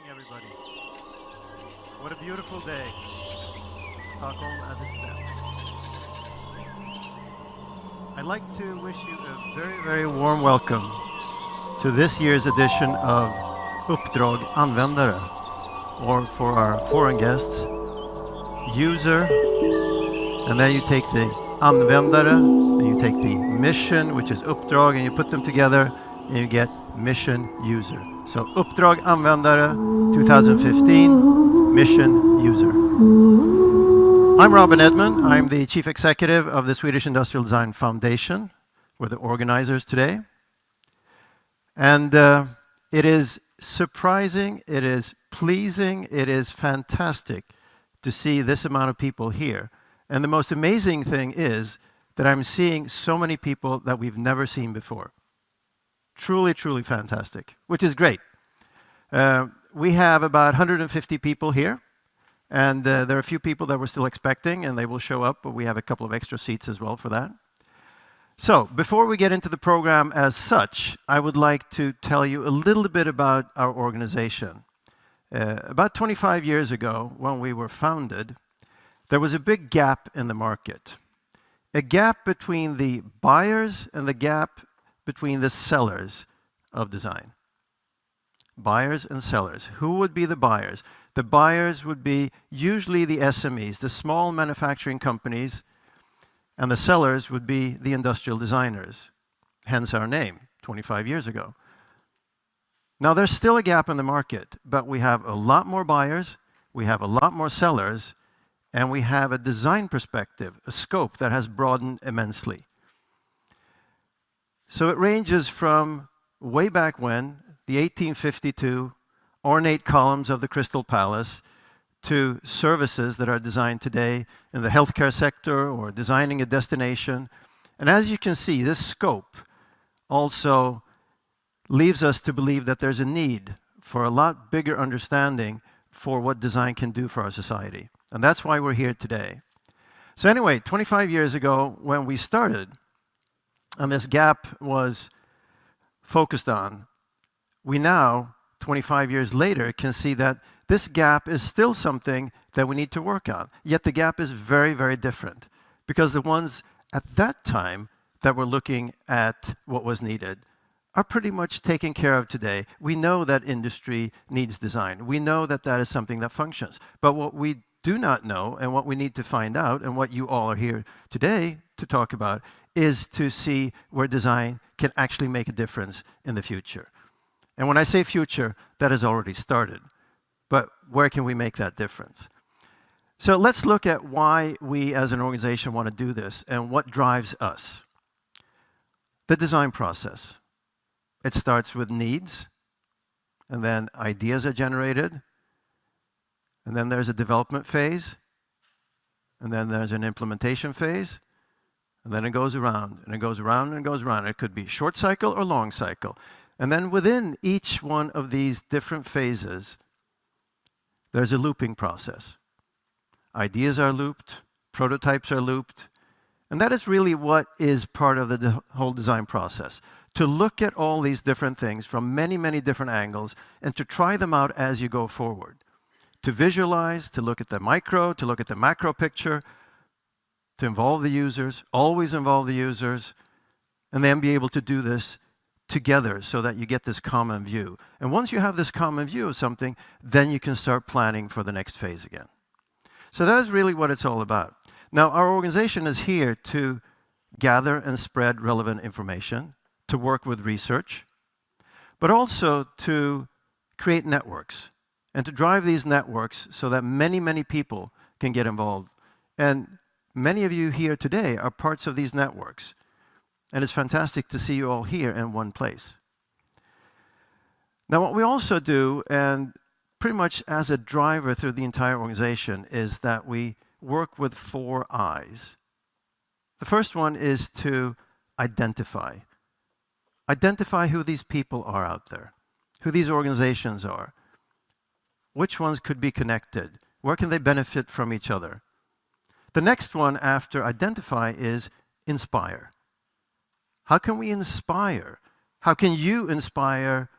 morning, everybody. What a beautiful day. Stockholm at its best. I'd like to wish you a very, very warm welcome to this year's edition of Uppdrag, Användare, or for our foreign guests, user, and then you take the Användare, and you take the mission, which is Uppdrag, and you put them together, and you get mission user. So Uppdrag Användare 2015, mission user. I'm Robin Edman. I'm the chief executive of the Swedish Industrial Design Foundation. We're the organizers today. And it is surprising, it is pleasing, it is fantastic to see this amount of people here. And the most amazing thing is that I'm seeing so many people that we've never seen before. Truly, truly fantastic, which is great. We have about 150 people here, and there are a few people that we're still expecting, and they will show up, but we have a couple of extra seats as well for that. So, before we get into the program as such, I would like to tell you a little bit about our organization. About 25 years ago, when we were founded, there was a big gap in the market. A gap between the buyers and the gap between the sellers of design. Buyers and sellers. Who would be the buyers? The buyers would be usually the SMEs, the small manufacturing companies, and the sellers would be the industrial designers, hence our name 25 years ago. Now there's still a gap in the market, but we have a lot more buyers, we have a lot more sellers, and we have a design perspective, a scope that has broadened immensely. So it ranges from way back when, the 1852 ornate columns of the Crystal Palace, to services that are designed today in the healthcare sector or designing a destination. And as you can see, this scope also leaves us to believe that there's a need for a lot bigger understanding for what design can do for our society. And that's why we're here today. So anyway, 25 years ago when we started, and this gap was focused on, we now, 25 years later, can see that this gap is still something that we need to work on. Yet the gap is very, very different. Because the ones at that time that were looking at what was needed are pretty much taken care of today. We know that industry needs design. We know that that is something that functions. But what we do not know, and what we need to find out, and what you all are here today to talk about, is to see where design can actually make a difference in the future. And when I say future, that has already started. But where can we make that difference? So let's look at why we as an organization want to do this and what drives us. The design process. It starts with needs, and then ideas are generated, and then there's a development phase, and then there's an implementation phase, and then it goes around, and it goes around, and it goes around. It could be short cycle or long cycle. And then within each one of these different phases, there's a looping process. Ideas are looped, prototypes are looped, and that is really what is part of the whole design process. To look at all these different things from many, many different angles and to try them out as you go forward. To visualize, to look at the micro, to look at the macro picture, to involve the users, always involve the users, and then be able to do this together so that you get this common view. And once you have this common view of something, then you can start planning for the next phase again. So that is really what it's all about. Now, our organization is here to gather and spread relevant information, to work with research, but also to create networks and to drive these networks so that many, many people can get involved. And many of you here today are parts of these networks. And it's fantastic to see you all here in one place. Now, what we also do, and pretty much as a driver through the entire organization, is that we work with 4 I's. The first one is to identify. Identify who these people are out there, who these organizations are. Which ones could be connected? Where can they benefit from each other? The next one after identify is inspire. How can we inspire? How can you inspire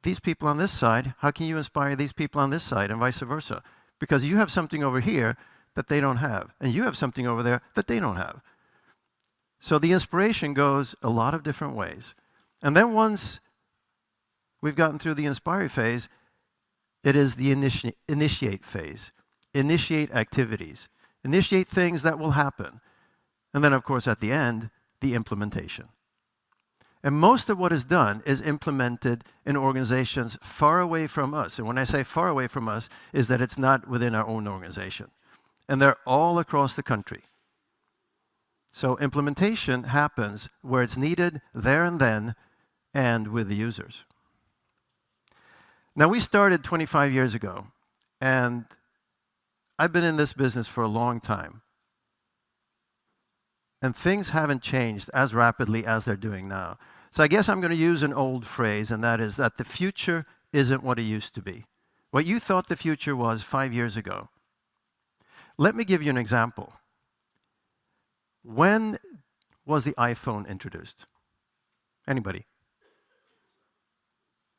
these people on this side, how can you inspire these people on this side, and vice versa? Because you have something over here that they don't have, and you have something over there that they don't have. So the inspiration goes a lot of different ways. And then once we've gotten through the inspire phase, it is the initiate phase. Initiate activities. Initiate things that will happen. And then, of course, at the end, the implementation. And most of what is done is implemented in organizations far away from us. And when I say far away from us, is that it's not within our own organization. And they're all across the country. So implementation happens where it's needed, there and then, and with the users. Now, we started 25 years ago, and I've been in this business for a long time. And things haven't changed as rapidly as they're doing now. So I guess I'm going to use an old phrase, and that is that the future isn't what it used to be. What you thought the future was 5 years ago. Let me give you an example. When was the iPhone introduced? Anybody?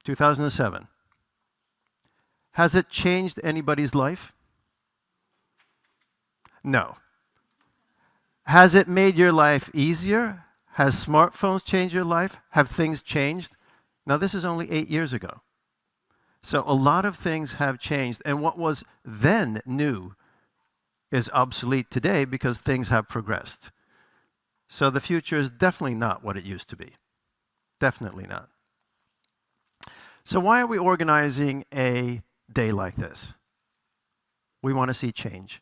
2007. Has it changed anybody's life? No. Has it made your life easier? Has smartphones changed your life? Have things changed? Now, this is only 8 years ago. So a lot of things have changed, and what was then new is obsolete today because things have progressed. So the future is definitely not what it used to be. Definitely not. So why are we organizing a day like this? We want to see change.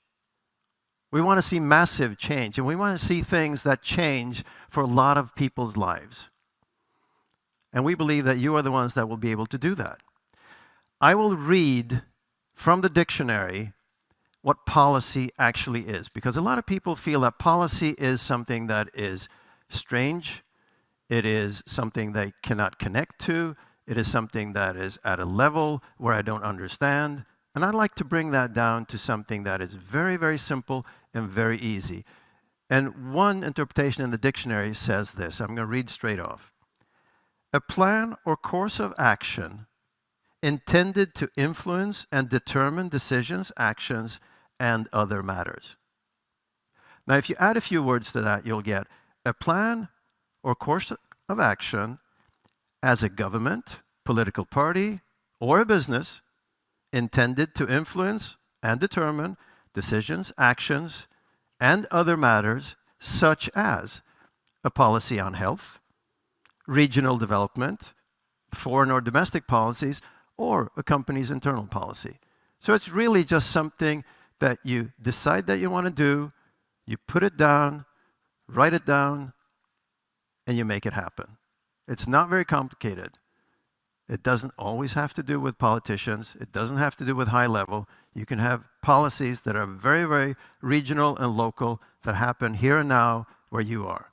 We want to see massive change, and we want to see things that change for a lot of people's lives. And we believe that you are the ones that will be able to do that. I will read from the dictionary what policy actually is, because a lot of people feel that policy is something that is strange, it is something they cannot connect to, it is something that is at a level where I don't understand. And I'd like to bring that down to something that is very, very simple and very easy. And one interpretation in the dictionary says this. I'm going to read straight off. A plan or course of action intended to influence and determine decisions, actions, and other matters. Now, if you add a few words to that, you'll get a plan or course of action as a government, political party, or a business intended to influence and determine decisions, actions, and other matters such as a policy on health, regional development, foreign or domestic policies, or a company's internal policy. So it's really just something that you decide that you want to do, you put it down, write it down, and you make it happen. It's not very complicated. It doesn't always have to do with politicians. It doesn't have to do with high level. You can have policies that are very, very regional and local that happen here and now where you are.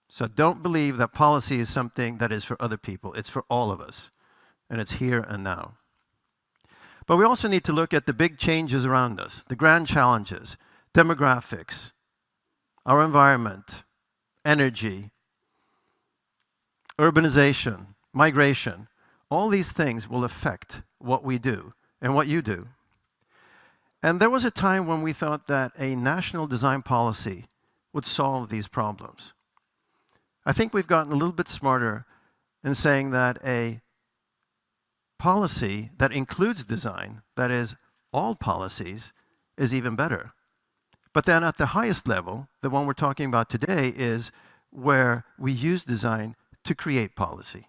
So don't believe that policy is something that is for other people. It's for all of us. And it's here and now. But we also need to look at the big changes around us, the grand challenges, demographics, our environment, energy, urbanization, migration. All these things will affect what we do and what you do. And there was a time when we thought that a national design policy would solve these problems. I think we've gotten a little bit smarter in saying that a policy that includes design, that is, all policies, is even better. But then at the highest level, the one we're talking about today, is where we use design to create policy.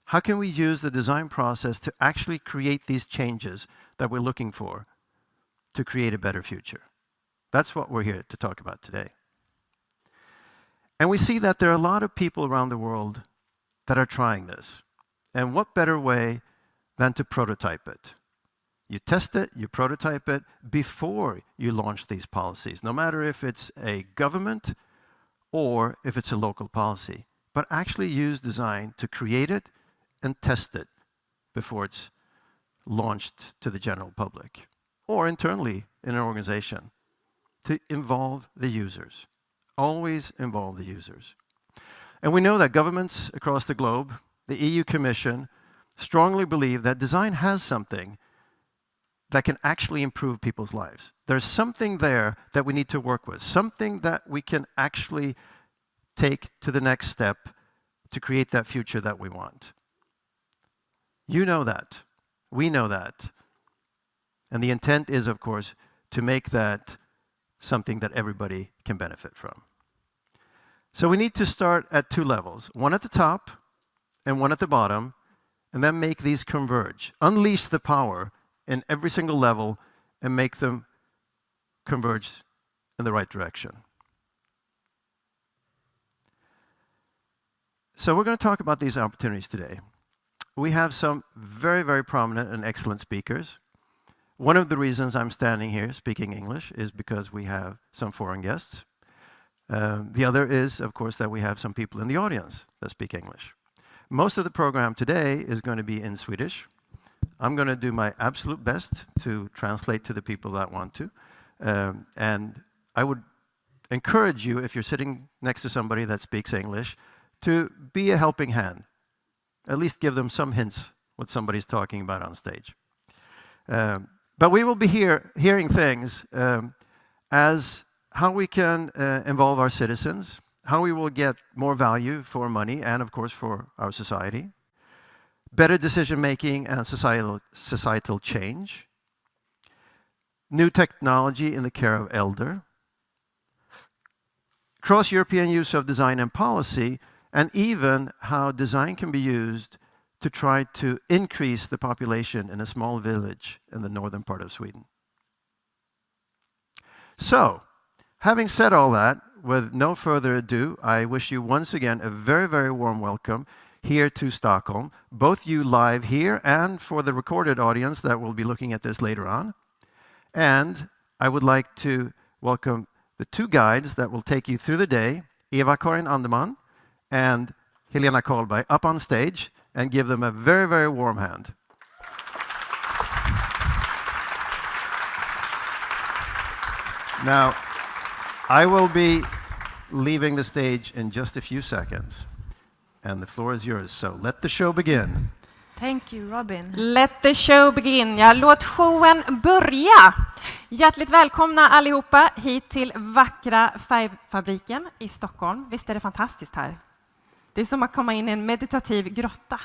How can we use the design process to actually create these changes that we're looking for to create a better future? That's what we're here to talk about today. And we see that there are a lot of people around the world that are trying this. And what better way than to prototype it? You test it, you prototype it before you launch these policies, no matter if it's a government or if it's a local policy. But actually use design to create it and test it before it's launched to the general public or internally in an organization to involve the users. Always involve the users. And we know that governments across the globe, the EU Commission, strongly believe that design has something that can actually improve people's lives. There's something there that we need to work with, something that we can actually take to the next step to create that future that we want. You know that. We know that. And the intent is, of course, to make that something that everybody can benefit from. So we need to start at two levels, one at the top and one at the bottom, and then make these converge. Unleash the power in every single level and make them converge in the right direction. So we're going to talk about these opportunities today. We have some very, very prominent and excellent speakers. One of the reasons I'm standing here speaking English is because we have some foreign guests. The other is, of course, that we have some people in the audience that speak English. Most of the program today is going to be in Swedish. I'm going to do my absolute best to translate to the people that want to. And I would encourage you, if you're sitting next to somebody that speaks English, to be a helping hand. At least give them some hints what somebody's talking about on stage. But we will be hearing things as how we can involve our citizens, how we will get more value for money and, of course, for our society, better decision-making and societal change, new technology in the care of elder, cross-European use of design and policy, and even how design can be used to try to increase the population in a small village in the northern part of Sweden. So, having said all that, with no further ado, I wish you once again a very, very warm welcome here to Stockholm, both you live here and for the recorded audience that will be looking at this later on. And I would like to welcome the two guides that will take you through the day, Eva-Karin Anderman and Helena Karlberg, up on stage, and give them a very, very warm hand. Now, I will be leaving the stage in just a few seconds, and the floor is yours, so let the show begin. Thank you, Robin. Let the show begin. Ja, låt showen börja. Hjärtligt välkomna allihopa hit till vackra Färgfabriken i Stockholm. Visst är det fantastiskt här? Det är som att komma in i en meditativ grotta.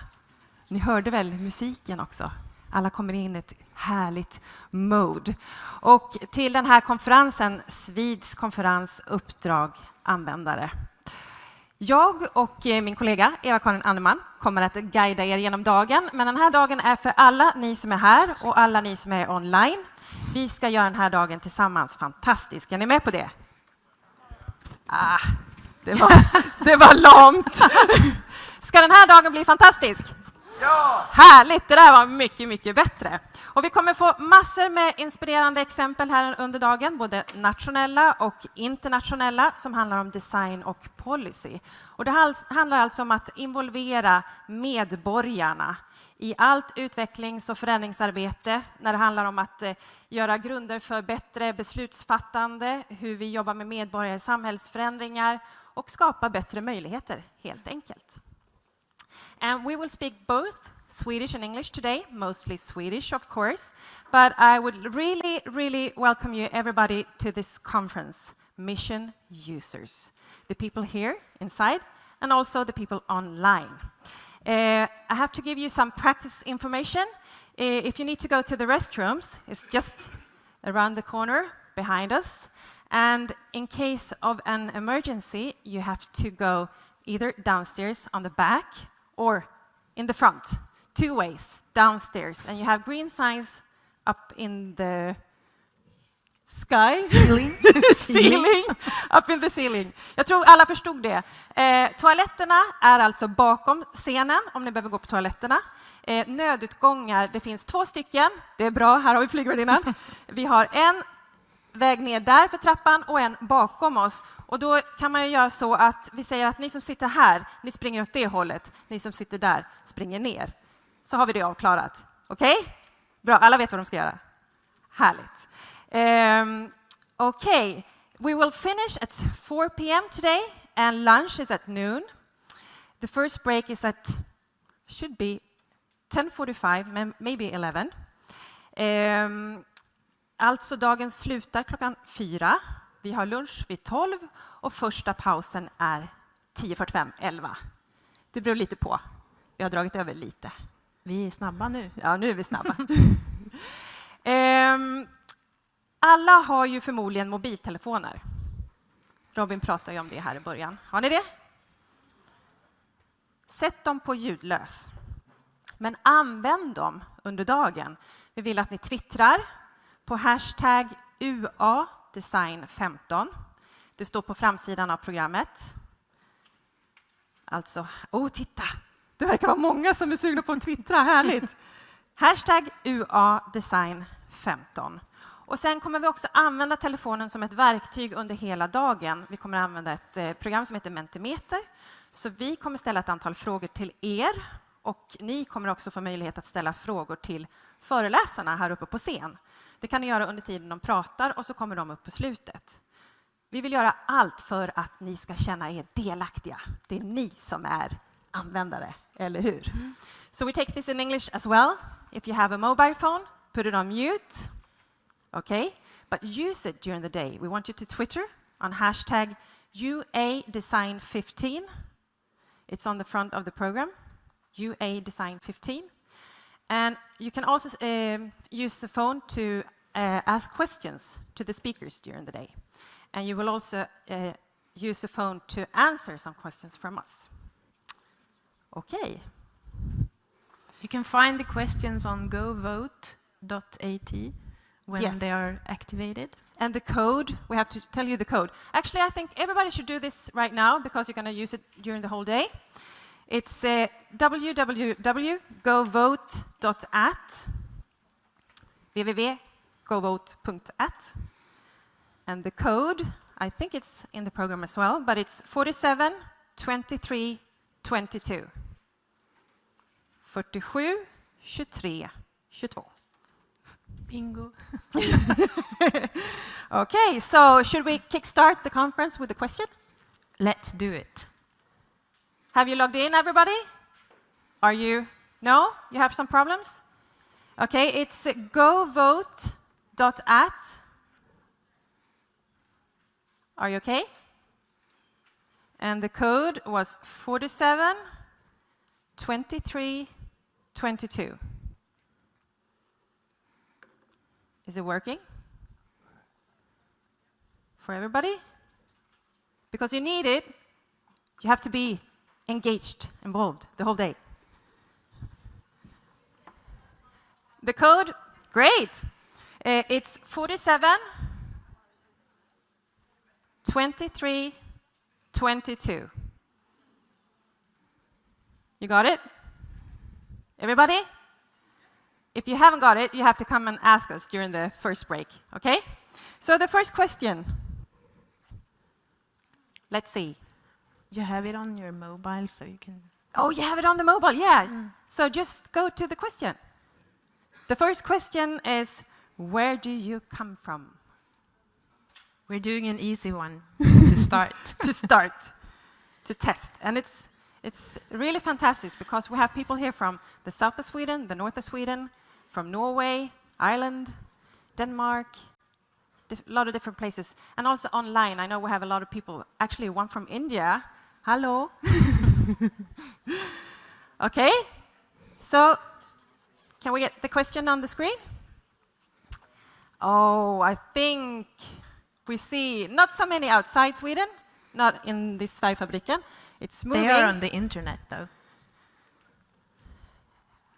Ni hörde väl musiken också? Alla kommer in i ett härligt mode. Och till den här konferensen, Svids konferens Uppdrag, Användare. Jag och min kollega Eva-Karin Anderman kommer att guida er genom dagen. Men den här dagen är för alla ni som är här och alla ni som är online. Vi ska göra den här dagen tillsammans. Fantastiskt. Är ni med på det? Det var långt. Ska den här dagen bli fantastisk? Ja! Härligt, det där var mycket, mycket bättre. Och vi kommer få massor med inspirerande exempel här under dagen, både nationella och internationella, som handlar om design och policy. Och det handlar alltså om att involvera medborgarna i allt utvecklings- och förändringsarbete när det handlar om att göra grunder för bättre beslutsfattande, hur vi jobbar med medborgare, samhällsförändringar och skapa bättre möjligheter, helt enkelt. And we will speak both Swedish and English today, mostly Swedish, of course. But I would really, really welcome you, everybody, to this conference, Mission Users. The people here inside and also the people online. I have to give you some practice information. If you need to go to the restrooms, it's just around the corner behind us. And in case of an emergency, you have to go either downstairs on the back or in the front, 2 ways, downstairs. And you have green signs up in the sky. Ceiling. Up in the ceiling. Jag tror alla förstod det. Toaletterna är alltså bakom scenen, om ni behöver gå på toaletterna. Nödutgångar, det finns 2 stycken. Det är bra, här har vi flygvärdinnan. Vi har en väg ner där för trappan och en bakom oss. Och då kan man ju göra så att vi säger att ni som sitter här, ni springer åt det hållet. Ni som sitter där springer ner. Så har vi det avklarat. Okej? Bra, alla vet vad de ska göra. Härligt. Okay, we will finish at 4 p.m. today and lunch is at noon. The first break is at should be 10:45, maybe 11. Alltså dagen slutar klockan 4. Vi har lunch vid 12 och första pausen är 10:45, 11. Det beror lite på. Vi har dragit över lite. Vi är snabba nu. Ja, nu är vi snabba. Alla har ju förmodligen mobiltelefoner. Robin pratade ju om det här i början. Har ni det? Sätt dem på ljudlös. Men använd dem under dagen. Vi vill att ni twittrar på hashtag UAdesign15. Det står på framsidan av programmet. Alltså, titta! Det verkar vara många som är sugna på att twittra. Härligt! Hashtag UAdesign15. Och sen kommer vi också använda telefonen som ett verktyg under hela dagen. Vi kommer använda ett program som heter Mentimeter. Så vi kommer ställa ett antal frågor till er. Och ni kommer också få möjlighet att ställa frågor till föreläsarna här uppe på scen. Det kan ni göra under tiden de pratar och så kommer de upp på slutet. Vi vill göra allt för att ni ska känna er delaktiga. Det är ni som är användare, eller hur? So we take this in English as well. If you have a mobile phone, put it on mute. Okay? But use it during the day. We want you to Twitter on hashtag UAdesign15. It's on the front of the program. UAdesign15. And you can also use the phone to ask questions to the speakers during the day. And you will also use the phone to answer some questions from us. Okay. You can find the questions on govote.at when they are activated. And the code, we have to tell you the code. Actually, I think everybody should do this right now because you're going to use it during the whole day. It's www.govote.at, www.govote.at. And the code, I think it's in the program as well, but it's 47 23 22. 47 23 22. Bingo. Okay, so should we kickstart the conference with a question? Let's do it. Have you logged in, everybody? Are you? No? You have some problems? Okay, it's govote.at. Are you okay? And the code was 47 23 22. Is it working? For everybody? Because you need it, you have to be engaged, involved the whole day. The code, great. It's 47 23 22. You got it? Everybody? If you haven't got it, you have to come and ask us during the first break, okay? So the first question. Let's see. You have it on your mobile so you can... Oh, you have it on the mobile, yeah. So just go to the question. The first question is, where do you come from? We're doing an easy one to start. To test. And it's really fantastic because we have people here from the south of Sweden, the north of Sweden, from Norway, Ireland, Denmark, a lot of different places. And also online, I know we have a lot of people, actually one from India. Hello. Okay, so can we get the question on the screen? Oh, I think we see not so many outside Sweden, not in this Färgfabriken. It's moving. They are on the internet, though.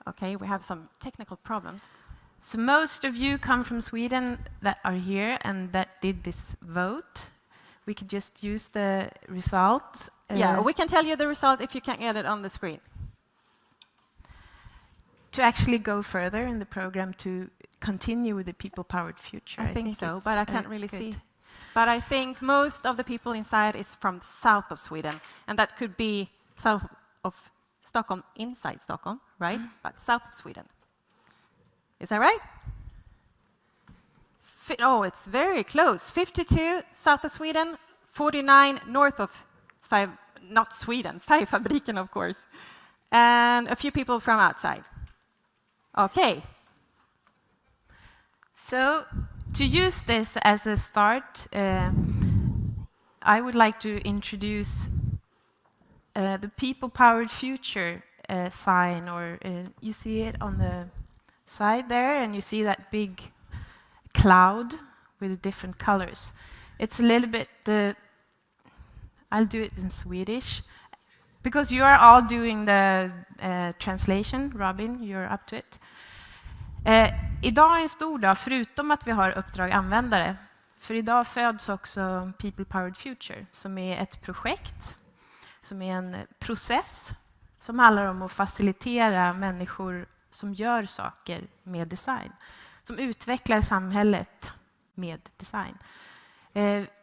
Okay, we have some technical problems. So most of you come from Sweden that are here and that did this vote. We could just use the results. Yeah, we can tell you the result if you can't get it on the screen. To actually go further in the program to continue with the people-powered future. I think so, but I can't really see. But I think most of the people inside is from the south of Sweden, and that could be south of Stockholm, inside Stockholm, right? But south of Sweden. Is that right? Oh, it's very close. 52 south of Sweden, 49 north of not Sweden, Färgfabriken, of course. and a few people from outside. Okay. So, to use this as a start, I would like to introduce the people-powered future sign, or you see it on the side there, and you see that big cloud with different colors. It's a little bit, I'll do it in Swedish, because you are all doing the translation. Robin, you're up to it. Idag är en stor dag, förutom att vi har Uppdrag Användare. För idag föds också People Powered Future, som är ett projekt, som är en process som handlar om att facilitera människor som gör saker med design, som utvecklar samhället med design.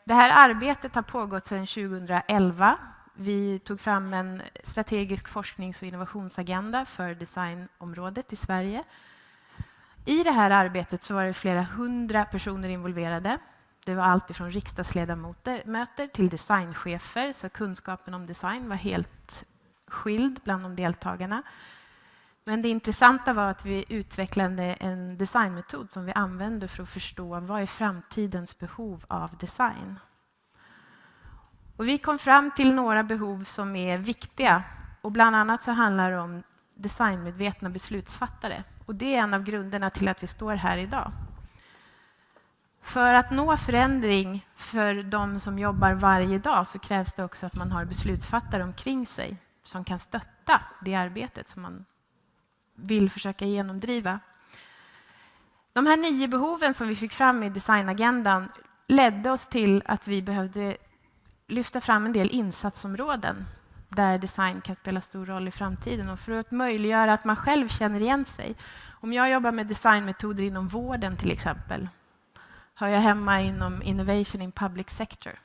Det här arbetet har pågått sedan 2011. Vi tog fram en strategisk forsknings- och innovationsagenda för designområdet i Sverige. I det här arbetet så var det flera 100 personer involverade. Det var allt ifrån riksdagsledamöter till designchefer, så kunskapen om design var helt skild bland de deltagarna. Men det intressanta var att vi utvecklade en designmetod som vi använde för att förstå vad är framtidens behov av design. Och vi kom fram till några behov som är viktiga, och bland annat så handlar det om designmedvetna beslutsfattare. Och det är en av grunderna till att vi står här idag. För att nå förändring för de som jobbar varje dag så krävs det också att man har beslutsfattare omkring sig som kan stötta det arbetet som man vill försöka genomdriva. De här 9 behoven som vi fick fram i designagendan ledde oss till att vi behövde lyfta fram en del insatsområden där design kan spela stor roll i framtiden, och för att möjliggöra att man själv känner igen sig. Om jag jobbar med designmetoder inom vården till exempel, hör jag hemma inom innovation in public sector.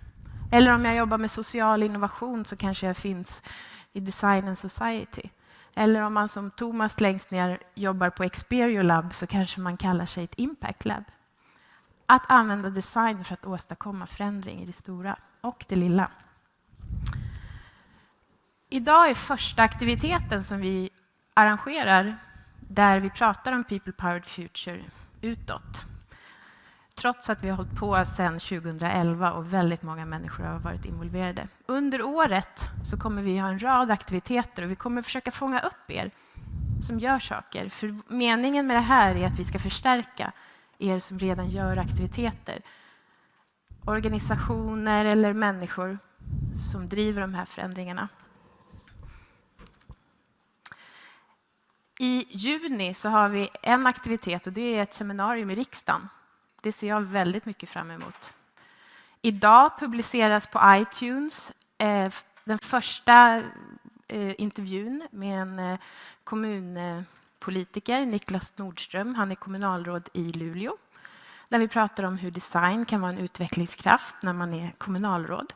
Eller om jag jobbar med social innovation så kanske jag finns i design and society. Eller om man som Thomas längst ner jobbar på Experior Lab så kanske man kallar sig ett impact lab. Att använda design för att åstadkomma förändring i det stora och det lilla. Idag är första aktiviteten som vi arrangerar där vi pratar om People Powered Future utåt. Trots att vi har hållit på sedan 2011 och väldigt många människor har varit involverade. Under året så kommer vi ha en rad aktiviteter, och vi kommer försöka fånga upp er som gör saker. För meningen med det här är att vi ska förstärka er som redan gör aktiviteter. Organisationer eller människor som driver de här förändringarna. I juni så har vi en aktivitet, och det är ett seminarium i riksdagen. Det ser jag väldigt mycket fram emot. Idag publiceras på iTunes den första intervjun med en kommunpolitiker, Niklas Nordström. Han är kommunalråd i Luleå. Där vi pratar om hur design kan vara en utvecklingskraft när man är kommunalråd.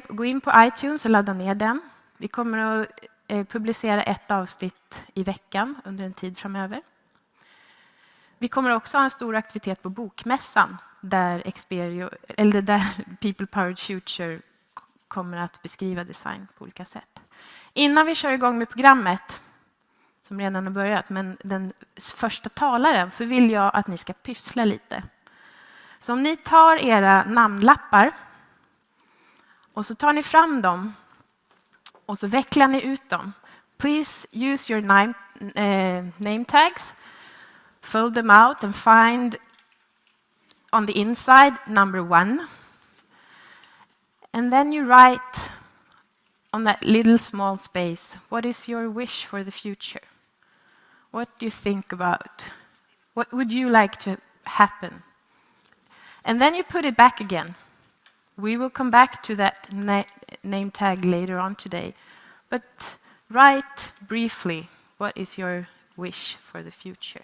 Gå in på iTunes och ladda ner den. Vi kommer att publicera ett avsnitt i veckan under en tid framöver. Vi kommer också ha en stor aktivitet på bokmässan där People Powered Future kommer att beskriva design på olika sätt. Innan vi kör igång med programmet, som redan har börjat, men den första talaren, så vill jag att ni ska pyssla lite. Så om ni tar era namnlappar och så tar ni fram dem och så vecklar ni ut dem. Please use your name tags. Fold them out and find on the inside number 1. And then you write on that little small space, what is your wish for the future? What do you think about? What would you like to happen? And then you put it back again. We will come back to that name tag later on today. But write briefly, what is your wish for the future?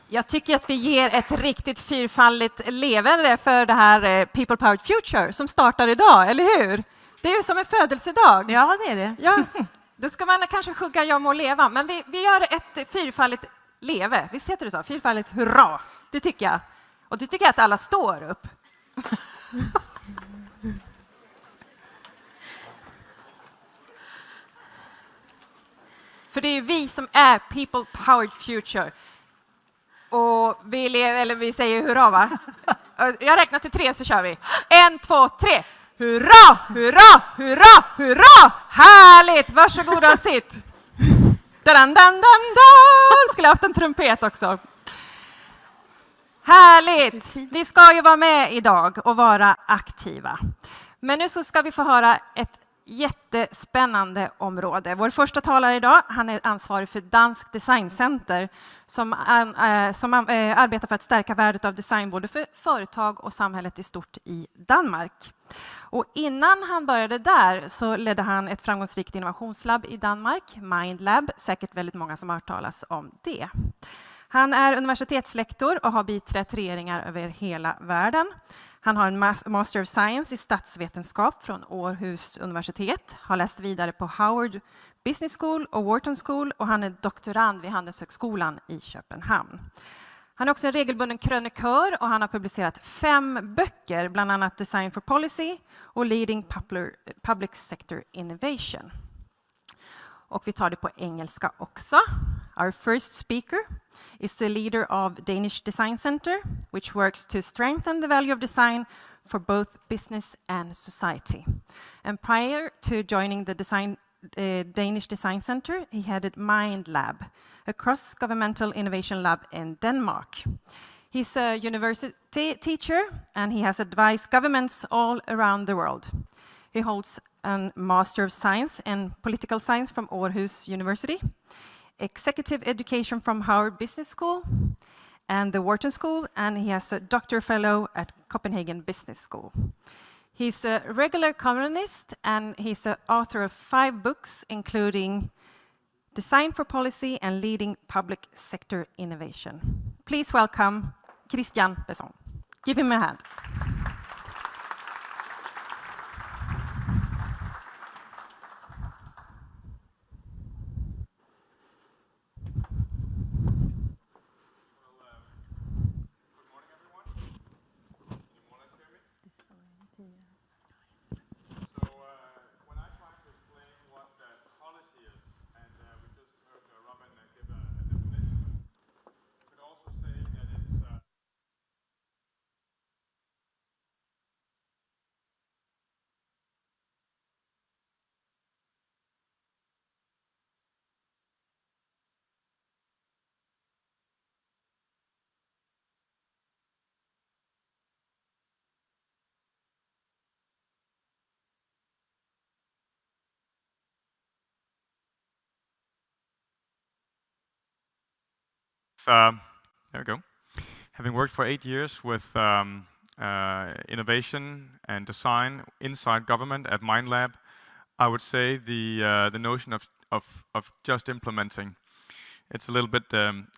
Jag tycker att vi ger ett riktigt fyrfaldigt levande för det här People Powered Future som startar idag, eller hur? Det är ju som en födelsedag. Ja, det är det. Ja, då ska man kanske sjunga Jag må leva, men vi gör ett fyrfaldigt leve. Visst heter det så? Fyrfaldigt hurra, det tycker jag. Och du tycker att alla står upp? För det är ju vi som är people powered future. Och vi lever, eller vi säger hurra, va? Jag räknar till 3 så kör vi. 1, 2, 3. Hurra, hurra, hurra, hurra! Härligt! Varsågoda och sitt. Dan, dan, dan, dan. Skulle haft en trumpet också. Härligt! Ni ska ju vara med idag och vara aktiva. Men nu så ska vi få höra ett jättespännande område. Vår första talare idag, han är ansvarig för Dansk Designcenter som arbetar för att stärka värdet av design både för företag och samhället i stort i Danmark. Och innan han började där så ledde han ett framgångsrikt innovationslabb i Danmark, Mindlab, säkert väldigt många som har hört talas om det. Han är universitetslektor och har biträtt regeringar över hela världen. Han har en Master of Science i statsvetenskap från Århus universitet, har läst vidare på Howard Business School och Wharton School och han är doktorand vid Handelshögskolan i Köpenhamn. Han är också en regelbunden krönikör och han har publicerat 5 böcker, bland annat Design for Policy och Leading Public Sector Innovation. Och vi tar det på engelska också. Our first speaker is the leader of Danish Design Center, which works to strengthen the value of design for both business and society. And prior to joining the Danish Design Center, he headed Mindlab, a cross-governmental innovation lab in Denmark. He's a university teacher and he has advised governments all around the world. He holds a Master of Science in Political Science from Aarhus University, Executive Education from Howard Business School and the Wharton School, and he has a Doctor Fellow at Copenhagen Business School. He's a regular columnist and he's the author of 5 books, including Design for Policy and Leading Public Sector Innovation. Please welcome Christian Besson. Give him a hand. There we go. Having worked for 8 years with innovation and design inside government at Mindlab, I would say the notion of just implementing, it's a little bit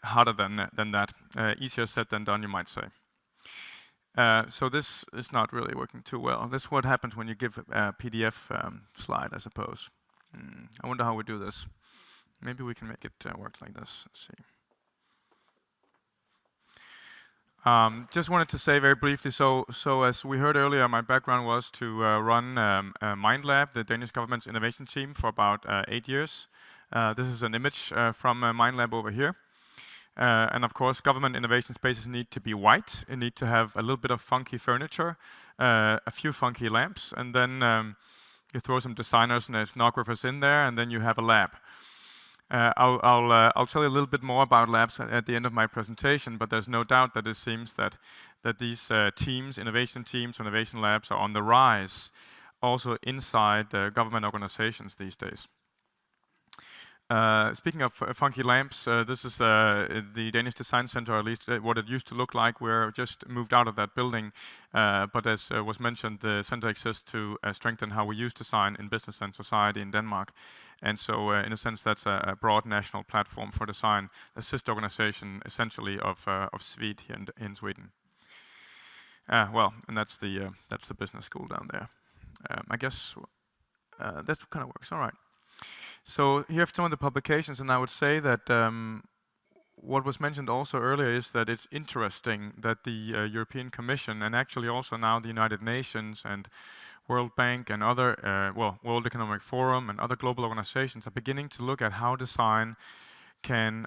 harder than that. Easier said than done, you might say. So this is not really working too well. This is what happens when you give a PDF slide, I suppose. I wonder how we do this. Maybe we can make it work like this. Let's see. Just wanted to say very briefly, so as we heard earlier, my background was to run Mindlab, the Danish government's innovation team, for about 8 years. This is an image from Mindlab over here. And of course, government innovation spaces need to be white. You need to have a little bit of funky furniture, a few funky lamps, and then you throw some designers and ethnographers in there, and then you have a lab. I'll tell you a little bit more about labs at the end of my presentation, but there's no doubt that it seems that these teams, innovation teams, or innovation labs are on the rise, also inside government organizations these days. Speaking of funky lamps, this is the Danish Design Center, or at least what it used to look like. We're just moved out of that building, but as was mentioned, the center exists to strengthen how we use design in business and society in Denmark. And so, in a sense, that's a broad national platform for design, a sister organization, essentially, of Swed here in Sweden. Well, and that's the business school down there. I guess that kind of works. All right. So here are some of the publications, and I would say that what was mentioned also earlier is that it's interesting that the European Commission, and actually also now the United Nations and World Bank and other, World Economic Forum and other global organizations are beginning to look at how design can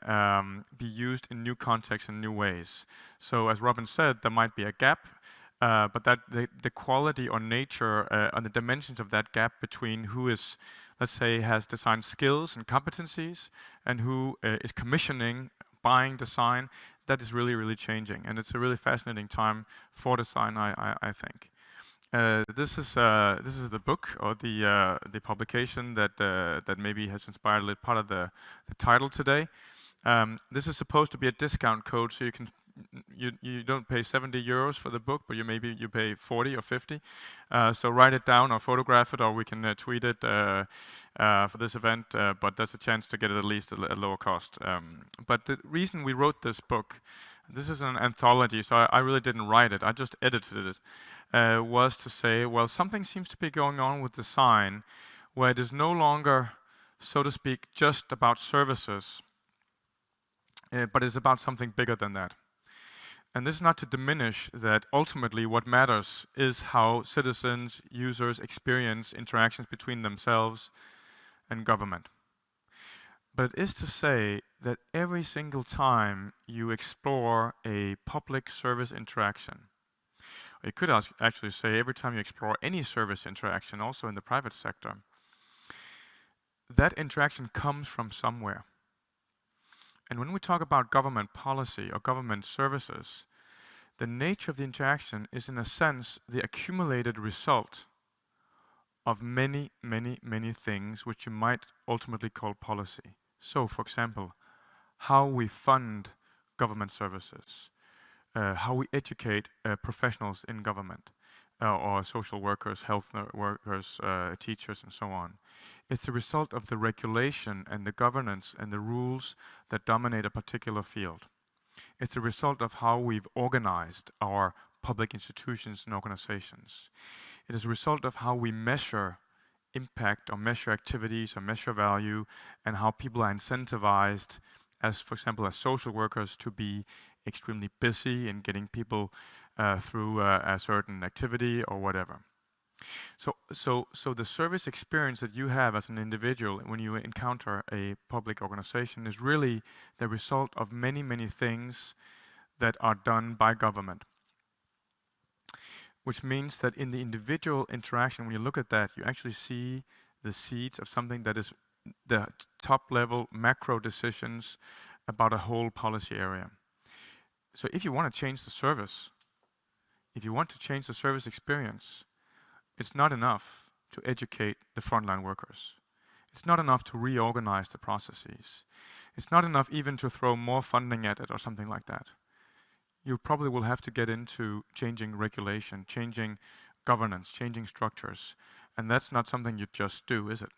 be used in new contexts and new ways. So as Robin said, there might be a gap, but that the quality or nature and the dimensions of that gap between who is, let's say, has design skills and competencies and who is commissioning, buying design, that is really, really changing. And it's a really fascinating time for design, I think. This is the book or the publication that maybe has inspired a little part of the title today. This is supposed to be a discount code, so you don't pay 70 euros for the book, but you pay 40 or 50. So write it down or photograph it, or we can tweet it for this event. But there's a chance to get it at least at lower cost. But the reason we wrote this book, this is an anthology, so I really didn't write it. I just edited it. Was to say, well, something seems to be going on with design where it is no longer, so to speak, just about services, but it's about something bigger than that. And this is not to diminish that ultimately what matters is how citizens, users experience interactions between themselves and government. But it is to say that every single time you explore a public service interaction, you could actually say every time you explore any service interaction, also in the private sector, that interaction comes from somewhere. And when we talk about government policy or government services, the nature of the interaction is in a sense the accumulated result of many, many, many things which you might ultimately call policy. So, for example, how we fund government services, how we educate professionals in government, or social workers, health workers, teachers, and so on. It's a result of the regulation and the governance and the rules that dominate a particular field. It's a result of how we've organized our public institutions and organizations. It is a result of how we measure impact or measure activities or measure value, and how people are incentivized, as for example, as social workers, to be extremely busy in getting people through a certain activity or whatever. So the service experience that you have as an individual when you encounter a public organization is really the result of many, many things that are done by government. Which means that in the individual interaction, when you look at that, you actually see the seeds of something that is the top level macro decisions about a whole policy area. So if you want to change the service, if you want to change the service experience, it's not enough to educate the frontline workers. It's not enough to reorganize the processes. It's not enough even to throw more funding at it or something like that. You probably will have to get into changing regulation, changing governance, changing structures. And that's not something you just do, is it?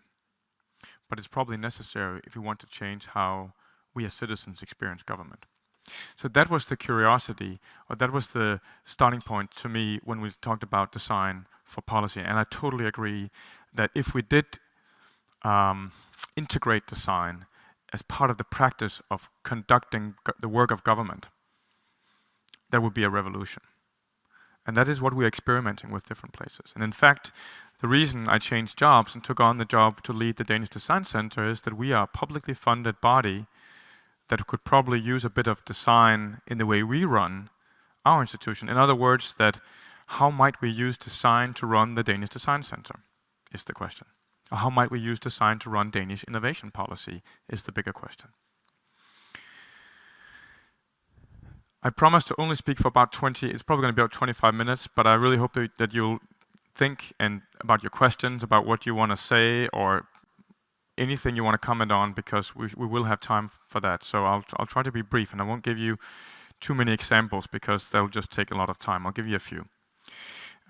But it's probably necessary if you want to change how we as citizens experience government. So that was the curiosity, or that was the starting point to me when we talked about design for policy. And I totally agree that if we did integrate design as part of the practice of conducting the work of government, that would be a revolution. And that is what we're experimenting with different places. And in fact, the reason I changed jobs and took on the job to lead the Danish Design Center is that we are a publicly funded body that could probably use a bit of design in the way we run our institution. In other words, that how might we use design to run the Danish Design Center is the question. Or how might we use design to run Danish innovation policy is the bigger question. I promise to only speak for about 20, it's probably going to be about 25 minutes, but I really hope that you'll think about your questions, about what you want to say, or anything you want to comment on, because we will have time for that. So I'll try to be brief, and I won't give you too many examples because they'll just take a lot of time. I'll give you a few.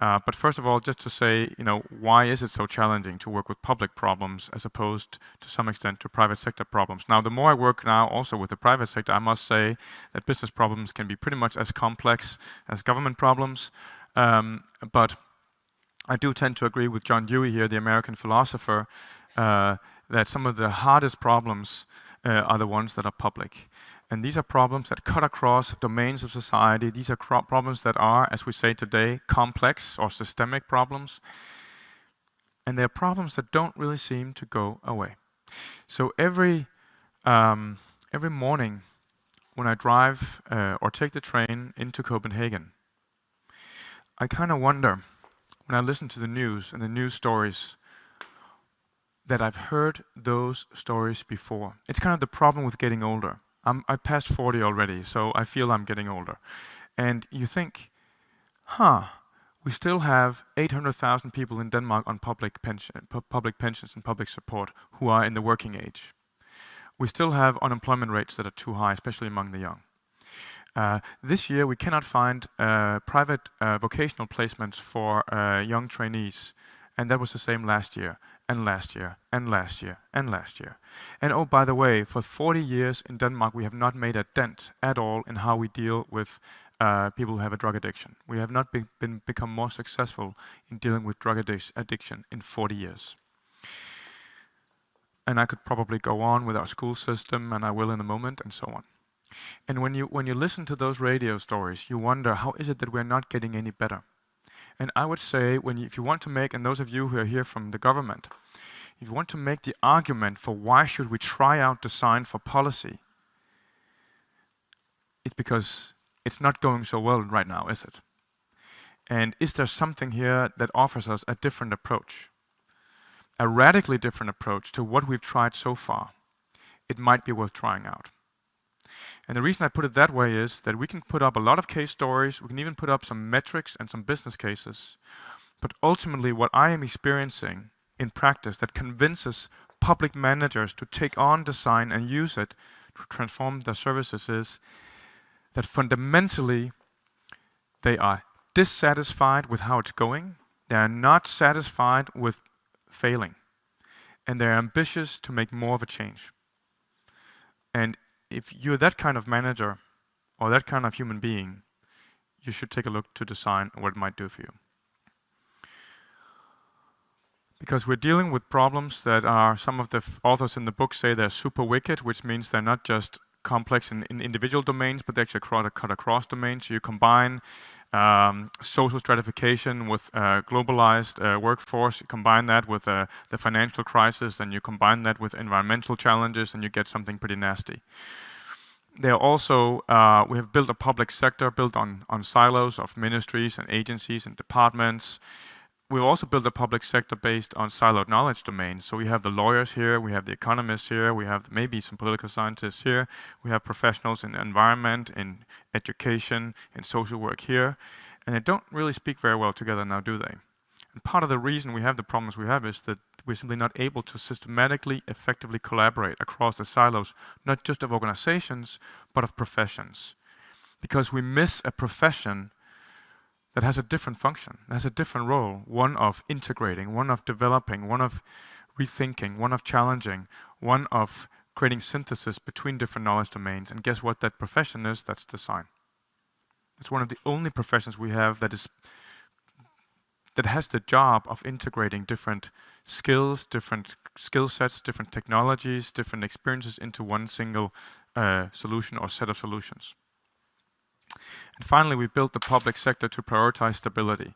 But first of all, just to say, why is it so challenging to work with public problems as opposed to some extent to private sector problems? Now, the more I work now also with the private sector, I must say that business problems can be pretty much as complex as government problems. But I do tend to agree with John Dewey here, the American philosopher, that some of the hardest problems are the ones that are public. And these are problems that cut across domains of society. These are problems that are, as we say today, complex or systemic problems. And they're problems that don't really seem to go away. So every morning when I drive or take the train into Copenhagen, I kind of wonder, when I listen to the news and the news stories, that I've heard those stories before. It's kind of the problem with getting older. I've passed 40 already, so I feel I'm getting older. And you think, we still have 800,000 people in Denmark on public pensions and public support who are in the working age. We still have unemployment rates that are too high, especially among the young. This year we cannot find private vocational placements for young trainees, and that was the same last year, and last year, and last year, and last year. And oh, by the way, for 40 years in Denmark we have not made a dent at all in how we deal with people who have a drug addiction. We have not become more successful in dealing with drug addiction in 40 years. And I could probably go on with our school system, and I will in a moment, and so on. And when you listen to those radio stories, you wonder, how is it that we're not getting any better? And I would say, if you want to make, and those of you who are here from the government, if you want to make the argument for why should we try out design for policy, it's because it's not going so well right now, is it? And is there something here that offers us a different approach? A radically different approach to what we've tried so far? It might be worth trying out. And the reason I put it that way is that we can put up a lot of case stories, we can even put up some metrics and some business cases, but ultimately what I am experiencing in practice that convinces public managers to take on design and use it to transform their services is that fundamentally they are dissatisfied with how it's going, they are not satisfied with failing, and they're ambitious to make more of a change. And if you're that kind of manager or that kind of human being, you should take a look to design and what it might do for you. Because we're dealing with problems that are, some of the authors in the book say they're super wicked, which means they're not just complex in individual domains, but they actually cut across domains. So you combine social stratification with globalized workforce, you combine that with the financial crisis, and you combine that with environmental challenges, and you get something pretty nasty. We have built a public sector built on silos of ministries and agencies and departments. We've also built a public sector based on siloed knowledge domains. So we have the lawyers here, we have the economists here, we have maybe some political scientists here, we have professionals in the environment, in education, in social work here, and they don't really speak very well together now, do they? And part of the reason we have the problems we have is that we're simply not able to systematically, effectively collaborate across the silos, not just of organizations, but of professions. Because we miss a profession that has a different function, has a different role, one of integrating, one of developing, one of rethinking, one of challenging, one of creating synthesis between different knowledge domains. And guess what that profession is? That's design. It's one of the only professions we have that has the job of integrating different skills, different skill sets, different technologies, different experiences into one single solution or set of solutions. And finally, we built the public sector to prioritize stability.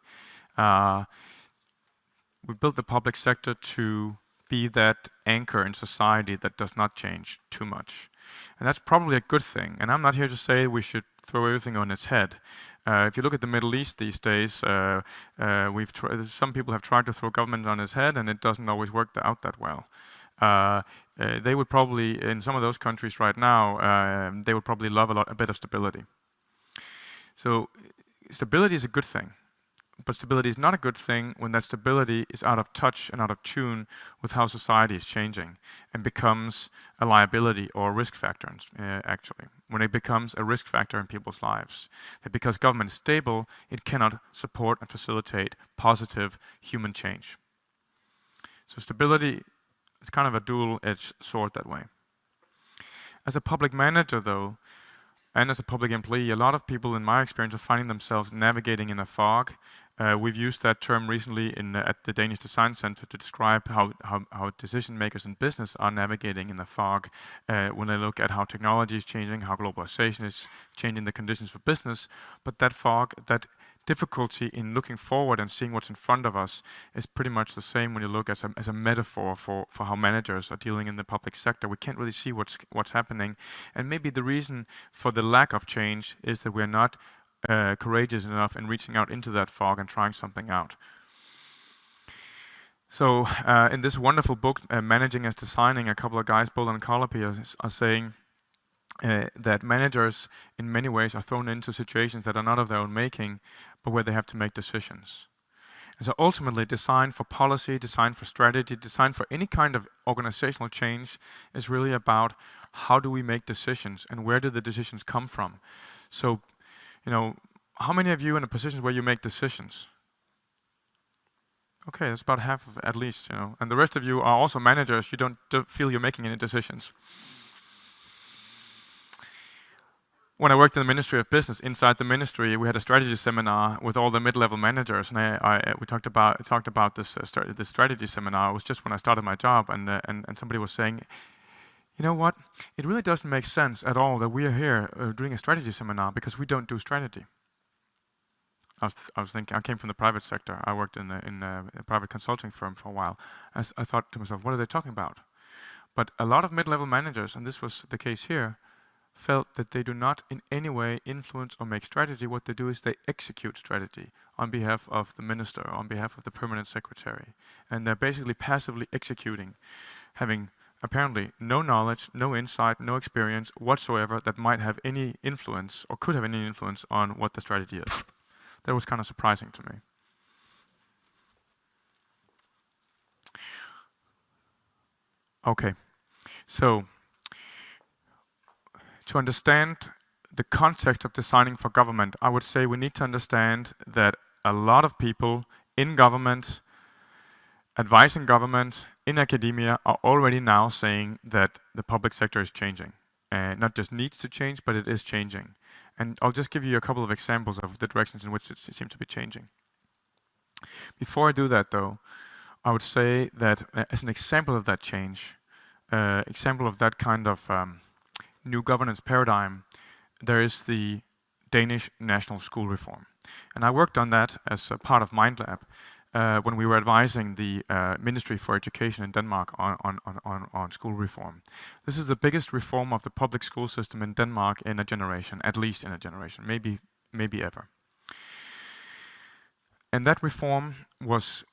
We built the public sector to be that anchor in society that does not change too much. And that's probably a good thing. And I'm not here to say we should throw everything on its head. If you look at the Middle East these days, some people have tried to throw government on its head, and it doesn't always work out that well. They would probably, in some of those countries right now, they would probably love a bit of stability. So stability is a good thing, but stability is not a good thing when that stability is out of touch and out of tune with how society is changing and becomes a liability or a risk factor, actually. When it becomes a risk factor in people's lives. And because government is stable, it cannot support and facilitate positive human change. So stability is kind of a dual-edged sword that way. As a public manager, though, and as a public employee, a lot of people, in my experience, are finding themselves navigating in a fog We've used that term recently at the Danish Design Center to describe how decision makers in business are navigating in the fog when they look at how technology is changing, how globalization is changing the conditions for business. But that fog, that difficulty in looking forward and seeing what's in front of us is pretty much the same when you look as a metaphor for how managers are dealing in the public sector. We can't really see what's happening. And maybe the reason for the lack of change is that we're not courageous enough in reaching out into that fog and trying something out. So in this wonderful book, Managing as Designing, a couple of guys, Boland and Colopy, are saying that managers in many ways are thrown into situations that are not of their own making, but where they have to make decisions. And so ultimately, design for policy, design for strategy, design for any kind of organizational change is really about how do we make decisions and where do the decisions come from. So, you know, how many of you in a position where you make decisions? Okay, that's about half of it, at least, you know. And the rest of you are also managers. You don't feel you're making any decisions. When I worked in the Ministry of Business, inside the ministry, we had a strategy seminar with all the mid-level managers, and we talked about this strategy seminar. It was just when I started my job, and somebody was saying, you know what? It really doesn't make sense at all that we are here doing a strategy seminar because we don't do strategy. I was thinking. I came from the private sector. I worked in a private consulting firm for a while. I thought to myself, what are they talking about? But a lot of mid-level managers, and this was the case here, felt that they do not in any way influence or make strategy. What they do is they execute strategy on behalf of the minister, on behalf of the permanent secretary. And they're basically passively executing, having apparently no knowledge, no insight, no experience whatsoever that might have any influence or could have any influence on what the strategy is. That was kind of surprising to me. Okay, so to understand the context of designing for government, I would say we need to understand that a lot of people in government, advising government, in academia are already now saying that the public sector is changing. And not just needs to change, but it is changing. And I'll just give you a couple of examples of the directions in which it seems to be changing. Before I do that though, I would say that as an example of that change, example of that kind of new governance paradigm, there is the Danish national school reform. And I worked on that as a part of MindLab when we were advising the Ministry for Education in Denmark on school reform. This is the biggest reform of the public school system in Denmark in a generation, at least in a generation, maybe ever. And that reform was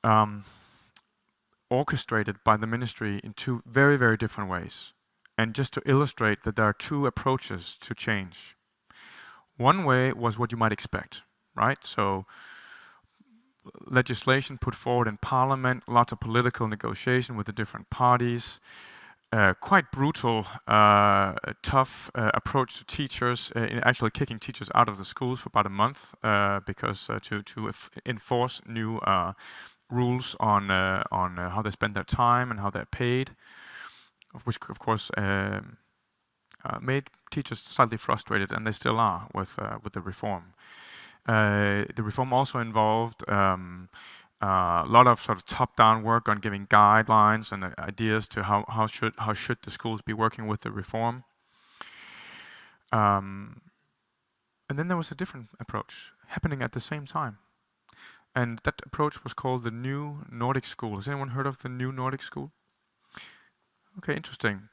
orchestrated by the ministry in two very, very different ways. And just to illustrate that there are two approaches to change. One way was what you might expect, right? So legislation put forward in parliament, lots of political negotiation with the different parties, quite brutal, tough approach to teachers, actually kicking teachers out of the schools for about a month because to enforce new rules on how they spend their time and how they're paid, which of course made teachers slightly frustrated, and they still are with the reform. The reform also involved a lot of sort of top-down work on giving guidelines and ideas to how should the schools be working with the reform. And then there was a different approach happening at the same time. And that approach was called the New Nordic School. Has anyone heard of the New Nordic School? Okay, interesting.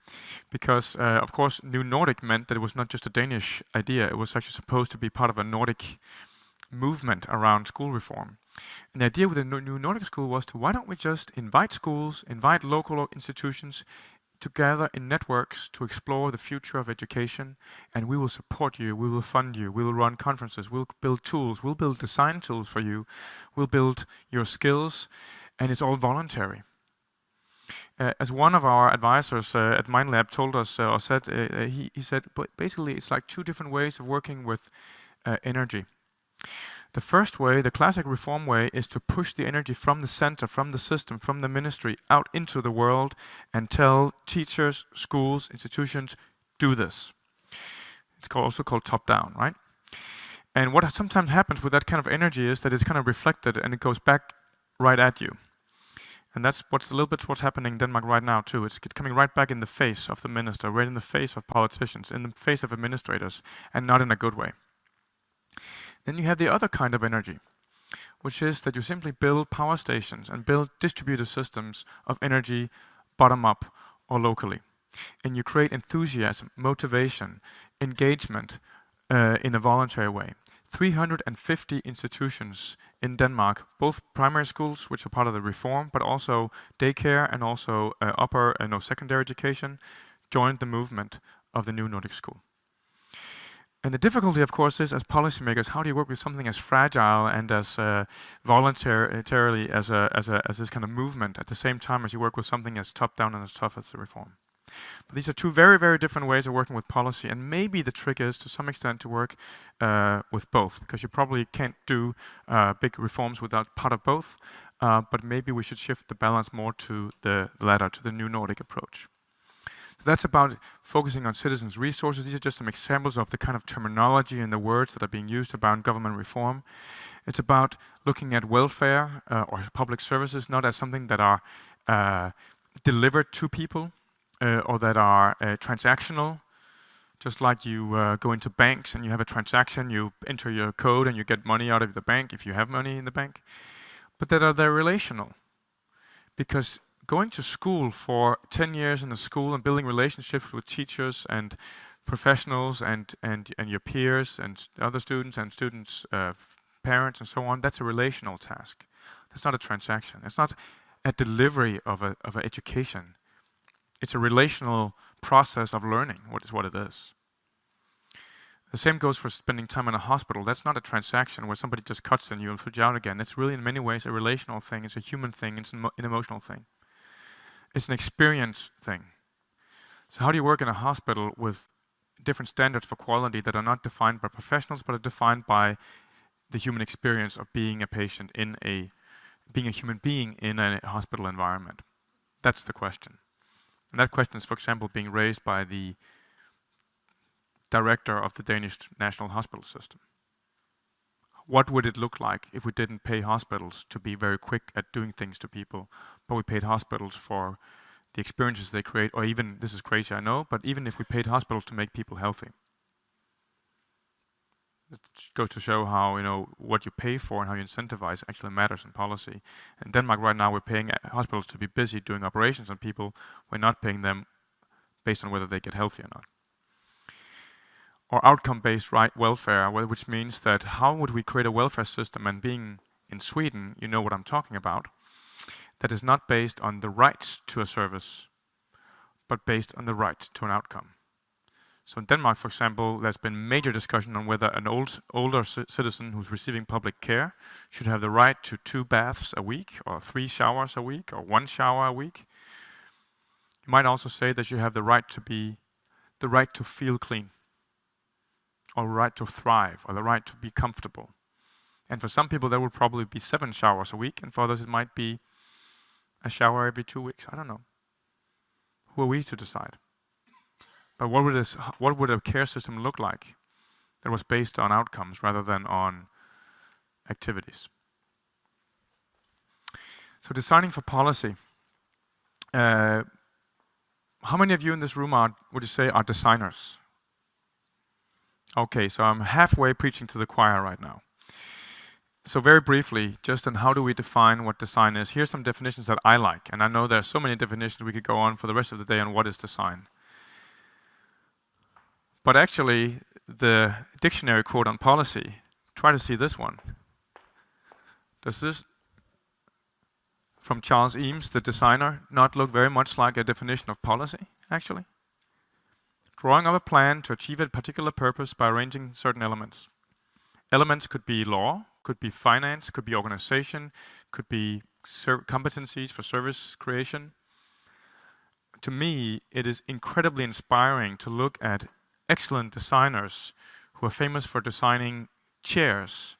Because, of course, New Nordic meant that it was not just a Danish idea. It was actually supposed to be part of a Nordic movement around school reform. And the idea with the New Nordic School was to, why don't we just invite schools, invite local institutions together in networks to explore the future of education, and we will support you, we will fund you, we will run conferences, we'll build tools, we'll build design tools for you, we'll build your skills, and it's all voluntary. As one of our advisors at MindLab told us, or said, he said, but basically it's like two different ways of working with energy. The first way, the classic reform way, is to push the energy from the center, from the system, from the ministry, out into the world and tell teachers, schools, institutions, do this. It's also called top-down, right? And what sometimes happens with that kind of energy is that it's kind of reflected and it goes back right at you. And that's what's a little bit what's happening in Denmark right now too. It's coming right back in the face of the minister, right in the face of politicians, in the face of administrators, and not in a good way. Then you have the other kind of energy, which is that you simply build power stations and build distributed systems of energy bottom up or locally. And you create enthusiasm, motivation, engagement in a voluntary way. 350 institutions in Denmark, both primary schools, which are part of the reform, but also daycare and also upper and secondary education, joined the movement of the new Nordic school. And the difficulty, of course, is as policymakers, how do you work with something as fragile and as voluntarily as this kind of movement at the same time as you work with something as top-down and as tough as the reform? But these are two very, very different ways of working with policy, and maybe the trick is, to some extent, to work with both, because you probably can't do big reforms without part of both, but maybe we should shift the balance more to the latter, to the new Nordic approach. So that's about focusing on citizens' resources. These are just some examples of the kind of terminology and the words that are being used about government reform. It's about looking at welfare or public services not as something that are delivered to people or that are transactional. Just like you go into banks and you have a transaction, you enter your code and you get money out of the bank if you have money in the bank. But that they're relational. Because going to school for 10 years in a school and building relationships with teachers and professionals and your peers and other students and students' parents and so on, that's a relational task. That's not a transaction. It's not a delivery of an education. It's a relational process of learning, what it is. The same goes for spending time in a hospital. That's not a transaction where somebody just cuts in you and puts you out again. It's really in many ways a relational thing. It's a human thing. It's an emotional thing. It's an experience thing. So how do you work in a hospital with different standards for quality that are not defined by professionals, but are defined by the human experience of being a patient being a human being in a hospital environment? That's the question. And that question is, for example, being raised by the director of the Danish National Hospital System. What would it look like if we didn't pay hospitals to be very quick at doing things to people, but we paid hospitals for the experiences they create, or even, this is crazy, I know, but even if we paid hospitals to make people healthy? It goes to show how, what you pay for and how you incentivize actually matters in policy. In Denmark right now, we're paying hospitals to be busy doing operations on people. We're not paying them based on whether they get healthy or not. Or outcome-based welfare, which means that how would we create a welfare system, and being in Sweden, you know what I'm talking about, that is not based on the rights to a service, but based on the right to an outcome. So in Denmark, for example, there's been major discussion on whether an older citizen who's receiving public care should have the right to 2 baths a week, or 3 showers a week, or 1 shower a week. You might also say that you have the right to feel clean, or the right to thrive, or the right to be comfortable. And for some people, that would probably be 7 showers a week, and for others, it might be a shower every 2 weeks. I don't know. Who are we to decide? But what would a care system look like that was based on outcomes rather than on activities? So designing for policy. How many of you in this room would you say are designers? Okay, so I'm halfway preaching to the choir right now. So very briefly, just on how do we define what design is, here's some definitions that I like. And I know there are so many definitions we could go on for the rest of the day on what is design. But actually, the dictionary quote on policy, try to see this one. Does this, from Charles Eames, the designer, not look very much like a definition of policy, actually? Drawing up a plan to achieve a particular purpose by arranging certain elements. Elements could be law, could be finance, could be organization, could be competencies for service creation. To me, it is incredibly inspiring to look at excellent designers who are famous for designing chairs,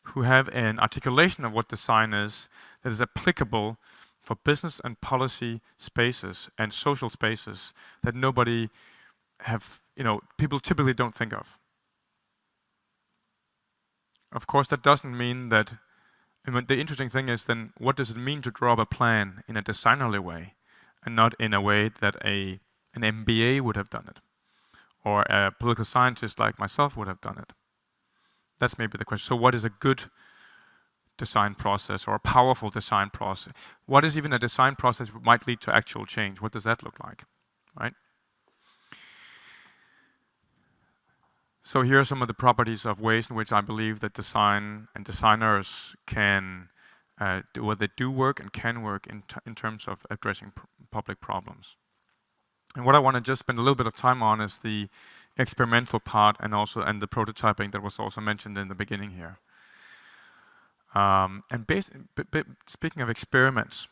who have an articulation of what design is that is applicable for business and policy spaces and social spaces that people typically don't think of. Of course, that doesn't mean that. I mean, the interesting thing is then, what does it mean to draw up a plan in a designerly way, and not in a way that an MBA would have done it, or a political scientist like myself would have done it? That's maybe the question. So what is a good design process or a powerful design process? What is even a design process that might lead to actual change? What does that look like, right? So here are some of the properties of ways in which I believe that design and designers can do what they do work and can work in terms of addressing public problems. And what I want to just spend a little bit of time on is the experimental part and the prototyping that was also mentioned in the beginning here. Speaking of experiments,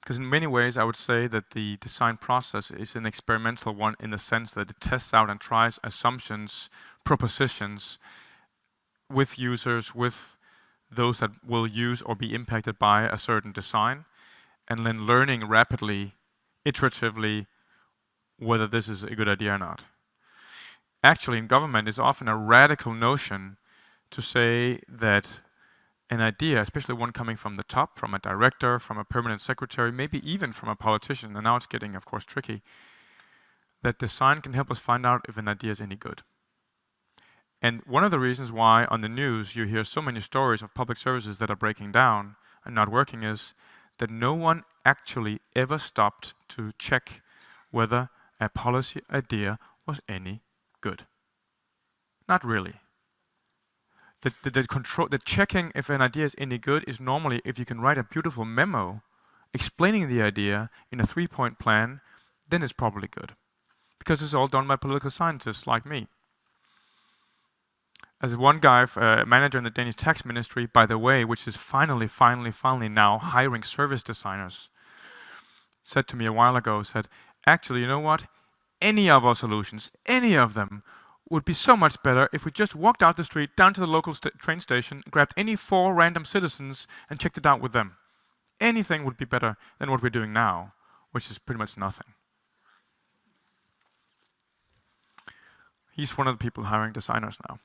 because in many ways I would say that the design process is an experimental one in the sense that it tests out and tries assumptions, propositions with users, with those that will use or be impacted by a certain design, and then learning rapidly, iteratively, whether this is a good idea or not. Actually, in government, it's often a radical notion to say that an idea, especially one coming from the top, from a director, from a permanent secretary, maybe even from a politician, and now it's getting, of course, tricky, that design can help us find out if an idea is any good. And one of the reasons why on the news you hear so many stories of public services that are breaking down and not working is that no one actually ever stopped to check whether a policy idea was any good. Not really. The checking if an idea is any good is normally if you can write a beautiful memo explaining the idea in a 3-point plan, then it's probably good. Because it's all done by political scientists like me. As one guy, a manager in the Danish tax ministry, by the way, which is finally now hiring service designers, said to me a while ago, said, actually, you know what? Any of our solutions, any of them, would be so much better if we just walked out the street, down to the local train station, grabbed any 4 random citizens and checked it out with them. Anything would be better than what we're doing now, which is pretty much nothing. He's one of the people hiring designers now.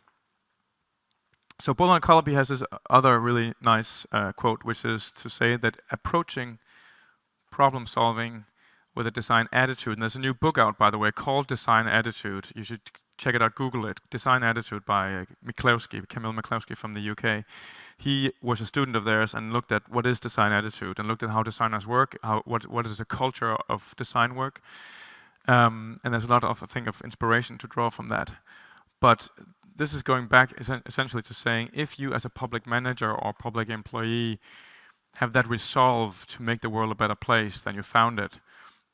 So Bolan Culleby has this other really nice quote, which is to say that approaching problem solving with a design attitude, and there's a new book out, by the way, called Design Attitude. You should check it out, Google it. Design Attitude by Camille McCloskey from the UK. He was a student of theirs and looked at what is design attitude and looked at how designers work, what is the culture of design work. And there's a lot of, I think, of inspiration to draw from that. But this is going back essentially to saying if you as a public manager or public employee have that resolve to make the world a better place than you found it,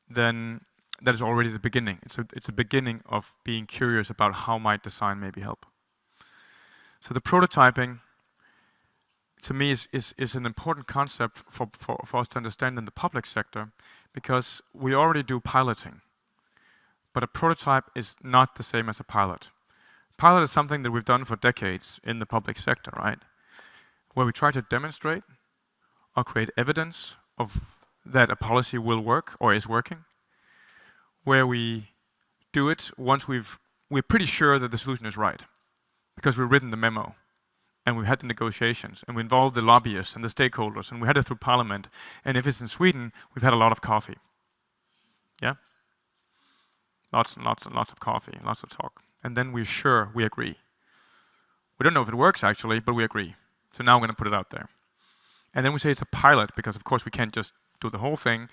then that is already the beginning. It's a beginning of being curious about how might design maybe help. So the prototyping, to me, is an important concept for us to understand in the public sector, because we already do piloting. But a prototype is not the same as a pilot. Pilot is something that we've done for decades in the public sector, right? Where we try to demonstrate or create evidence of that a policy will work or is working. Where we do it once we're pretty sure that the solution is right, because we've written the memo and we've had the negotiations and we involved the lobbyists and the stakeholders and we had it through parliament. And if it's in Sweden, we've had a lot of coffee. Yeah? Lots and lots and lots of coffee, lots of talk. And then we're sure we agree. We don't know if it works actually, but we agree. So now we're going to put it out there. And then we say it's a pilot, because of course we can't just do the whole thing.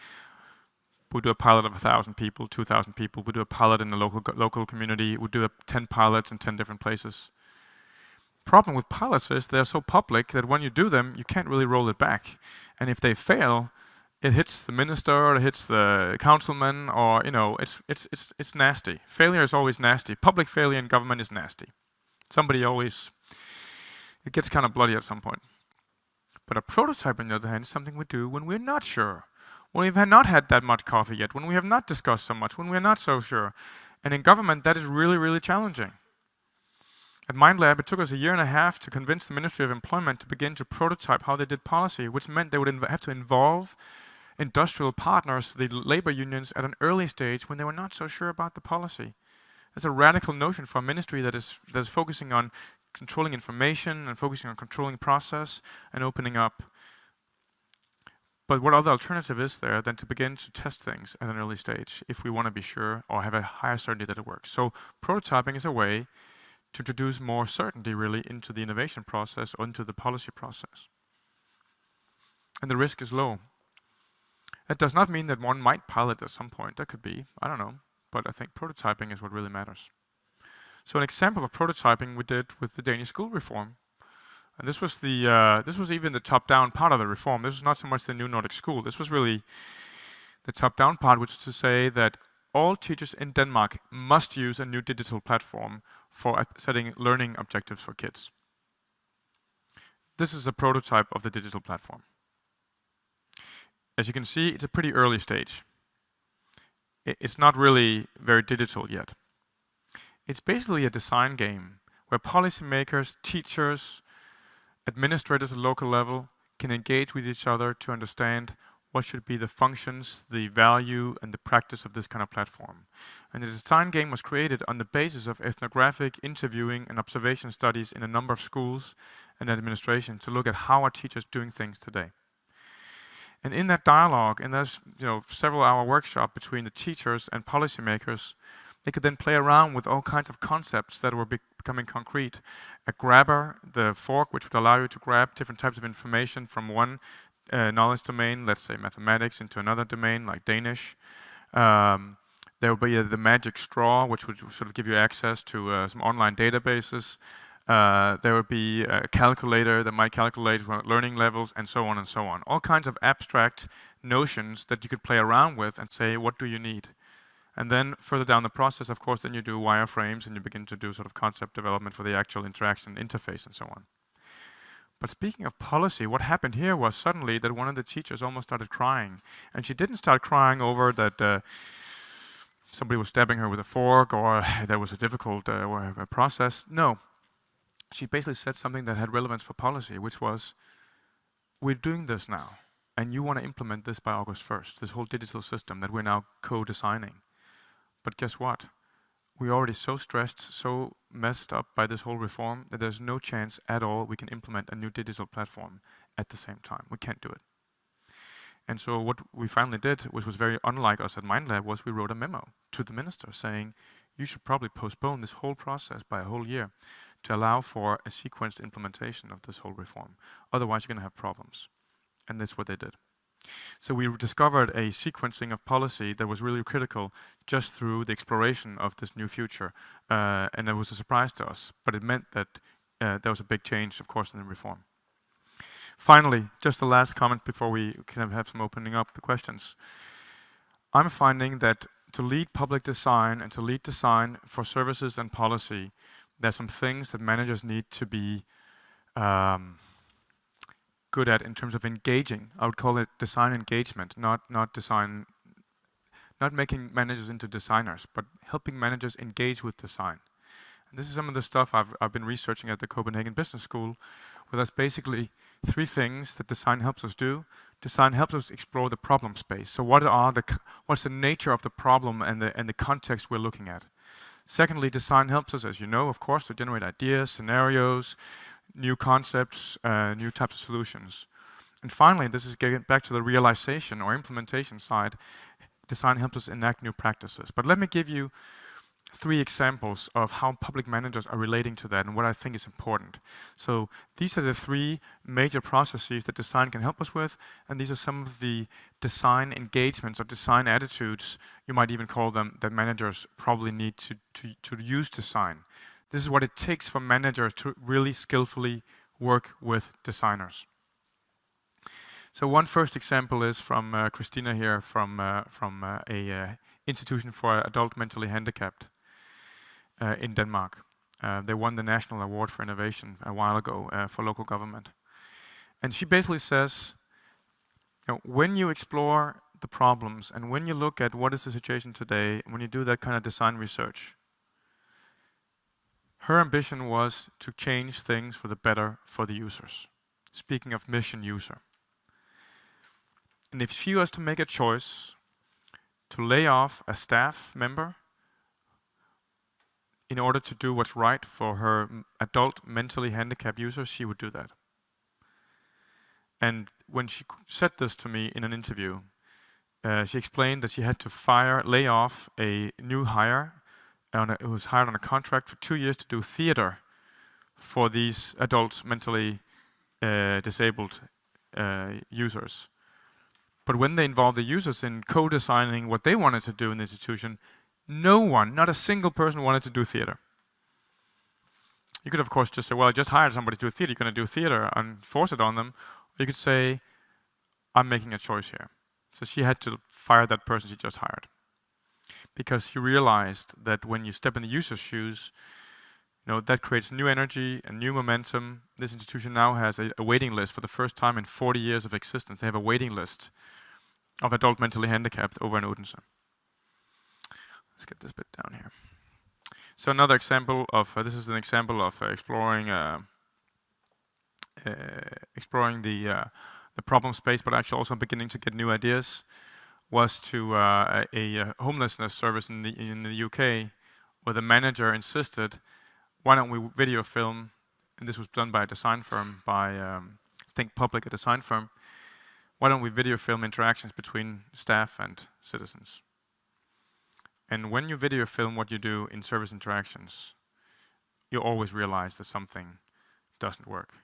We do a pilot of 1,000 people, 2,000 people. We do a pilot in a local community. We do 10 pilots in 10 different places. Problem with pilots is they're so public that when you do them, you can't really roll it back. And if they fail, it hits the minister, or it hits the councilman, or it's nasty. Failure is always nasty. Public failure in government is nasty. It gets kind of bloody at some point. But a prototype, on the other hand, is something we do when we're not sure. When we have not had that much coffee yet, when we have not discussed so much, when we're not so sure. And in government, that is really, really challenging. At MindLab, it took us 1.5 years to convince the Ministry of Employment to begin to prototype how they did policy, which meant they would have to involve industrial partners, the labor unions, at an early stage when they were not so sure about the policy. It's a radical notion for a ministry that is focusing on controlling information and focusing on controlling process and opening up. But what other alternative is there than to begin to test things at an early stage if we want to be sure or have a higher certainty that it works? So prototyping is a way to introduce more certainty really into the innovation process or into the policy process. And the risk is low. That does not mean that one might pilot at some point. That could be, I don't know. But I think prototyping is what really matters. So an example of prototyping we did with the Danish school reform. And this was even the top-down part of the reform. This was not so much the new Nordic school. This was really the top-down part, which is to say that all teachers in Denmark must use a new digital platform for setting learning objectives for kids. This is a prototype of the digital platform. As you can see, it's a pretty early stage. It's not really very digital yet. It's basically a design game where policymakers, teachers, administrators at local level can engage with each other to understand what should be the functions, the value, and the practice of this kind of platform. And the design game was created on the basis of ethnographic interviewing and observation studies in a number of schools and administration to look at how are teachers doing things today. And in that dialogue, in that several-hour workshop between the teachers and policymakers, they could then play around with all kinds of concepts that were becoming concrete. A grabber, the fork, which would allow you to grab different types of information from one knowledge domain, let's say mathematics, into another domain like Danish. There would be the magic straw, which would sort of give you access to some online databases. There would be a calculator that might calculate learning levels, and so on and so on. All kinds of abstract notions that you could play around with and say, what do you need? And then further down the process, of course, then you do wireframes and you begin to do sort of concept development for the actual interaction interface and so on. But speaking of policy, what happened here was suddenly that one of the teachers almost started crying. And she didn't start crying over that somebody was stabbing her with a fork or there was a difficult process. No. She basically said something that had relevance for policy, which was, we're doing this now, and you want to implement this by August 1st, this whole digital system that we're now co-designing. But guess what? We're already so stressed, so messed up by this whole reform that there's no chance at all we can implement a new digital platform at the same time. We can't do it. And so what we finally did, which was very unlike us at MindLab, was we wrote a memo to the minister saying, you should probably postpone this whole process by a whole year to allow for a sequenced implementation of this whole reform. Otherwise, you're going to have problems. And that's what they did. So we discovered a sequencing of policy that was really critical just through the exploration of this new future. And it was a surprise to us. But it meant that there was a big change, of course, in the reform. Finally, just the last comment before we can have some opening up the questions. I'm finding that to lead public design and to lead design for services and policy, there's some things that managers need to be good at in terms of engaging. I would call it design engagement, not making managers into designers, but helping managers engage with design. And this is some of the stuff I've been researching at the Copenhagen Business School, where there's basically 3 things that design helps us do. Design helps us explore the problem space. So what's the nature of the problem and the context we're looking at? Secondly, design helps us, as you know, of course, to generate ideas, scenarios, new concepts, new types of solutions. And finally, this is getting back to the realization or implementation side. Design helps us enact new practices. But let me give you 3 examples of how public managers are relating to that and what I think is important. So these are the 3 major processes that design can help us with, and these are some of the design engagements or design attitudes, you might even call them, that managers probably need to use design. This is what it takes for managers to really skillfully work with designers. So one first example is from Christina here from a institution for adult mentally handicapped in Denmark. They won the National Award for Innovation a while ago for local government. And she basically says, when you explore the problems and when you look at what is the situation today, when you do that kind of design research, her ambition was to change things for the better for the users. Speaking of mission user. And if she was to make a choice to lay off a staff member in order to do what's right for her adult mentally handicapped users, she would do that. And when she said this to me in an interview, she explained that she had to lay off a new hire, who was hired on a contract for 2 years to do theater for these adults mentally disabled users. But when they involved the users in co-designing what they wanted to do in the institution, no one, not a single person, wanted to do theater. You could, of course, just say, well, I just hired somebody to do theater, you're going to do theater, and force it on them. Or you could say, I'm making a choice here. So she had to fire that person she just hired. Because she realized that when you step in the user's shoes, that creates new energy and new momentum. This institution now has a waiting list for the first time in 40 years of existence. They have a waiting list of adult mentally handicapped over in Odense. Let's get this bit down here. So another example of, this is an example of exploring the problem space, but actually also beginning to get new ideas, was to a homelessness service in the UK, where the manager insisted, why don't we video film, and this was done by a design firm, by Think Public, a design firm, why don't we video film interactions between staff and citizens? And when you video film what you do in service interactions, you always realize that something doesn't work.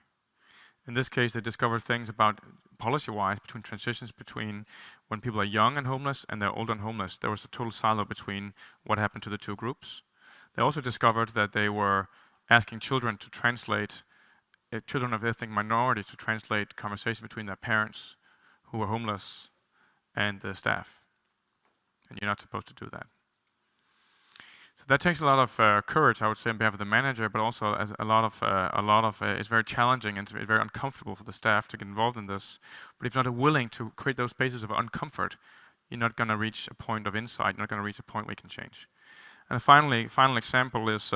In this case, they discovered things about policy-wise between transitions between when people are young and homeless and they're old and homeless. There was a total silo between what happened to the two groups. They also discovered that they were asking children to translate, children of ethnic minorities to translate conversations between their parents who were homeless and the staff. And you're not supposed to do that. So that takes a lot of courage, I would say, on behalf of the manager, but also as a lot of it's very challenging and it's very uncomfortable for the staff to get involved in this. But if you're not willing to create those spaces of uncomfort, you're not going to reach a point of insight. You're not going to reach a point where you can change. And finally, final example is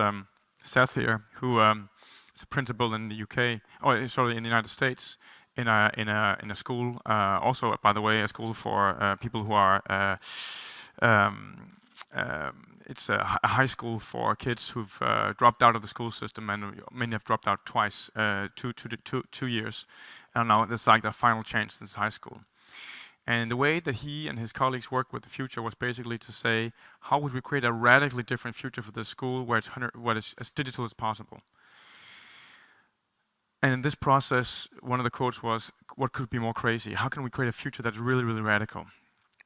Seth here, who is a principal in the UK, in the United States, in a school. Also, by the way, a school for people who are. It's a high school for kids who've dropped out of the school system, and many have dropped out twice, 2 years. And now it's like their final chance in this high school. And the way that he and his colleagues worked with the future was basically to say, how would we create a radically different future for this school where it's as digital as possible? And in this process, one of the quotes was, what could be more crazy? How can we create a future that's really, really radical?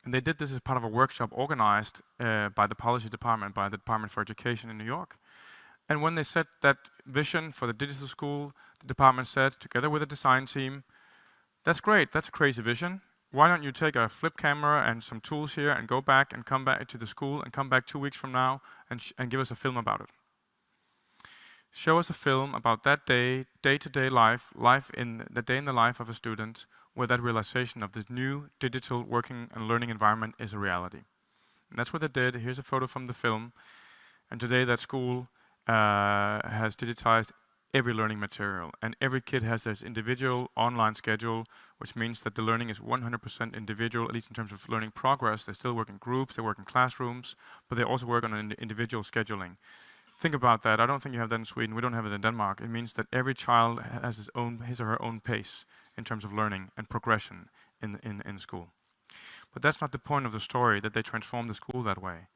And they did this as part of a workshop organized by the policy department, by the Department for Education in New York. And when they set that vision for the digital school, the department said, together with the design team, that's great, that's a crazy vision. Why don't you take a flip camera and some tools here and go back and come back to the school and come back 2 weeks from now and give us a film about it. Show us a film about that day-to-day life in the day in the life of a student, where that realization of this new digital working and learning environment is a reality. And that's what they did. Here's a photo from the film. And today that school has digitized every learning material. And every kid has this individual online schedule, which means that the learning is 100% individual, at least in terms of learning progress. They still work in groups, they work in classrooms, but they also work on an individual scheduling. Think about that. I don't think you have that in Sweden. We don't have it in Denmark. It means that every child has his or her own pace in terms of learning and progression in school. But that's not the point of the story, that they transform the school that way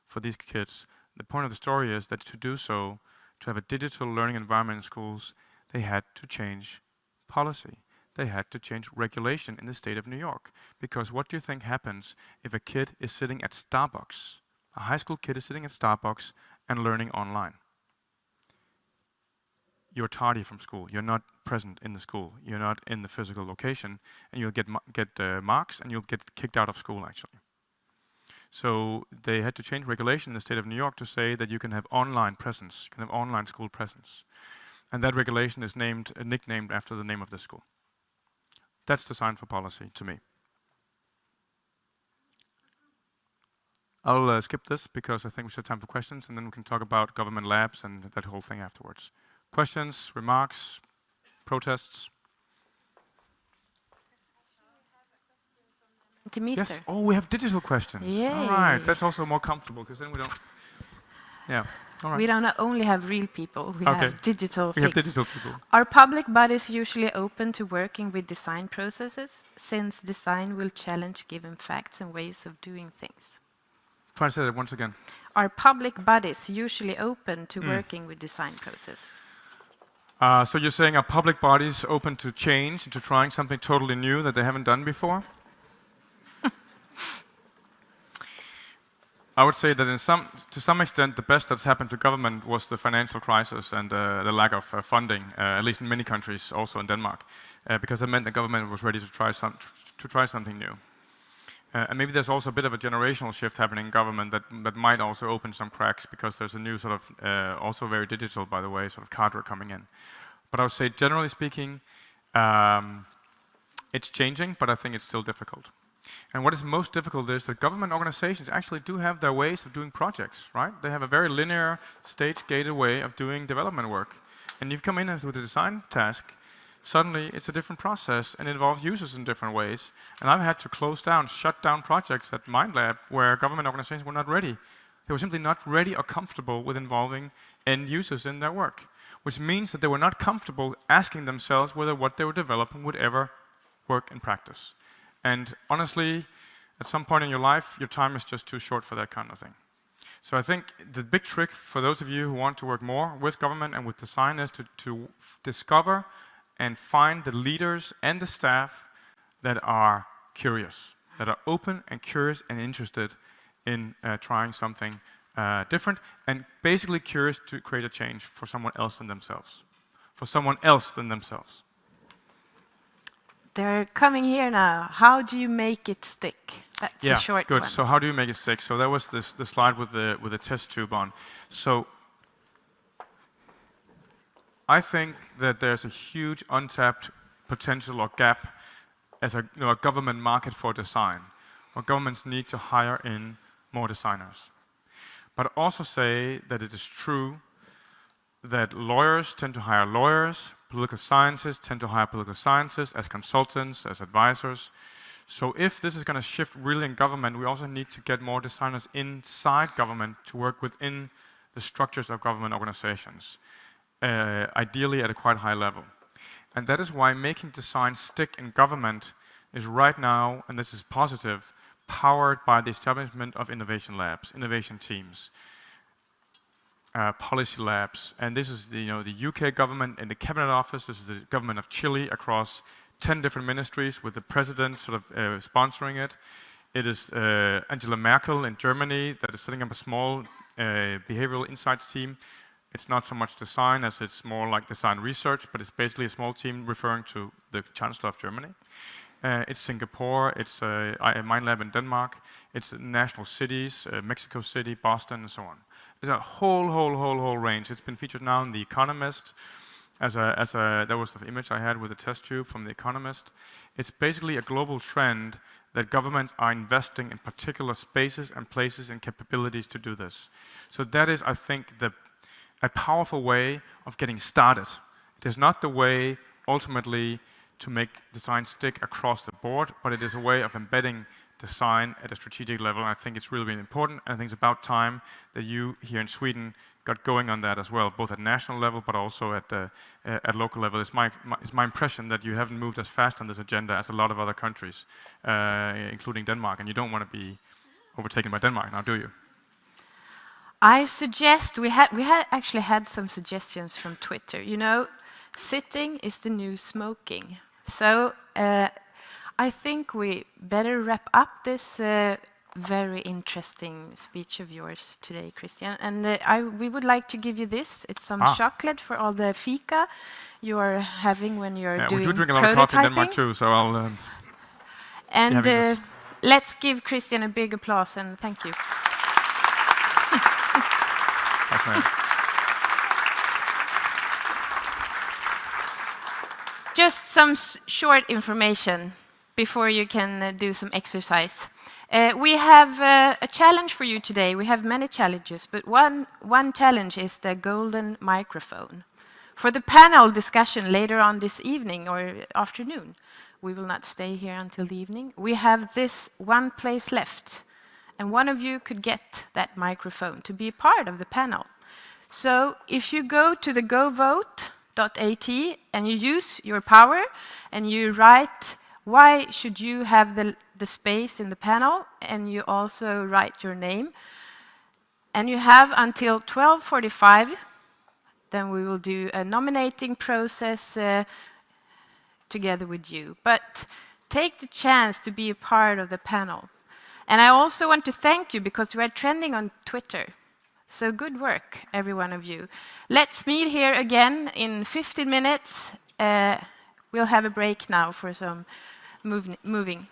for these kids. The point of the story is that to do so, to have a digital learning environment in schools, they had to change policy. They had to change regulation in the state of New York. Because what do you think happens if a kid is sitting at Starbucks? A high school kid is sitting at Starbucks and learning online. You're tardy from school. You're not present in the school. You're not in the physical location, and you'll get marks, and you'll get kicked out of school, actually. So they had to change regulation in the state of New York to say that you can have online presence, you can have online school presence. And that regulation is nicknamed after the name of the school. That's design for policy to me. I'll skip this because I think we should have time for questions, and then we can talk about government labs and that whole thing afterwards. Questions, remarks, protests? Dimitri. Yes. Oh, we have digital questions. Yay. All right. That's also more comfortable because then we don't. Yeah. All right. We don't only have real people, we Okay. have digital We things. have digital people. Are public bodies usually open to working with design processes, since design will challenge given facts and ways of doing things? Try to say that once again. Are public bodies usually open to working with design processes? So you're saying are public bodies open to change, to trying something totally new that they haven't done before? I would say that to some extent, the best that's happened to government was the financial crisis and the lack of funding, at least in many countries, also in Denmark, because it meant the government was ready to try something new. And maybe there's also a bit of a generational shift happening in government that might also open some cracks, because there's a new sort of, also very digital, by the way, sort of cadre coming in. But I would say, generally speaking, it's changing, but I think it's still difficult. And what is most difficult is that government organizations actually do have their ways of doing projects, right? They have a very linear, stage-gated way of doing development work. And you've come in with a design task, suddenly it's a different process and it involves users in different ways. And I've had to shut down projects at MindLab where government organizations were not ready. They were simply not ready or comfortable with involving end users in their work, which means that they were not comfortable asking themselves whether what they were developing would ever work in practice. And honestly, at some point in your life, your time is just too short for that kind of thing. So I think the big trick for those of you who want to work more with government and with design is to discover and find the leaders and the staff that are curious, that are open and curious and interested in trying something different, and basically curious to create a change for someone else than themselves. For someone else than themselves. They're coming here now. How do you make it stick? That's a short good. one. So how do you make it stick? So that was the slide with the test tube on. So I think that there's a huge untapped potential or gap as a government market for design, where governments need to hire in more designers. But also say that it is true that lawyers tend to hire lawyers, political scientists tend to hire political scientists as consultants, as advisors. So if this is going to shift really in government, we also need to get more designers inside government to work within the structures of government organizations, ideally at a quite high level. And that is why making design stick in government is right now, and this is positive, powered by the establishment of innovation labs, innovation teams. Policy labs, and this is the UK government and the Cabinet Office. This is the government of Chile across 10 different ministries with the president sort of sponsoring it. It is Angela Merkel in Germany that is setting up a small behavioral insights team. It's not so much design as it's more like design research, but it's basically a small team referring to the Chancellor of Germany. It's Singapore, it's MindLab in Denmark, it's national cities, Mexico City, Boston, and so on. There's a whole range. It's been featured now in The Economist that was the image I had with the test tube from The Economist. It's basically a global trend that governments are investing in particular spaces and places and capabilities to do this. So that is, I think, a powerful way of getting started. It is not the way ultimately to make design stick across the board, but it is a way of embedding design at a strategic level. And I think it's really, really important. And I think it's about time that you here in Sweden got going on that as well, both at national level, but also at local level. It's my impression that you haven't moved as fast on this agenda as a lot of other countries, including Denmark. And you don't want to be overtaken by Denmark now, do you? I suggest, we actually had some suggestions from Twitter. Sitting is the new smoking. So I think we better wrap up this very interesting speech of yours today, Christian. And we would like to give you this. It's some chocolate for all the fika you are having when you're doing prototyping. We do drink a lot of coffee in Denmark too, so I'll and let's give Christian a big applause and thank you. Just some short information before you can do some exercise. We have a challenge for you today. We have many challenges, but one challenge is the golden microphone. For the panel discussion later on this evening or afternoon, we will not stay here until the evening. We have this one place left. and one of you could get that microphone to be a part of the panel. So if you go to the govote.at and you use your power and you write why should you have the space in the panel, and you also write your name, and you have until 12:45, then we will do a nominating process together with you. But take the chance to be a part of the panel. And I also want to thank you because you are trending on Twitter. So good work, every one of you. Let's meet here again in 15 minutes. We'll have a break now for some moving.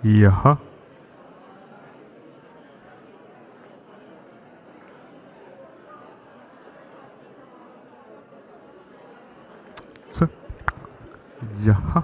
Jaha. Så. Jaha.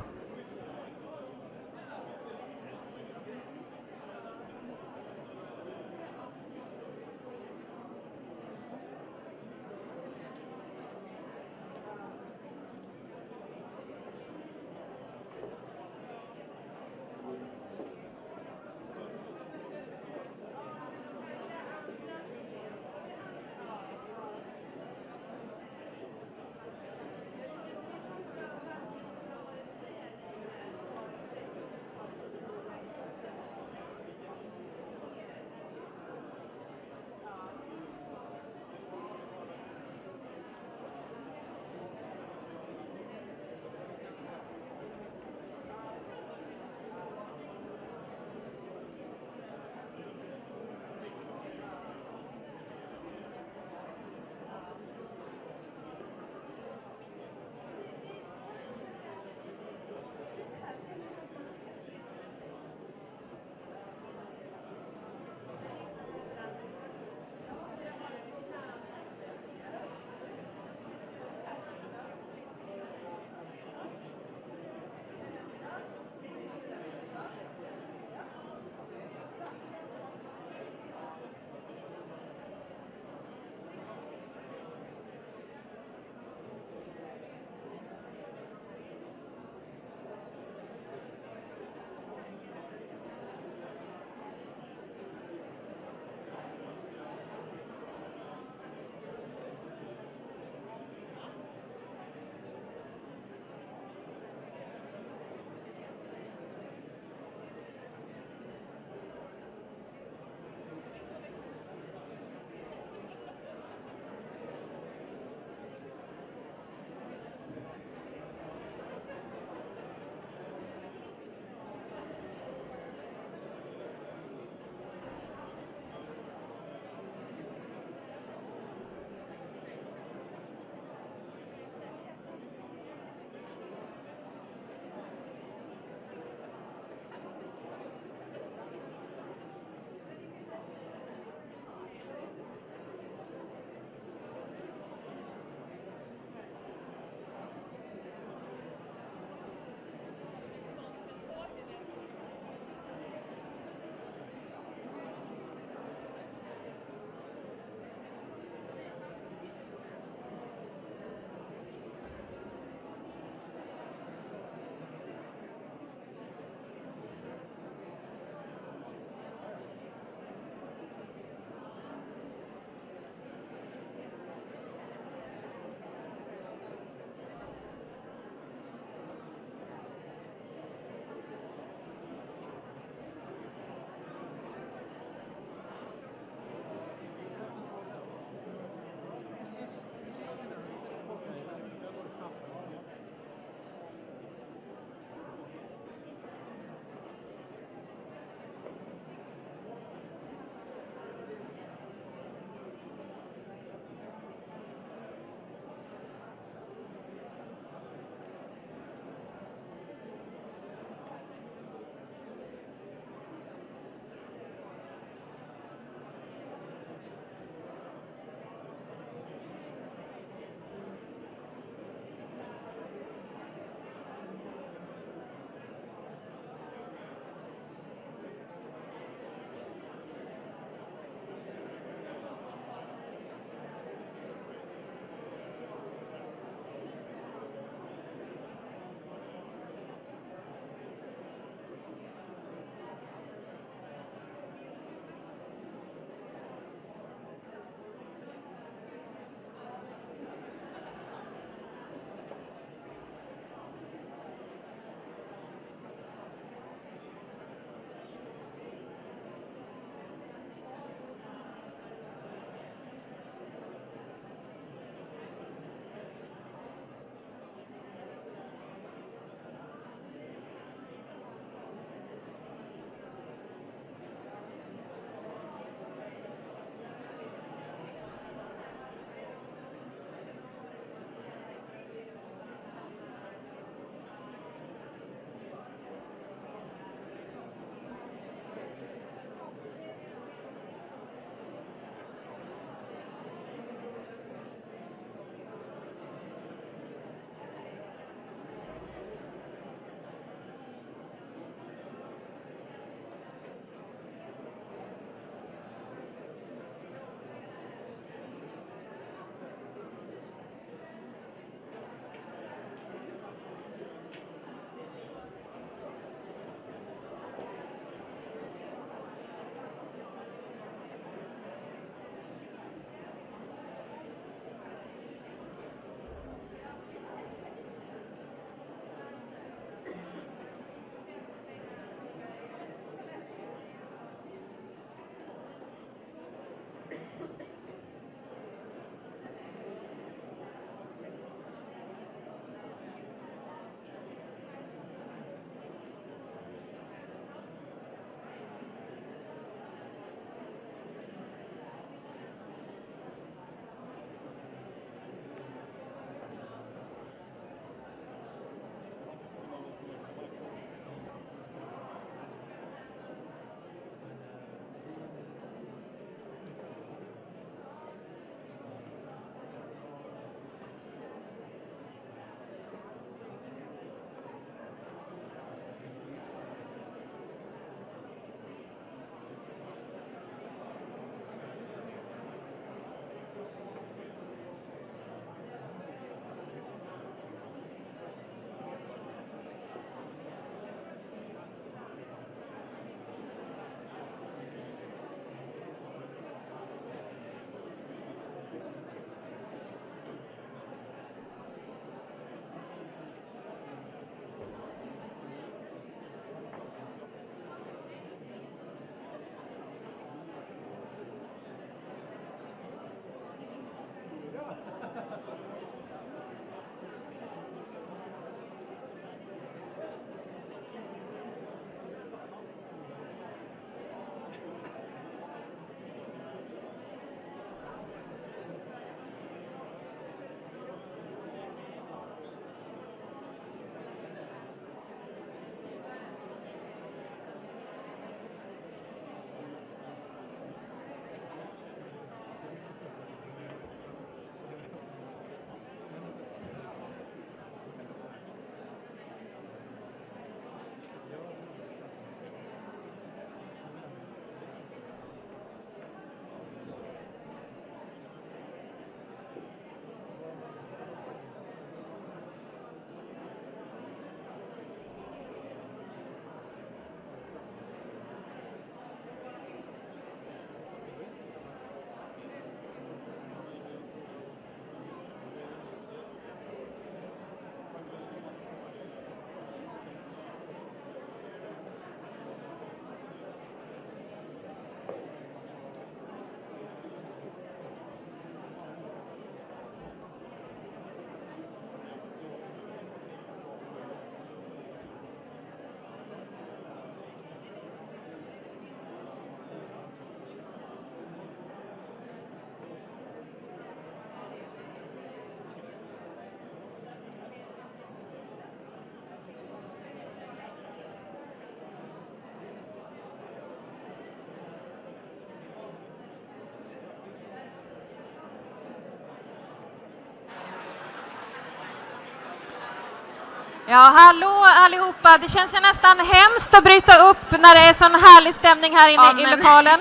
Ja, hallå allihopa. Det känns ju nästan hemskt att bryta upp när det är sån härlig stämning här inne i lokalen.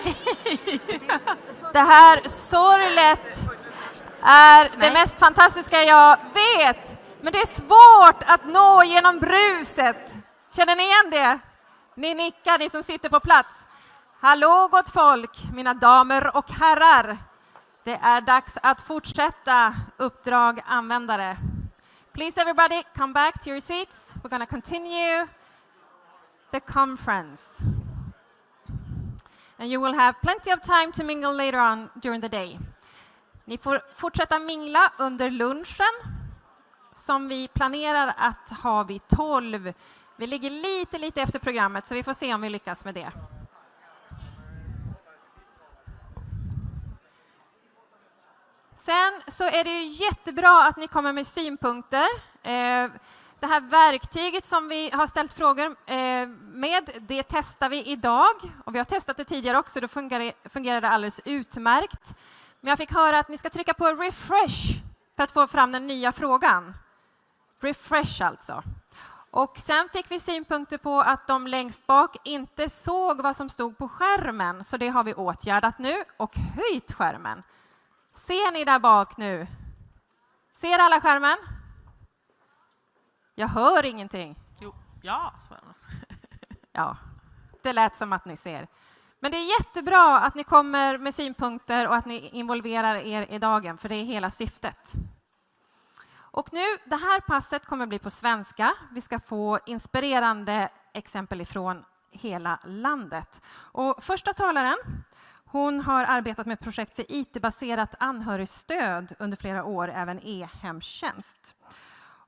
Det här sorlet är det mest fantastiska jag vet. Men det är svårt att nå genom bruset. Känner ni igen det? Ni nickar, ni som sitter på plats. Hallå gott folk, mina damer och herrar. Det är dags att fortsätta Uppdrag Användare. Please everybody come back to your seats. We're going to continue the conference. And you will have plenty of time to mingle later on during the day. Ni får fortsätta mingla under lunchen som vi planerar att ha vid 12. Vi ligger lite efter programmet så vi får se om vi lyckas med det. Sen så är det ju jättebra att ni kommer med synpunkter. Det här verktyget som vi har ställt frågor med, det testar vi idag. Och vi har testat det tidigare också, då fungerar det alldeles utmärkt. Men jag fick höra att ni ska trycka på refresh för att få fram den nya frågan. Refresh alltså. Och sen fick vi synpunkter på att de längst bak inte såg vad som stod på skärmen. Så det har vi åtgärdat nu och höjt skärmen. Ser ni där bak nu? Ser alla skärmen? Jag hör ingenting. Jo, ja, svarar man. Ja, det lät som att ni ser. Men det är jättebra att ni kommer med synpunkter och att ni involverar er i dagen, för det är hela syftet. Och nu, det här passet kommer bli på svenska. Vi ska få inspirerande exempel ifrån hela landet. Och första talaren, hon har arbetat med projekt för IT-baserat anhörigstöd under flera år, även e-hemtjänst.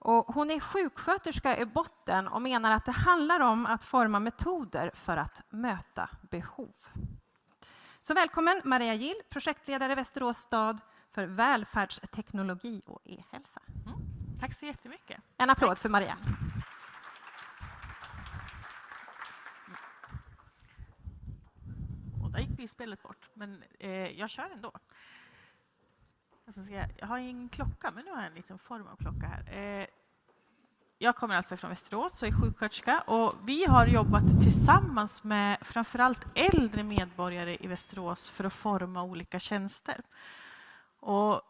Och hon är sjuksköterska i botten och menar att det handlar om att forma metoder för att möta behov. Så välkommen Maria Gill, projektledare Västerås stad för välfärdsteknologi och e-hälsa. Tack så jättemycket. En applåd för Maria. Och där gick bilspelet bort, men jag kör ändå. Jag har ingen klocka, men nu har jag en liten form av klocka här. Jag kommer alltså från Västerås och är sjuksköterska. Och vi har jobbat tillsammans med framförallt äldre medborgare i Västerås för att forma olika tjänster. Och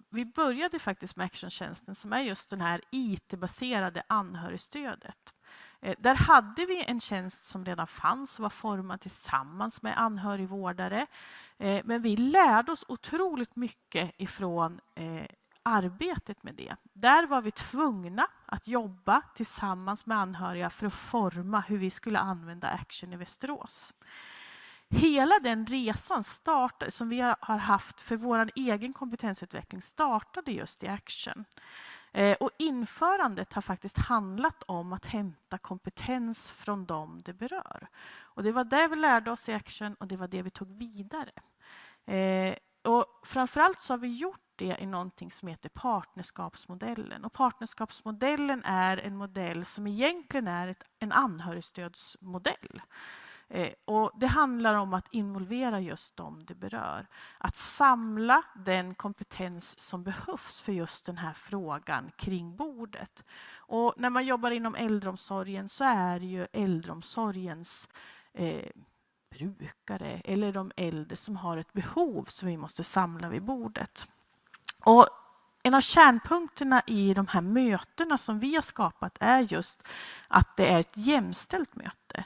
vi började faktiskt med actiontjänsten som är just den här IT-baserade anhörigstödet. Där hade vi en tjänst som redan fanns och var formad tillsammans med anhörigvårdare. Men vi lärde oss otroligt mycket ifrån arbetet med det. Där var vi tvungna att jobba tillsammans med anhöriga för att forma hur vi skulle använda action i Västerås. Hela den resan som vi har haft för vår egen kompetensutveckling startade just i action. Och införandet har faktiskt handlat om att hämta kompetens från dem det berör. Och det var det vi lärde oss i action och det var det vi tog vidare. Och framförallt så har vi gjort det i någonting som heter partnerskapsmodellen. Och partnerskapsmodellen är en modell som egentligen är en anhörigstödsmodell. Och det handlar om att involvera just dem det berör. Att samla den kompetens som behövs för just den här frågan kring bordet. Och när man jobbar inom äldreomsorgen så är det ju äldreomsorgens brukare eller de äldre som har ett behov som vi måste samla vid bordet. Och en av kärnpunkterna i de här mötena som vi har skapat är just att det är ett jämställt möte.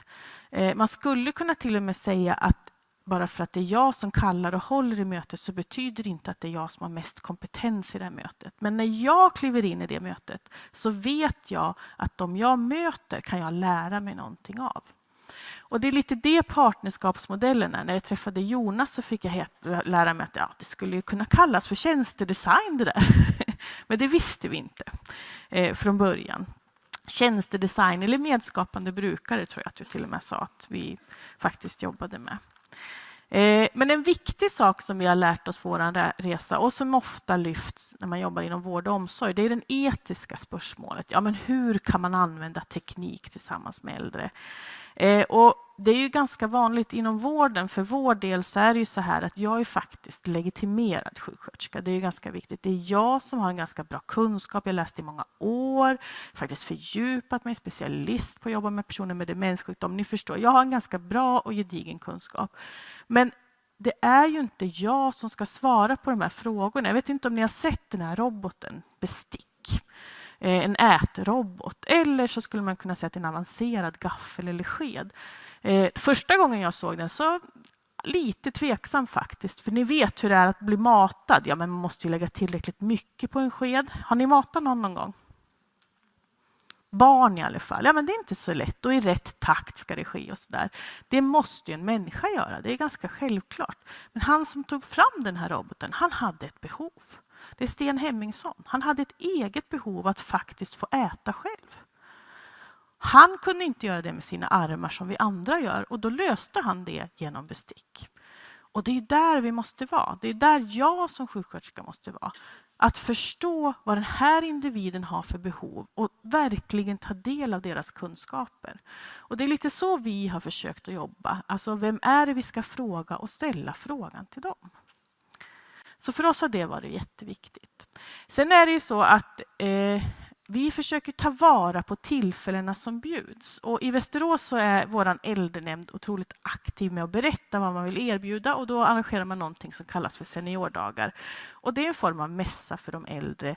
Man skulle kunna till och med säga att bara för att det är jag som kallar och håller i mötet så betyder det inte att det är jag som har mest kompetens i det här mötet. Men när jag kliver in i det mötet så vet jag att de jag möter kan jag lära mig någonting av. Och det är lite det partnerskapsmodellen är. När jag träffade Jonas så fick jag lära mig att det skulle kunna kallas för tjänstedesign det där. Men det visste vi inte från början. Tjänstedesign eller medskapande brukare tror jag att du till och med sa att vi faktiskt jobbade med. Men en viktig sak som vi har lärt oss på vår resa och som ofta lyfts när man jobbar inom vård och omsorg, det är den etiska spörsmålet. Ja, men hur kan man använda teknik tillsammans med äldre? Och det är ju ganska vanligt inom vården. För vår del så är det ju så här att jag är faktiskt legitimerad sjuksköterska. Det är ju ganska viktigt. Det är jag som har en ganska bra kunskap. Jag har läst i många år. Faktiskt fördjupat mig, specialist på att jobba med personer med demenssjukdom. Ni förstår, jag har en ganska bra och gedigen kunskap. Men det är ju inte jag som ska svara på de här frågorna. Jag vet inte om ni har sett den här roboten, bestick. En ätrobot. Eller så skulle man kunna säga att det är en avancerad gaffel eller sked. Första gången jag såg den så lite tveksam faktiskt. För ni vet hur det är att bli matad. Ja, men man måste ju lägga tillräckligt mycket på en sked. Har ni matat någon gång? Barn i alla fall. Ja, men det är inte så lätt och i rätt takt ska det ske och så där. Det måste ju en människa göra. Det är ganska självklart. Men han som tog fram den här roboten, han hade ett behov. Det är Sten Hemmingsson. Han hade ett eget behov att faktiskt få äta själv. Han kunde inte göra det med sina armar som vi andra gör och då löste han det genom bestick. Och det är där vi måste vara. Det är där jag som sjuksköterska måste vara. Att förstå vad den här individen har för behov och verkligen ta del av deras kunskaper. Och det är lite så vi har försökt att jobba. Alltså vem är det vi ska fråga och ställa frågan till dem? Så för oss har det varit jätteviktigt. Sen är det ju så att vi försöker ta vara på tillfällena som bjuds. Och i Västerås så är vår äldrenämnd otroligt aktiv med att berätta vad man vill erbjuda. Och då arrangerar man någonting som kallas för seniordagar. Och det är en form av mässa för de äldre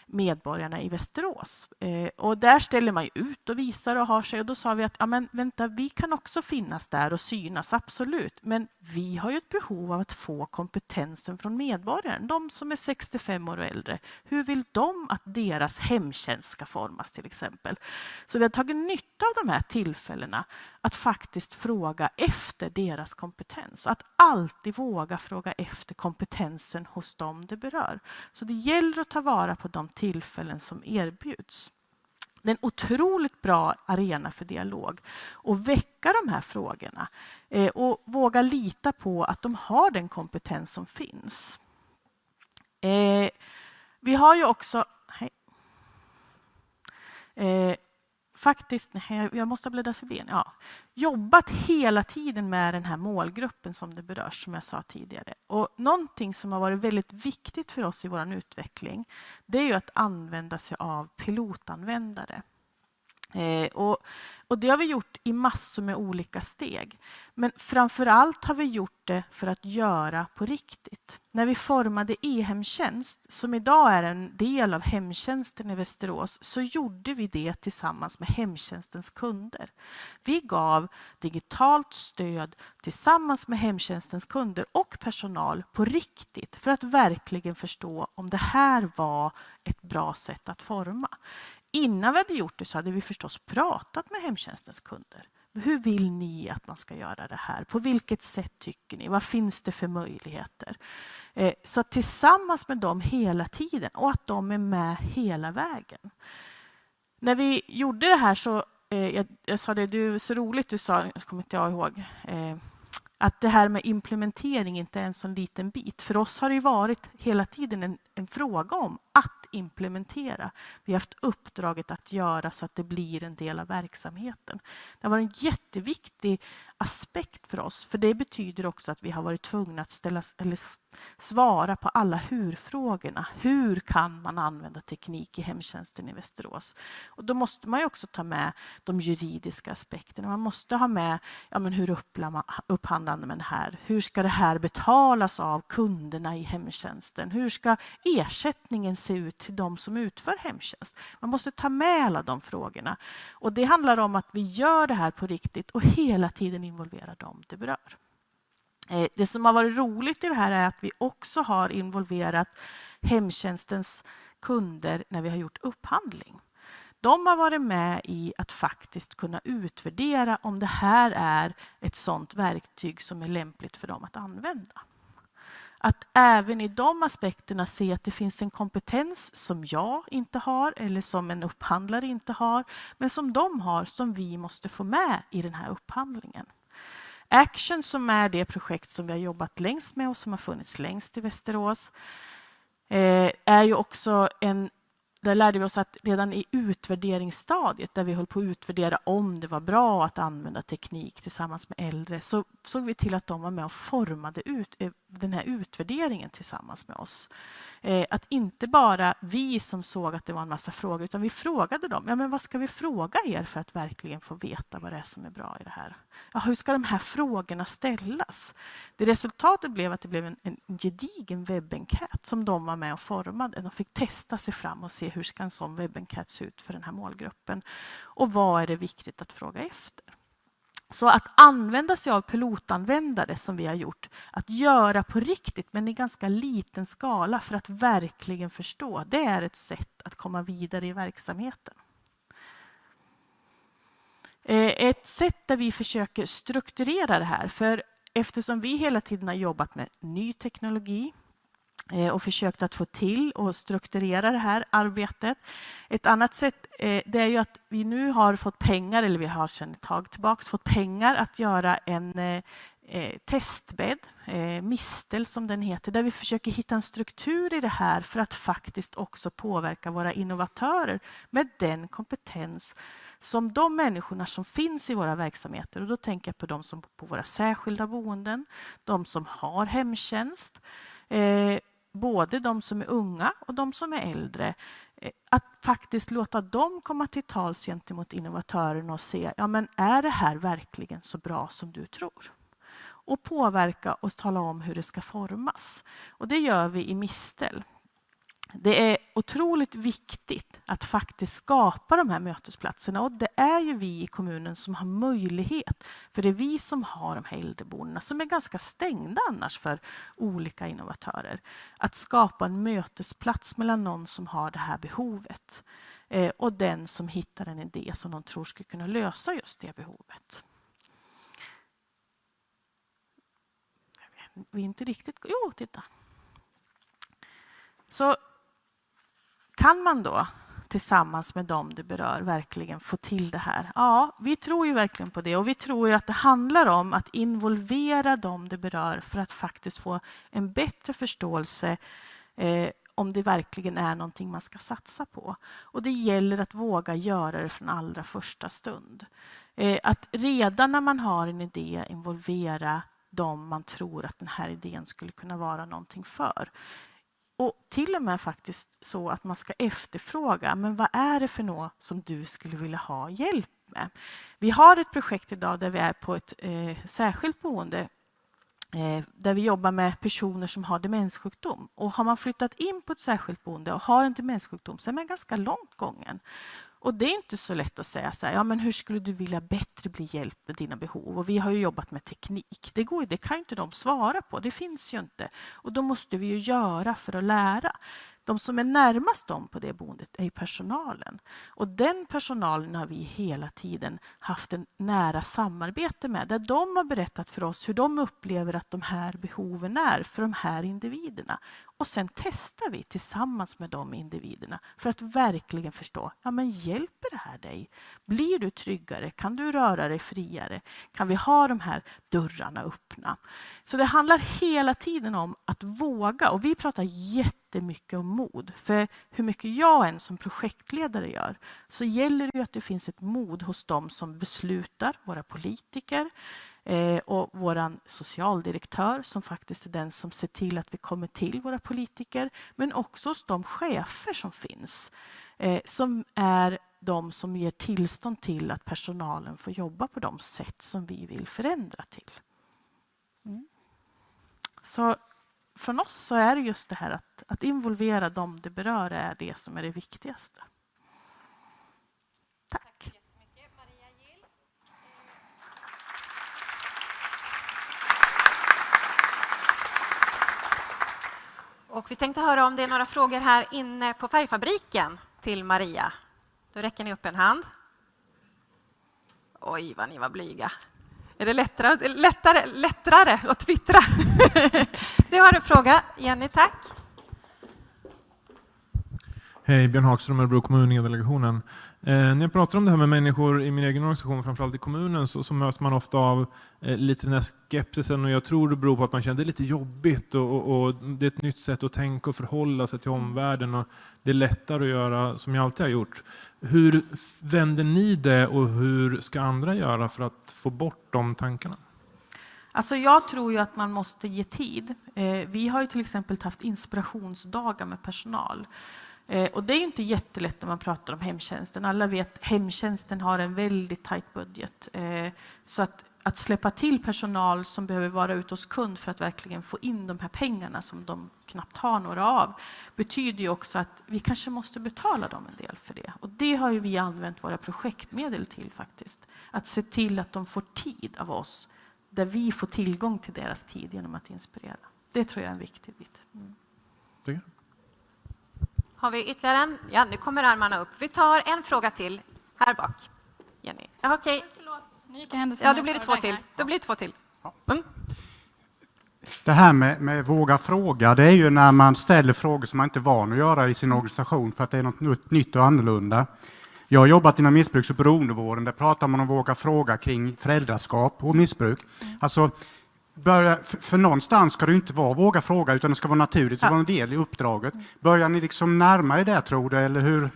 medborgarna i Västerås. Och där ställer man ut och visar och har sig. Och då sa vi att ja, men vänta, vi kan också finnas där och synas, absolut. Men vi har ju ett behov av att få kompetensen från medborgaren. De som är 65 år och äldre. Hur vill de att deras hemtjänst ska formas till exempel? Så vi har tagit nytta av de här tillfällena att faktiskt fråga efter deras kompetens. Att alltid våga fråga efter kompetensen hos dem det berör. Så det gäller att ta vara på de tillfällen som erbjuds. Det är en otroligt bra arena för dialog och väcka de här frågorna och våga lita på att de har den kompetens som finns. Vi har ju också jag måste bläddra förbi en. Ja. Jobbat hela tiden med den här målgruppen som det berörs, som jag sa tidigare. Och någonting som har varit väldigt viktigt för oss i vår utveckling, det är ju att använda sig av pilotanvändare. Och det har vi gjort i massor med olika steg. Men framförallt har vi gjort det för att göra på riktigt. När vi formade e-hemtjänst, som idag är en del av hemtjänsten i Västerås, så gjorde vi det tillsammans med hemtjänstens kunder. Vi gav digitalt stöd tillsammans med hemtjänstens kunder och personal på riktigt för att verkligen förstå om det här var ett bra sätt att forma. Innan vi hade gjort det så hade vi förstås pratat med hemtjänstens kunder. Hur vill ni att man ska göra det här? På vilket sätt tycker ni? Vad finns det för möjligheter? Så tillsammans med dem hela tiden och att de är med hela vägen. När vi gjorde det här så, jag sa det, du är så roligt du sa, jag kommer inte jag ihåg, att det här med implementering inte är en sån liten bit. För oss har det varit hela tiden en fråga om att implementera. Vi har haft uppdraget att göra så att det blir en del av verksamheten. Det har varit en jätteviktig aspekt för oss. För det betyder också att vi har varit tvungna att svara på alla hur-frågorna. Hur kan man använda teknik i hemtjänsten i Västerås? Och då måste man ju också ta med de juridiska aspekterna. Man måste ha med hur upphandlar man det här? Hur ska det här betalas av kunderna i hemtjänsten? Hur ska ersättningen se ut till de som utför hemtjänst? Man måste ta med alla de frågorna. Och det handlar om att vi gör det här på riktigt och hela tiden involverar dem det berör. Det som har varit roligt i det här är att vi också har involverat hemtjänstens kunder när vi har gjort upphandling. De har varit med i att faktiskt kunna utvärdera om det här är ett sådant verktyg som är lämpligt för dem att använda. Att även i de aspekterna se att det finns en kompetens som jag inte har eller som en upphandlare inte har, men som de har som vi måste få med i den här upphandlingen. Action, som är det projekt som vi har jobbat längst med och som har funnits längst i Västerås, är ju också en där lärde vi oss att redan i utvärderingsstadiet, där vi höll på att utvärdera om det var bra att använda teknik tillsammans med äldre, så såg vi till att de var med och formade den här utvärderingen tillsammans med oss. Att inte bara vi som såg att det var en massa frågor, utan vi frågade dem, ja men vad ska vi fråga er för att verkligen få veta vad det är som är bra i det här? Ja, hur ska de här frågorna ställas? Det resultatet blev att det blev en gedigen webbenkät som de var med och formade. De fick testa sig fram och se hur ska en sån webbenkät se ut för den här målgruppen. Och vad är det viktigt att fråga efter? Så att använda sig av pilotanvändare som vi har gjort, att göra på riktigt men i ganska liten skala för att verkligen förstå, det är ett sätt att komma vidare i verksamheten. Ett sätt där vi försöker strukturera det här, för eftersom vi hela tiden har jobbat med ny teknologi och försökt att få till och strukturera det här arbetet. Ett annat sätt det är ju att vi nu har fått pengar, eller vi har sedan ett tag tillbaka fått pengar att göra en testbädd, mistel som den heter, där vi försöker hitta en struktur i det här för att faktiskt också påverka våra innovatörer med den kompetens som de människorna som finns i våra verksamheter, och då tänker jag på de som bor på våra särskilda boenden, de som har hemtjänst, både de som är unga och de som är äldre, att faktiskt låta dem komma till tals gentemot innovatören och se, ja men är det här verkligen så bra som du tror? Och påverka och tala om hur det ska formas. Och det gör vi i mistel. Det är otroligt viktigt att faktiskt skapa de här mötesplatserna, och det är ju vi i kommunen som har möjlighet, för det är vi som har de här äldreboendena som är ganska stängda annars för olika innovatörer, att skapa en mötesplats mellan någon som har det här behovet och den som hittar en idé som de tror skulle kunna lösa just det behovet. Vi är inte riktigt... Jo, titta. Så kan man då tillsammans med dem det berör verkligen få till det här? Ja, vi tror ju verkligen på det, och vi tror ju att det handlar om att involvera dem det berör för att faktiskt få en bättre förståelse om det verkligen är någonting man ska satsa på. Och det gäller att våga göra det från allra första stund. Att redan när man har en idé involvera dem man tror att den här idén skulle kunna vara någonting för. Och till och med faktiskt så att man ska efterfråga, men vad är det för något som du skulle vilja ha hjälp med? Vi har ett projekt idag där vi är på ett särskilt boende där vi jobbar med personer som har demenssjukdom. Och har man flyttat in på ett särskilt boende och har en demenssjukdom så är man ganska långt gången. Och det är inte så lätt att säga så här, ja men hur skulle du vilja bättre bli hjälpt med dina behov? Och vi har ju jobbat med teknik. Det kan ju inte de svara på, det finns ju inte. Och då måste vi ju göra för att lära. De som är närmast dem på det boendet är personalen. Och den personalen har vi hela tiden haft en nära samarbete med. Där de har berättat för oss hur de upplever att de här behoven är för de här individerna. Och sen testar vi tillsammans med de individerna för att verkligen förstå, ja men hjälper det här dig? Blir du tryggare? Kan du röra dig friare? Kan vi ha de här dörrarna öppna? Så det handlar hela tiden om att våga, och vi pratar jättemycket om mod. För hur mycket jag än som projektledare gör så gäller det ju att det finns ett mod hos dem som beslutar, våra politiker, och vår socialdirektör som faktiskt är den som ser till att vi kommer till våra politiker, men också hos de chefer som finns som är de som ger tillstånd till att personalen får jobba på de sätt som vi vill förändra till. Så från oss så är det just det här att involvera dem det berör är det som är det viktigaste. Tack. Och vi tänkte höra om det är några frågor här inne på färgfabriken till Maria. Då räcker ni upp en hand. Oj, vad ni var blyga. Är det lättare att twittra? Du har en fråga, Jenny, tack. Hej, Björn Hagström, Örebro kommun, E-delegationen. När jag pratar om det här med människor i min egen organisation, framförallt i kommunen, så möts man ofta av lite den här skepsisen, och jag tror det beror på att man känner det lite jobbigt och det är ett nytt sätt att tänka och förhålla sig till omvärlden, och det är lättare att göra som jag alltid har gjort. Hur vänder ni det och hur ska andra göra för att få bort de tankarna? Alltså jag tror ju att man måste ge tid. Vi har ju till exempel haft inspirationsdagar med personal. Och det är ju inte jättelätt när man pratar om hemtjänsten. Alla vet att hemtjänsten har en väldigt tajt budget. Så att släppa till personal som behöver vara ute hos kund för att verkligen få in de här pengarna som de knappt har några av, betyder ju också att vi kanske måste betala dem en del för det. Och det har ju vi använt våra projektmedel till faktiskt. Att se till att de får tid av oss, där vi får tillgång till deras tid genom att inspirera. Det tror jag är en viktig bit. Mm. Har vi ytterligare en? Ja, nu kommer armarna upp. Vi tar en fråga till här bak. Jenny. Ja, okej. Ja, då blir det två till. Då blir det två till. Mm. Det här med våga fråga, det är ju när man ställer frågor som man inte är van att göra i sin organisation för att det är något nytt och annorlunda. Jag har jobbat inom missbruks- och beroendevården. Där pratar man om våga fråga kring föräldraskap och missbruk. Alltså, för någonstans ska det inte vara våga fråga, utan det ska vara naturligt, det ska vara en del i uppdraget. Börjar ni liksom närma er det, tror du, eller hur?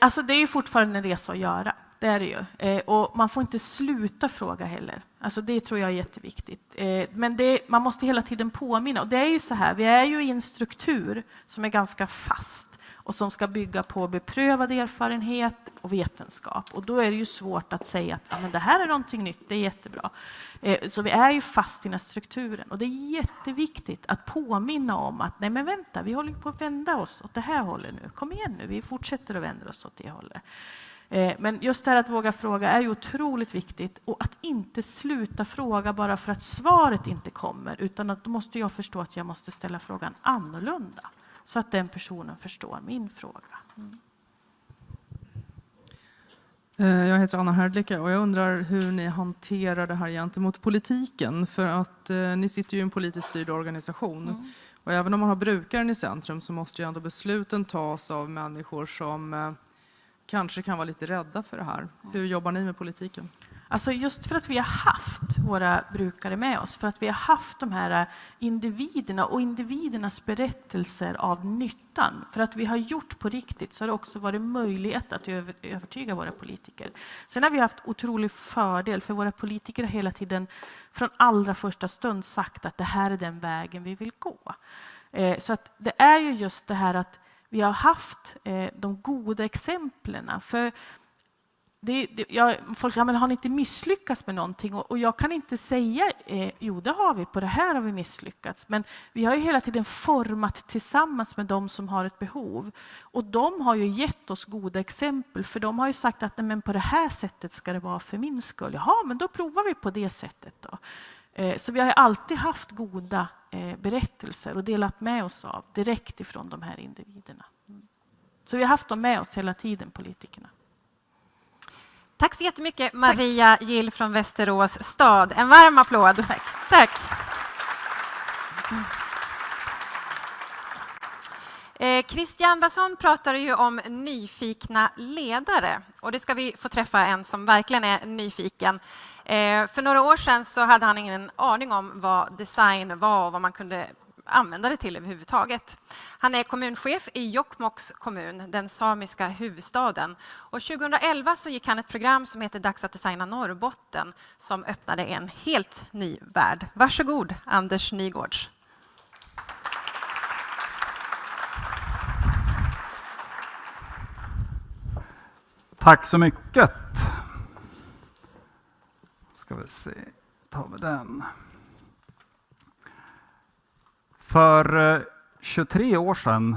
Alltså det är ju fortfarande en resa att göra. Det är det ju. Och man får inte sluta fråga heller. Alltså det tror jag är jätteviktigt. Men man måste hela tiden påminna. Och det är ju så här, vi är ju i en struktur som är ganska fast och som ska bygga på beprövad erfarenhet och vetenskap. Och då är det ju svårt att säga att ja, men det här är någonting nytt, det är jättebra. Så vi är ju fast i den här strukturen. Och det är jätteviktigt att påminna om att nej men vänta, vi håller på att vända oss åt det här hållet nu. Kom igen nu, vi fortsätter att vända oss åt det hållet. Men just det här att våga fråga är ju otroligt viktigt. Och att inte sluta fråga bara för att svaret inte kommer. Utan att då måste jag förstå att jag måste ställa frågan annorlunda. Så att den personen förstår min fråga. Jag heter Anna Herdlicka och jag undrar hur ni hanterar det här gentemot politiken. För att ni sitter ju i en politiskt styrd organisation. Och även om man har brukaren i centrum så måste ju ändå besluten tas av människor som kanske kan vara lite rädda för det här. Hur jobbar ni med politiken? Alltså just för att vi har haft våra brukare med oss, för att vi har haft de här individerna och individernas berättelser av nyttan, för att vi har gjort på riktigt, så har det också varit möjlighet att övertyga våra politiker. Sen har vi haft otrolig fördel, för våra politiker har hela tiden från allra första stund sagt att det här är den vägen vi vill gå. Så att det är ju just det här att vi har haft de goda exemplen. För folk säger, men har ni inte misslyckats med någonting? Och jag kan inte säga, jo det har vi, på det här har vi misslyckats. Men vi har ju hela tiden format tillsammans med de som har ett behov. Och de har ju gett oss goda exempel, för de har ju sagt att men på det här sättet ska det vara för min skull. Jaha, men då provar vi på det sättet då. Så vi har ju alltid haft goda berättelser och delat med oss av direkt ifrån de här individerna. Så vi har haft dem med oss hela tiden, politikerna. Tack så jättemycket Maria Gill från Västerås stad. En varm applåd. Tack. Christian Basson pratade ju om nyfikna ledare. Och det ska vi få träffa en som verkligen är nyfiken. För några år sedan så hade han ingen aning om vad design var och vad man kunde använda det till överhuvudtaget. Han är kommunchef i Jokkmokks kommun, den samiska huvudstaden. Och 2011 så gick han ett program som heter Dags att designa Norrbotten som öppnade en helt ny värld. Varsågod, Anders Nygårds. Tack så mycket. Ska vi se, tar vi den. För 23 år sedan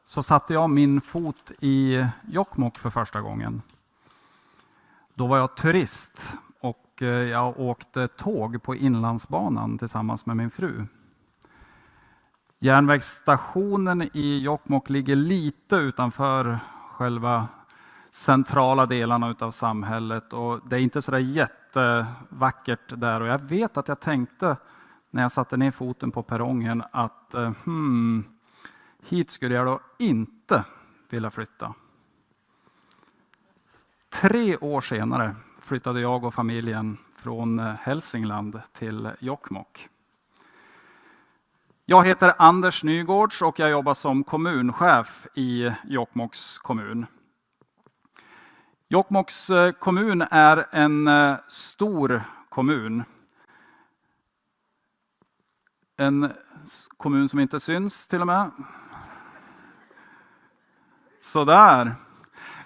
så satte jag min fot i Jokkmokk för första gången. Då var jag turist och jag åkte tåg på Inlandsbanan tillsammans med min fru. Järnvägsstationen i Jokkmokk ligger lite utanför själva centrala delarna av samhället och det är inte så där jättevackert där, och jag vet att jag tänkte när jag satte ner foten på perrongen att Hit skulle jag då inte vilja flytta. 3 år senare flyttade jag och familjen från Hälsingland till Jokkmokk. Jag heter Anders Nygårds och jag jobbar som kommunchef i Jokkmokks kommun. Jokkmokks kommun är en stor kommun. En kommun som inte syns till och med. Sådär.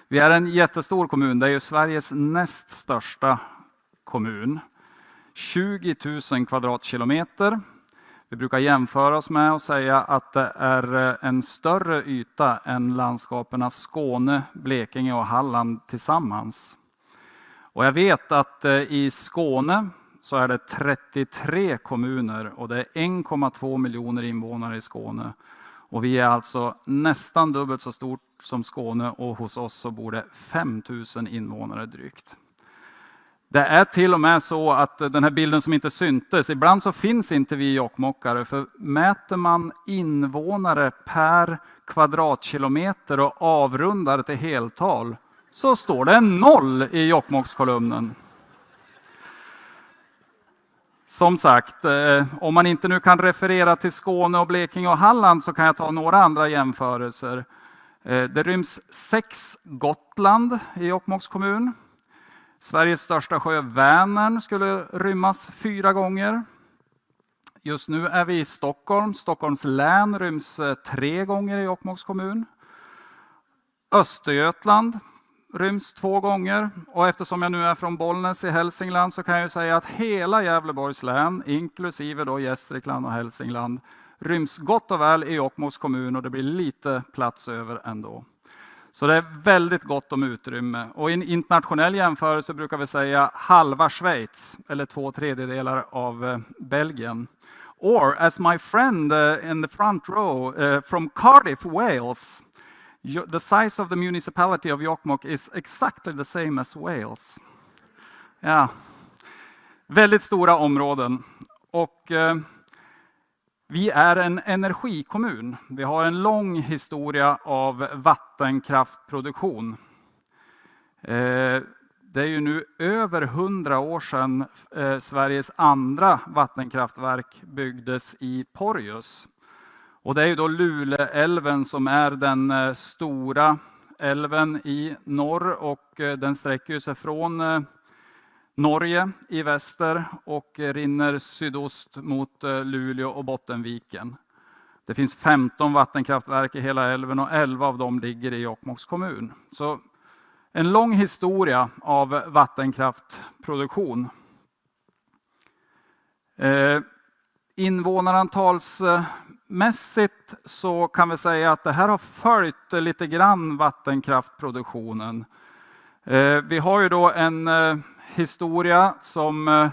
Vi är en jättestor kommun. Det är ju Sveriges näst största kommun. 20 000 kvadratkilometer. Vi brukar jämföra oss med och säga att det är en större yta än landskapen Skåne, Blekinge och Halland tillsammans. Och jag vet att i Skåne så är det 33 kommuner och det är 1,2 miljoner invånare i Skåne. Och vi är alltså nästan dubbelt så stort som Skåne och hos oss så bor det 5 000 invånare drygt. Det är till och med så att den här bilden som inte syntes, ibland så finns inte vi jokkmokkare, för mäter man invånare per kvadratkilometer och avrundar till heltal så står det 0 i Jokkmokkskolumnen. Som sagt, om man inte nu kan referera till Skåne och Blekinge och Halland så kan jag ta några andra jämförelser. Det ryms 6 Gotland i Jokkmokks kommun. Sveriges största sjö Vänern skulle rymmas 4 gånger. Just nu är vi i Stockholm. Stockholms län ryms 3 gånger i Jokkmokks kommun. Östergötland ryms 2 gånger. Och eftersom jag nu är från Bollnäs i Hälsingland så kan jag säga att hela Gävleborgs län, inklusive då Gästrikland och Hälsingland, ryms gott och väl i Jokkmokks kommun och det blir lite plats över ändå. Så det är väldigt gott om utrymme. Och i en internationell jämförelse brukar vi säga halva Schweiz eller 2/3 av Belgien. Or as my friend in the front row from Cardiff, Wales, the size of the municipality of Jokkmokk is exactly the same as Wales. Ja, väldigt stora områden. Och vi är en energikommun. Vi har en lång historia av vattenkraftproduktion. Det är ju nu över 100 år sedan Sveriges andra vattenkraftverk byggdes i Porjus. Och det är ju då Luleälven som är den stora älven i norr och den sträcker sig från Norge i väster och rinner sydost mot Luleå och Bottenviken. Det finns 15 vattenkraftverk i hela älven och 11 av dem ligger i Jokkmokks kommun. Så en lång historia av vattenkraftproduktion. Invånarantalsmässigt så kan vi säga att det här har följt lite grann vattenkraftproduktionen. Vi har ju då en historia som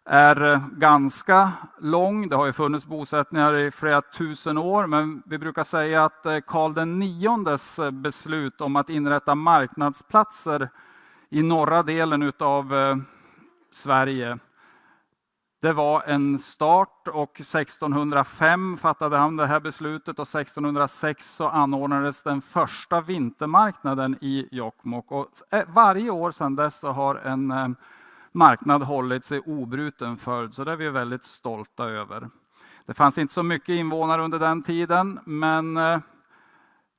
är ganska lång. Det har ju funnits bosättningar i flera tusen år, men vi brukar säga att Karl den IX:s beslut om att inrätta marknadsplatser i norra delen av Sverige, det var en start och 1605 fattade han det här beslutet och 1606 så anordnades den första vintermarknaden i Jokkmokk. Och varje år sedan dess så har en marknad hållits i obruten följd, så det är vi väldigt stolta över. Det fanns inte så mycket invånare under den tiden, men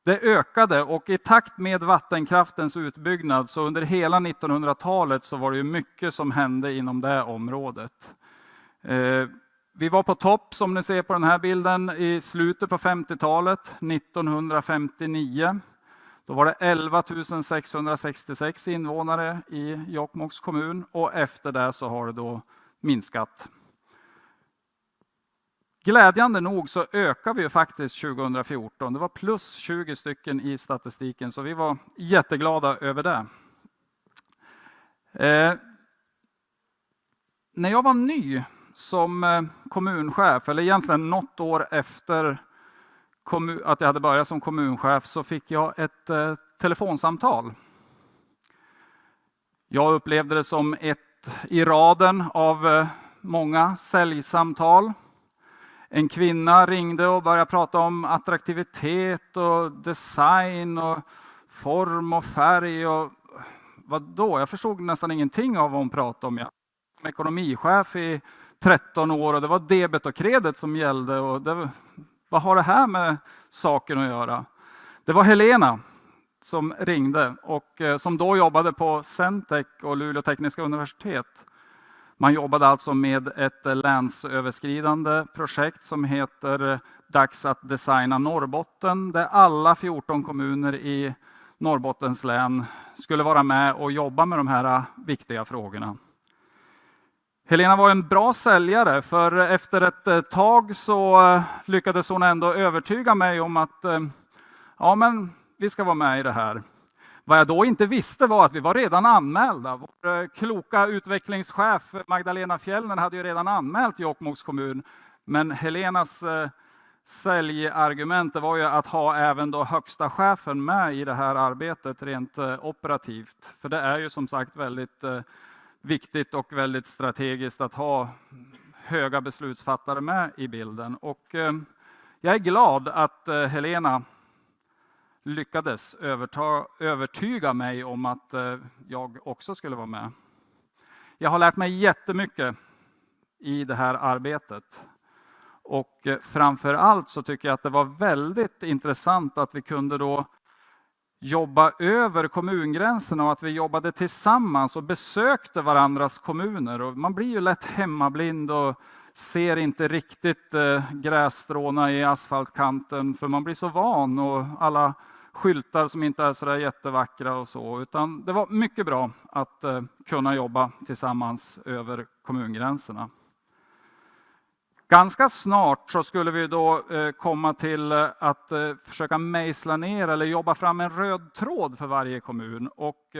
det ökade och i takt med vattenkraftens utbyggnad så under hela 1900-talet så var det ju mycket som hände inom det området. Vi var på topp som ni ser på den här bilden i slutet på 50-talet, 1959. Då var det 11 666 invånare i Jokkmokks kommun och efter det så har det då minskat. Glädjande nog så ökar vi ju faktiskt 2014. Det var plus 20 stycken i statistiken så vi var jätteglada över det. När jag var ny som kommunchef, eller egentligen något år efter att jag hade börjat som kommunchef, så fick jag ett telefonsamtal. Jag upplevde det som ett i raden av många säljsamtal. En kvinna ringde och började prata om attraktivitet och design och form och färg. Och vadå? Jag förstod nästan ingenting av vad hon pratade om. Jag var ekonomichef i 13 år och det var debet och kredit som gällde. Och vad har det här med saken att göra? Det var Helena som ringde och som då jobbade på Centec och Luleå tekniska universitet. Man jobbade alltså med ett länsöverskridande projekt som heter Dags att designa Norrbotten, där alla 14 kommuner i Norrbottens län skulle vara med och jobba med de här viktiga frågorna. Helena var en bra säljare, för efter ett tag så lyckades hon ändå övertyga mig om att ja, men vi ska vara med i det här. Vad jag då inte visste var att vi var redan anmälda. Vår kloka utvecklingschef Magdalena Fjellner hade ju redan anmält Jokkmokks kommun. Men Helenas säljargument var ju att ha även då högsta chefen med i det här arbetet rent operativt. För det är ju som sagt väldigt viktigt och väldigt strategiskt att ha höga beslutsfattare med i bilden. Och jag är glad att Helena lyckades övertyga mig om att jag också skulle vara med. Jag har lärt mig jättemycket i det här arbetet. Och framför allt så tycker jag att det var väldigt intressant att vi kunde då jobba över kommungränserna och att vi jobbade tillsammans och besökte varandras kommuner. Och man blir ju lätt hemmablind och ser inte riktigt grässtråna i asfaltkanten för man blir så van och alla skyltar som inte är så där jättevackra och så. Utan det var mycket bra att kunna jobba tillsammans över kommungränserna. Ganska snart så skulle vi då komma till att försöka mejsla ner eller jobba fram en röd tråd för varje kommun. Och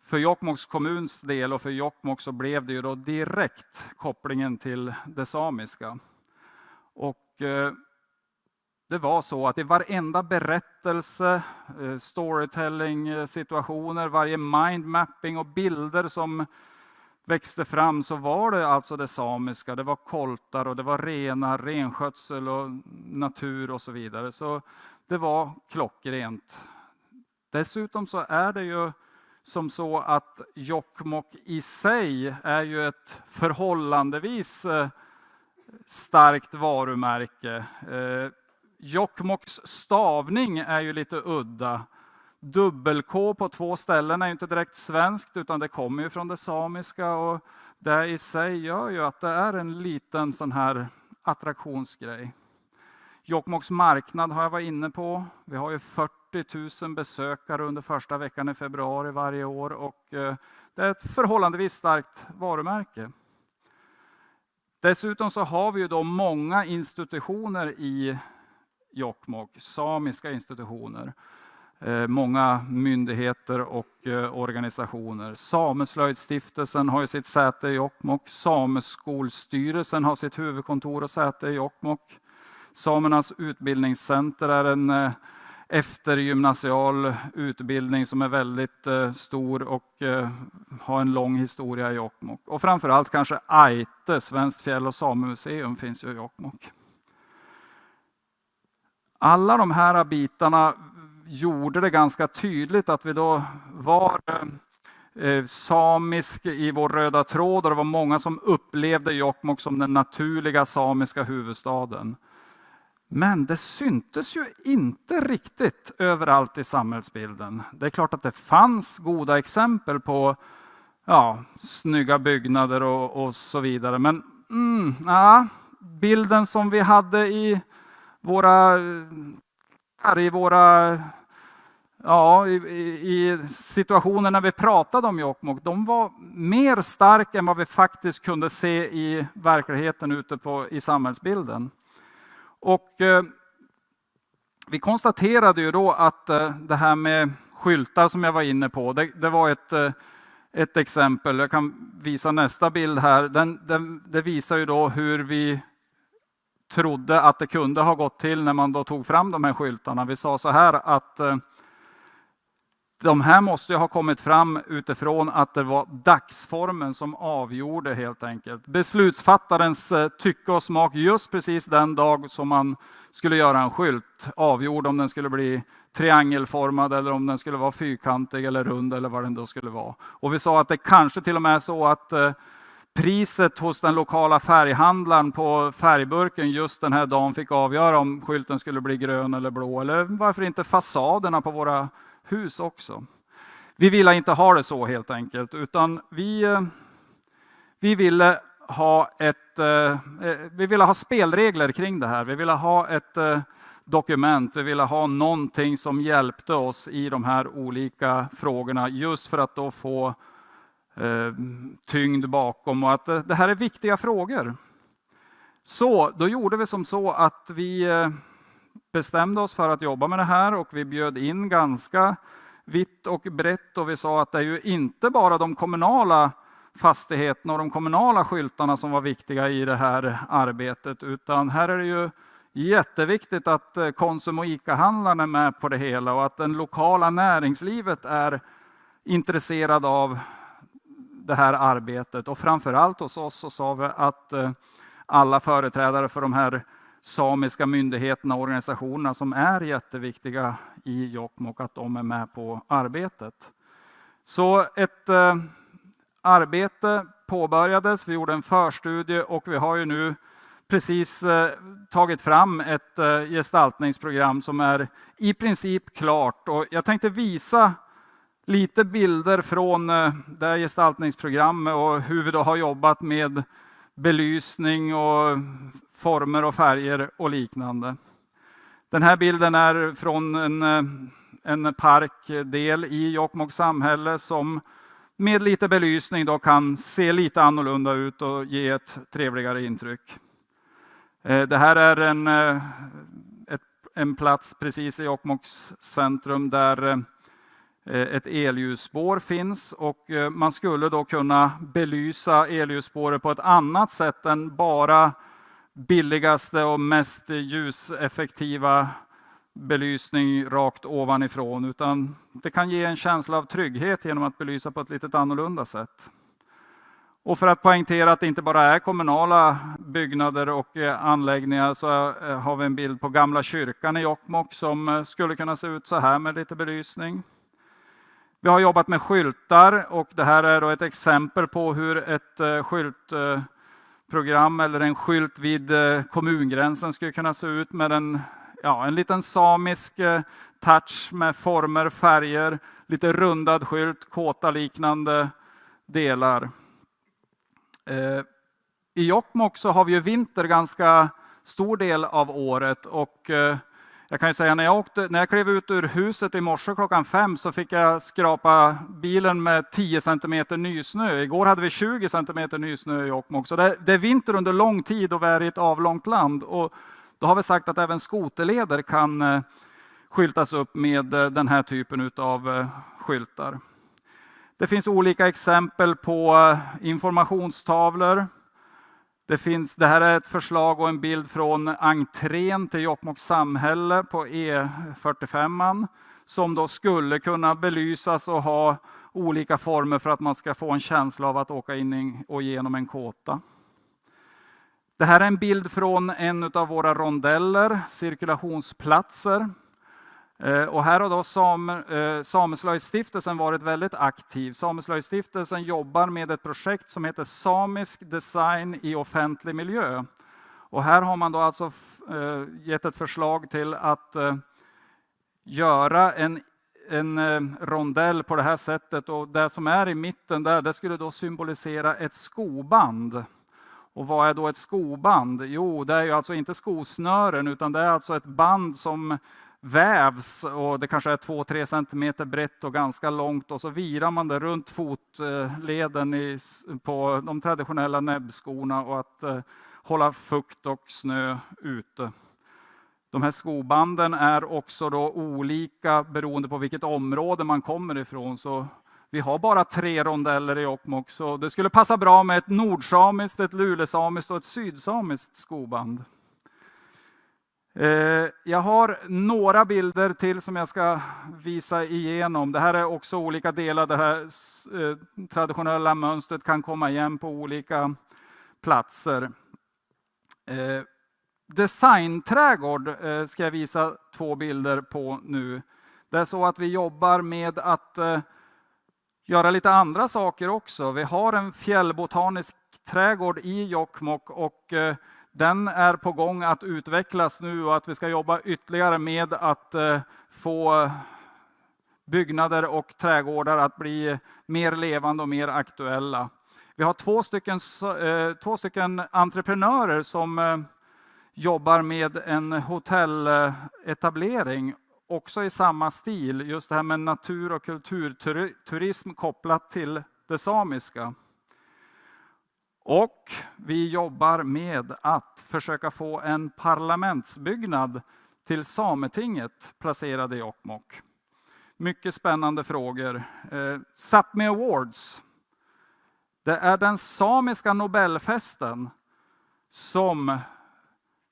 för Jokkmokks kommuns del och för Jokkmokk så blev det ju då direkt kopplingen till det samiska. Och det var så att i varenda berättelse, storytelling, situationer, varje mindmapping och bilder som växte fram så var det alltså det samiska. Det var koltar och det var renar, renskötsel och natur och så vidare. Så det var klockrent. Dessutom så är det ju som så att Jokkmokk i sig är ju ett förhållandevis starkt varumärke. Jokkmokks stavning är ju lite udda. Dubbel-K på 2 ställen är ju inte direkt svenskt utan det kommer ju från det samiska och det i sig gör ju att det är en liten sån här attraktionsgrej. Jokkmokks marknad har jag varit inne på. Vi har ju 40 000 besökare under första veckan i februari varje år och det är ett förhållandevis starkt varumärke. Dessutom så har vi ju då många institutioner i Jokkmokk, samiska institutioner. Många myndigheter och organisationer. Sameslöjdstiftelsen har ju sitt säte i Jokkmokk. Sameskolstyrelsen har sitt huvudkontor och säte i Jokkmokk. Samernas utbildningscenter är en eftergymnasial utbildning som är väldigt stor och har en lång historia i Jokkmokk. Och framförallt kanske Aite, Svenskt fjäll- och samemuseum finns ju i Jokkmokk. Alla de här bitarna gjorde det ganska tydligt att vi då var samisk i vår röda tråd och det var många som upplevde Jokkmokk som den naturliga samiska huvudstaden. Men det syntes ju inte riktigt överallt i samhällsbilden. Det är klart att det fanns goda exempel på snygga byggnader och så vidare. Men bilden som vi hade i situationer när vi pratade om Jokkmokk, de var mer starka än vad vi faktiskt kunde se i verkligheten ute i samhällsbilden. Och vi konstaterade ju då att det här med skyltar som jag var inne på, det var ett exempel. Jag kan visa nästa bild här. Det visar ju då hur vi trodde att det kunde ha gått till när man då tog fram de här skyltarna. Vi sa så här att de här måste ju ha kommit fram utifrån att det var dagsformen som avgjorde helt enkelt. Beslutsfattarens tycke och smak just precis den dag som man skulle göra en skylt avgjorde om den skulle bli triangelformad eller om den skulle vara fyrkantig eller rund eller vad den då skulle vara. Och vi sa att det kanske till och med är så att priset hos den lokala färghandlaren på färgburken just den här dagen fick avgöra om skylten skulle bli grön eller blå, eller varför inte fasaderna på våra hus också. Vi ville inte ha det så helt enkelt, utan vi ville ha spelregler kring det här. Vi ville ha ett dokument, vi ville ha någonting som hjälpte oss i de här olika frågorna, just för att då få tyngd bakom och att det här är viktiga frågor. Så då gjorde vi som så att vi bestämde oss för att jobba med det här och vi bjöd in ganska vitt och brett och vi sa att det är ju inte bara de kommunala fastigheterna och de kommunala skyltarna som var viktiga i det här arbetet, utan här är det ju jätteviktigt att Konsum och ICA-handlarna är med på det hela och att den lokala näringslivet är intresserad av det här arbetet. Och framförallt hos oss så sa vi att alla företrädare för de här samiska myndigheterna och organisationerna som är jätteviktiga i Jokkmokk, att de är med på arbetet. Så ett arbete påbörjades, vi gjorde en förstudie och vi har ju nu precis tagit fram ett gestaltningsprogram som är i princip klart. Och jag tänkte visa lite bilder från det här gestaltningsprogrammet och hur vi då har jobbat med belysning och former och färger och liknande. Den här bilden är från en parkdel i Jokkmokks samhälle som med lite belysning då kan se lite annorlunda ut och ge ett trevligare intryck. Det här är en plats precis i Jokkmokks centrum där ett elljusspår finns och man skulle då kunna belysa elljusspåret på ett annat sätt än bara billigaste och mest ljuseffektiva belysning rakt ovanifrån, utan det kan ge en känsla av trygghet genom att belysa på ett lite annorlunda sätt. Och för att poängtera att det inte bara är kommunala byggnader och anläggningar så har vi en bild på gamla kyrkan i Jokkmokk som skulle kunna se ut så här med lite belysning. Vi har jobbat med skyltar och det här är då ett exempel på hur ett skyltprogram eller en skylt vid kommungränsen skulle kunna se ut med en liten samisk touch med former, färger, lite rundad skylt, kåta liknande delar. I Jokkmokk så har vi ju vinter ganska stor del av året och jag kan ju säga när jag klev ut ur huset i morse klockan 5 så fick jag skrapa bilen med 10 cm nysnö. Igår hade vi 20 cm nysnö i Jokkmokk. Så det är vinter under lång tid och vi är i ett avlångt land. Och då har vi sagt att även skoterleder kan skyltas upp med den här typen av skyltar. Det finns olika exempel på informationstavlor. Det här är ett förslag och en bild från entrén till Jokkmokks samhälle på E45 som då skulle kunna belysas och ha olika former för att man ska få en känsla av att åka in och genom en kåta. Det här är en bild från en av våra rondeller, cirkulationsplatser. Och här har då Sameslöjdstiftelsen varit väldigt aktiv. Sameslöjdstiftelsen jobbar med ett projekt som heter Samisk design i offentlig miljö. Och här har man då alltså gett ett förslag till att göra en rondell på det här sättet. Och det som är i mitten där, det skulle då symbolisera ett skoband. Och vad är då ett skoband? Jo, det är ju alltså inte skosnören utan det är alltså ett band som vävs och det kanske är 2-3 centimeter brett och ganska långt och så virar man det runt fotleden på de traditionella näbbskorna och att hålla fukt och snö ute. De här skobanden är också då olika beroende på vilket område man kommer ifrån. Så vi har bara 3 rondeller i Jokkmokk så det skulle passa bra med ett nordsamiskt, ett lulesamiskt och ett sydsamiskt skoband. Jag har några bilder till som jag ska visa igenom. Det här är också olika delar. Det här traditionella mönstret kan komma igen på olika platser. Designträdgård ska jag visa 2 bilder på nu. Det är så att vi jobbar med att göra lite andra saker också. Vi har en fjällbotanisk trädgård i Jokkmokk och den är på gång att utvecklas nu och att vi ska jobba ytterligare med att få byggnader och trädgårdar att bli mer levande och mer aktuella. Vi har 2 stycken entreprenörer som jobbar med en hotelletablering också i samma stil. Just det här med natur- och kulturturism kopplat till det samiska. Och vi jobbar med att försöka få en parlamentsbyggnad till Sametinget placerad i Jokkmokk. Mycket spännande frågor. Sápmi Awards. Det är den samiska Nobelfesten som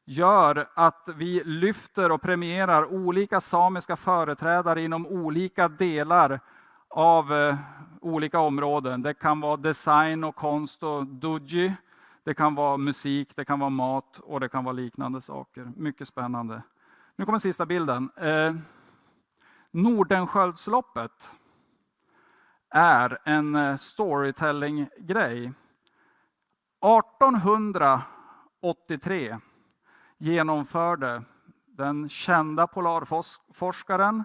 gör att vi lyfter och premierar olika samiska företrädare inom olika delar av olika områden. Det kan vara design och konst och doji. Det kan vara musik, det kan vara mat och det kan vara liknande saker. Mycket spännande. Nu kommer sista bilden. Nordenskiöldsloppet är en storytelling-grej. 1883 genomförde den kända polarforskaren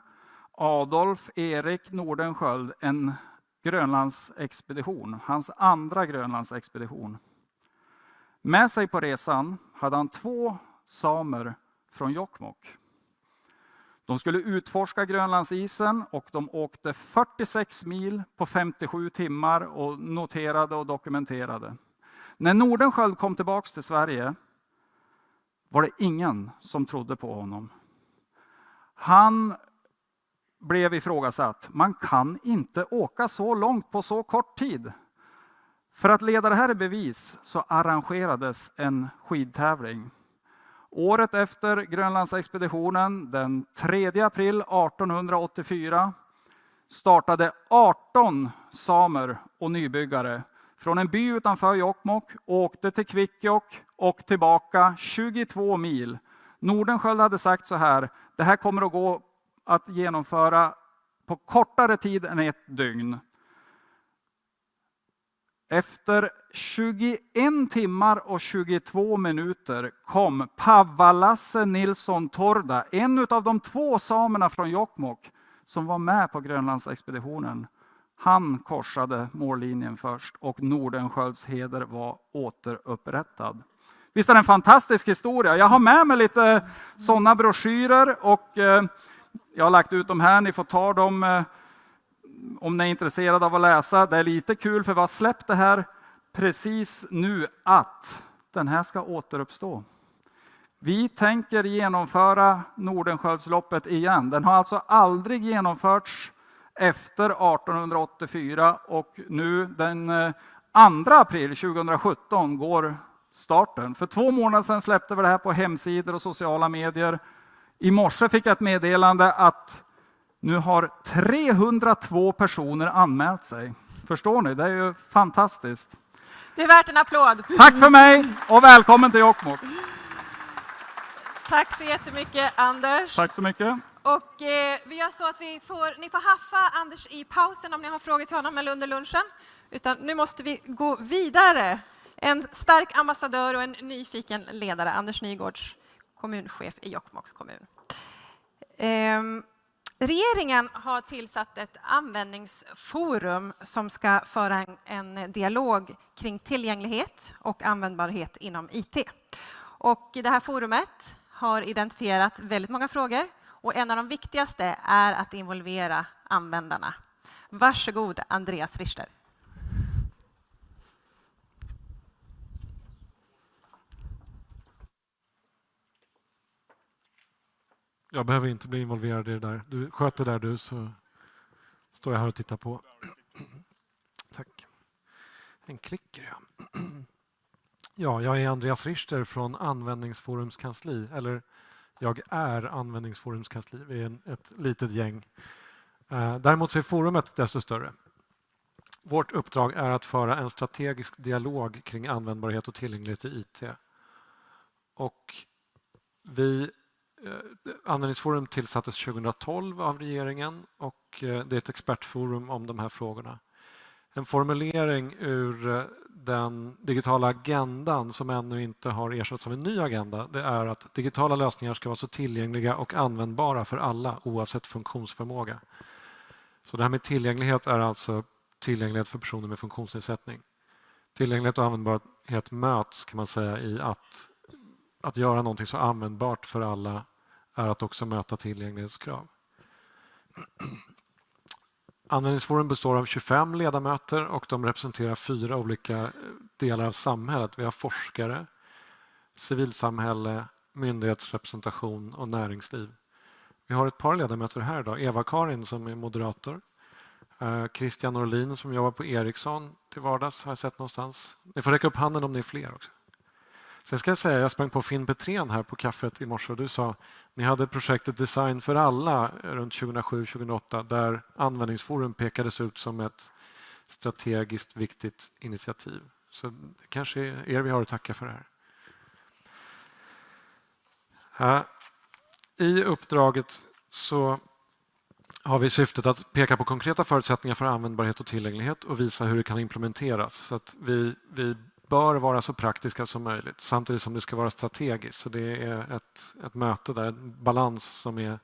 Adolf Erik Nordenskiöld en Grönlandsexpedition, hans andra Grönlandsexpedition. Med sig på resan hade han 2 samer från Jokkmokk. De skulle utforska Grönlandsisen och de åkte 46 mil på 57 timmar och noterade och dokumenterade. När Nordenskiöld kom tillbaka till Sverige var det ingen som trodde på honom. Han blev ifrågasatt. Man kan inte åka så långt på så kort tid. För att leda det här i bevis så arrangerades en skidtävling. Året efter Grönlandsexpeditionen, den 3 april 1884, startade 18 samer och nybyggare från en by utanför Jokkmokk, åkte till Kvikkjokk och tillbaka 22 mil. Nordenskiöld hade sagt så här: det här kommer att gå att genomföra på kortare tid än 1 dygn. Efter 21 timmar och 22 minuter kom Pavalasse Nilsson Torda, en av de 2 samerna från Jokkmokk som var med på Grönlandsexpeditionen. Han korsade mållinjen först och Nordenskiölds heder var återupprättad. Visst är det en fantastisk historia? Jag har med mig lite sådana broschyrer och jag har lagt ut dem här. Ni får ta dem om ni är intresserade av att läsa. Det är lite kul för vi har släppt det här precis nu att den här ska återuppstå. Vi tänker genomföra Nordenskiöldsloppet igen. Den har alltså aldrig genomförts efter 1884 och nu den 2 april 2017 går starten. För 2 månader sedan släppte vi det här på hemsidor och sociala medier. I morse fick jag ett meddelande att nu har 302 personer anmält sig. Förstår ni? Det är ju fantastiskt. Det är värt en applåd. Tack för mig och välkommen till Jokkmokk. Tack så jättemycket, Anders. Tack så mycket. Och vi gör så att ni får haffa Anders i pausen om ni har frågor till honom eller under lunchen. Utan nu måste vi gå vidare. En stark ambassadör och en nyfiken ledare, Anders Nygårds, kommunchef i Jokkmokks kommun. Regeringen har tillsatt ett användningsforum som ska föra en dialog kring tillgänglighet och användbarhet inom IT. Och det här forumet har identifierat väldigt många frågor och en av de viktigaste är att involvera användarna. Varsågod, Andreas Richter. Jag behöver inte bli involverad i det där. Du sköter där du, så står jag här och tittar på. Tack. En klicker, ja. Ja, jag är Andreas Richter från Användningsforums kansli. Eller Jag är Användningsforums kansli. Vi är ett litet gäng. Däremot så är forumet desto större. Vårt uppdrag är att föra en strategisk dialog kring användbarhet och tillgänglighet i IT. Och Användningsforum tillsattes 2012 av regeringen och det är ett expertforum om de här frågorna. En formulering ur den digitala agendan som ännu inte har ersatts av en ny agenda, det är att digitala lösningar ska vara så tillgängliga och användbara för alla oavsett funktionsförmåga. Så det här med tillgänglighet är alltså tillgänglighet för personer med funktionsnedsättning. Tillgänglighet och användbarhet möts kan man säga i att göra någonting så användbart för alla är att också möta tillgänglighetskrav. Användningsforum består av 25 ledamöter och de representerar 4 olika delar av samhället. Vi har forskare, civilsamhälle, myndighetsrepresentation och näringsliv. Vi har ett par ledamöter här idag. Eva-Karin som är moderator. Christian Norlin som jobbar på Ericsson till vardags har jag sett någonstans. Ni får räcka upp handen om ni är fler också. Sen ska jag säga, jag sprang på Finn Petrén här på kaffet i morse och du sa ni hade projektet Design för alla runt 2007-2008 där Användningsforum pekades ut som ett strategiskt viktigt initiativ. Så det kanske är er vi har att tacka för det här. I uppdraget så har vi syftet att peka på konkreta förutsättningar för användbarhet och tillgänglighet och visa hur det kan implementeras. Så att vi bör vara så praktiska som möjligt samtidigt som det ska vara strategiskt. Så det är ett möte där, en balans som är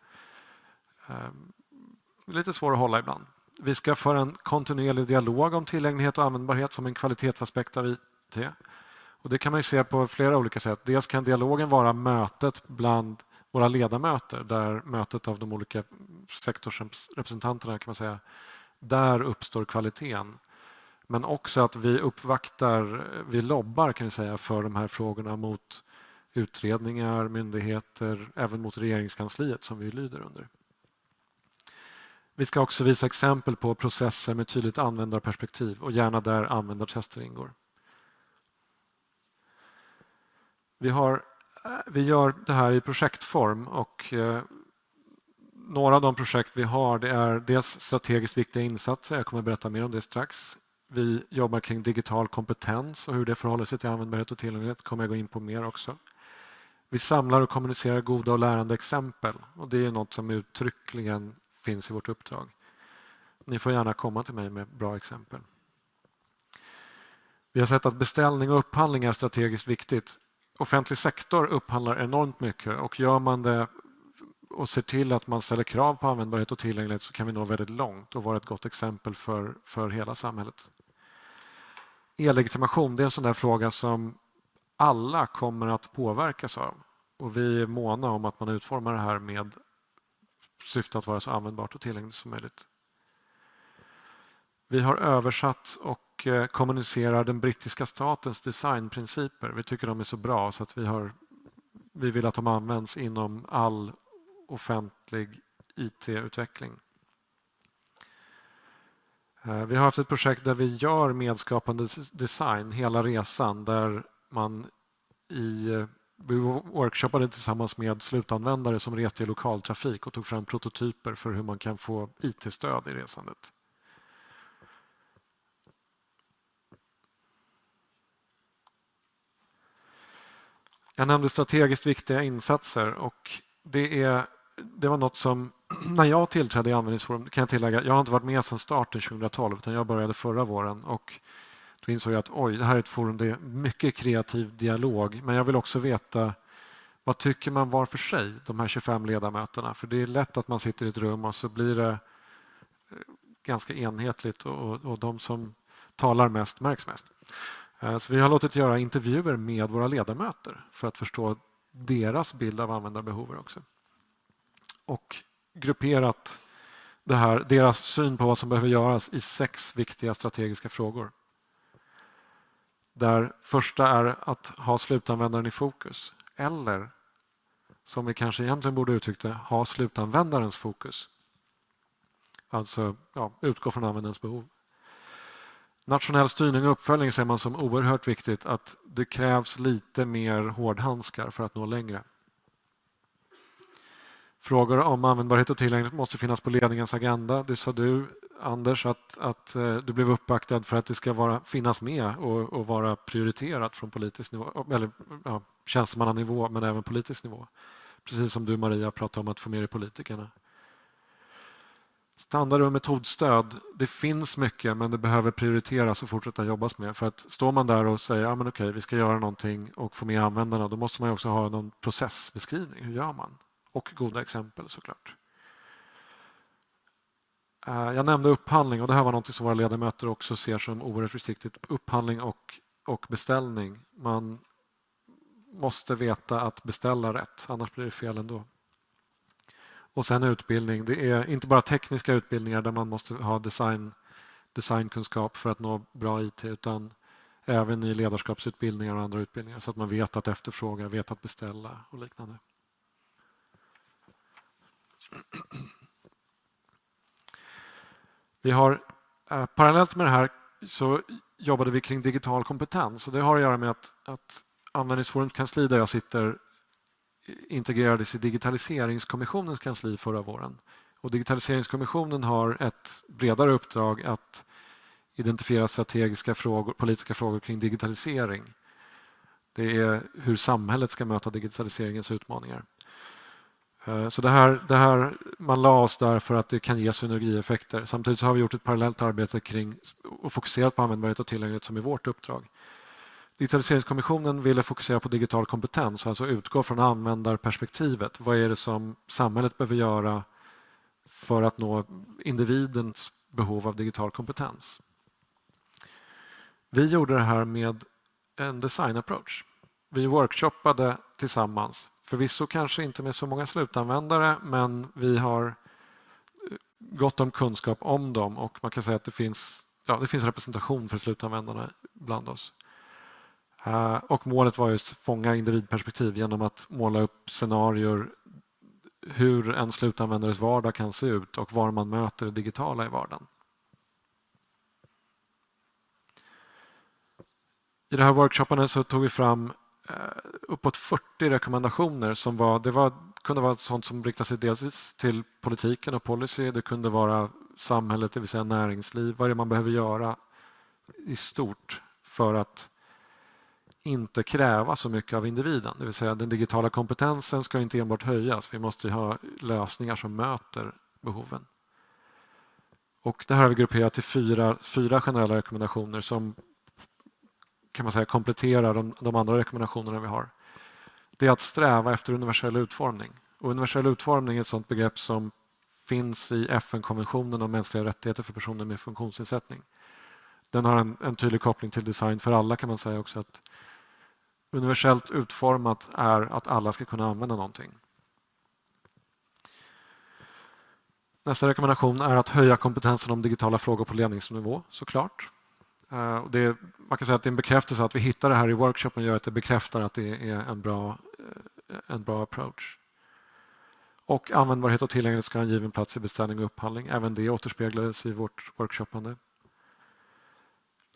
lite svår att hålla ibland. Vi ska föra en kontinuerlig dialog om tillgänglighet och användbarhet som en kvalitetsaspekt av IT. Och det kan man ju se på flera olika sätt. Dels kan dialogen vara mötet bland våra ledamöter, där mötet av de olika sektorsrepresentanterna kan man säga, där uppstår kvaliteten. Men också att vi lobbar kan vi säga för de här frågorna mot utredningar, myndigheter, även mot regeringskansliet som vi lyder under. Vi ska också visa exempel på processer med tydligt användarperspektiv och gärna där användartester ingår. Vi gör det här i projektform och några av de projekt vi har det är dels strategiskt viktiga insatser, jag kommer att berätta mer om det strax. Vi jobbar kring digital kompetens och hur det förhåller sig till användbarhet och tillgänglighet kommer jag gå in på mer också. Vi samlar och kommunicerar goda och lärande exempel och det är något som uttryckligen finns i vårt uppdrag. Ni får gärna komma till mig med bra exempel. Vi har sett att beställning och upphandling är strategiskt viktigt. Offentlig sektor upphandlar enormt mycket och gör man det och ser till att man ställer krav på användbarhet och tillgänglighet så kan vi nå väldigt långt och vara ett gott exempel för hela samhället. E-legitimation, det är en sån där fråga som alla kommer att påverkas av och vi är måna om att man utformar det här med syfte att vara så användbart och tillgängligt som möjligt. Vi har översatt och kommunicerar den brittiska statens designprinciper. Vi tycker de är så bra så att vi vill att de används inom all offentlig IT-utveckling. Vi har haft ett projekt där vi gör medskapande design hela resan där vi workshoppade tillsammans med slutanvändare som reste i lokaltrafik och tog fram prototyper för hur man kan få IT-stöd i resandet. Jag nämnde strategiskt viktiga insatser och det var något som när jag tillträdde i Användningsforum kan jag tillägga, jag har inte varit med sedan starten 2012 utan jag började förra våren och då insåg jag att det här är ett forum, det är mycket kreativ dialog men jag vill också veta vad tycker man var för sig, de här 25 ledamöterna, för det är lätt att man sitter i ett rum och så blir det ganska enhetligt och de som talar mest märks mest. Så vi har låtit göra intervjuer med våra ledamöter för att förstå deras bild av användarbehov också. Och grupperat deras syn på vad som behöver göras i 6 viktiga strategiska frågor. Där första är att ha slutanvändaren i fokus. Eller, som vi kanske egentligen borde uttrycka det, ha slutanvändarens fokus. Alltså utgå från användarens behov. Nationell styrning och uppföljning ser man som oerhört viktigt att det krävs lite mer hårdhandskar för att nå längre. Frågor om användbarhet och tillgänglighet måste finnas på ledningens agenda. Det sa du, Anders, att du blev uppvaktad för att det ska finnas med och vara prioriterat från politisk nivå, eller tjänstemannanivå, men även politisk nivå. Precis som du, Maria, pratade om att få med i politikerna. Standard- och metodstöd, det finns mycket, men det behöver prioriteras och fortsätta jobbas med. För att står man där och säger men okej, vi ska göra någonting och få med användarna, då måste man också ha någon processbeskrivning. Hur gör man? Och goda exempel såklart. Jag nämnde upphandling och det här var något som våra ledamöter också ser som oerhört viktigt. Upphandling och beställning. Man måste veta att beställa rätt, annars blir det fel ändå. Och sen utbildning. Det är inte bara tekniska utbildningar där man måste ha designkunskap för att nå bra IT, utan även i ledarskapsutbildningar och andra utbildningar så att man vet att efterfråga, vet att beställa och liknande. Vi har parallellt med det här så jobbade vi kring digital kompetens och det har att göra med att Användningsforums kansli där jag sitter integrerades i digitaliseringskommissionens kansli förra våren. Och digitaliseringskommissionen har ett bredare uppdrag att identifiera strategiska frågor, politiska frågor kring digitalisering. Det är hur samhället ska möta digitaliseringens utmaningar. Så det här, man la oss där för att det kan ge synergieffekter. Samtidigt så har vi gjort ett parallellt arbete kring och fokuserat på användbarhet och tillgänglighet som är vårt uppdrag. Digitaliseringskommissionen ville fokusera på digital kompetens, alltså utgå från användarperspektivet. Vad är det som samhället behöver göra för att nå individens behov av digital kompetens? Vi gjorde det här med en design approach. Vi workshoppade tillsammans. Förvisso kanske inte med så många slutanvändare, men vi har gott om kunskap om dem och man kan säga att det finns representation för slutanvändarna bland oss. Och målet var just att fånga individperspektiv genom att måla upp scenarier hur en slutanvändares vardag kan se ut och var man möter det digitala i vardagen. I det här workshopen så tog vi fram uppåt 40 rekommendationer som kunde vara sånt som riktar sig dels till politiken och policy. Det kunde vara samhället, det vill säga näringsliv. Vad är det man behöver göra i stort för att inte kräva så mycket av individen. Det vill säga den digitala kompetensen ska inte enbart höjas. Vi måste ha lösningar som möter behoven. Och det här har vi grupperat till fyra generella rekommendationer som kan man säga kompletterar de andra rekommendationerna vi har. Det är att sträva efter universell utformning. Och universell utformning är ett sådant begrepp som finns i FN-konventionen om mänskliga rättigheter för personer med funktionsnedsättning. Den har en tydlig koppling till design för alla kan man säga också. Att universellt utformat är att alla ska kunna använda någonting. Nästa rekommendation är att höja kompetensen om digitala frågor på ledningsnivå, såklart. Man kan säga att det är en bekräftelse att vi hittar det här i workshopen gör att det bekräftar att det är en bra approach. Och användbarhet och tillgänglighet ska ha en given plats i beställning och upphandling. Även det återspeglades i vårt workshoppande.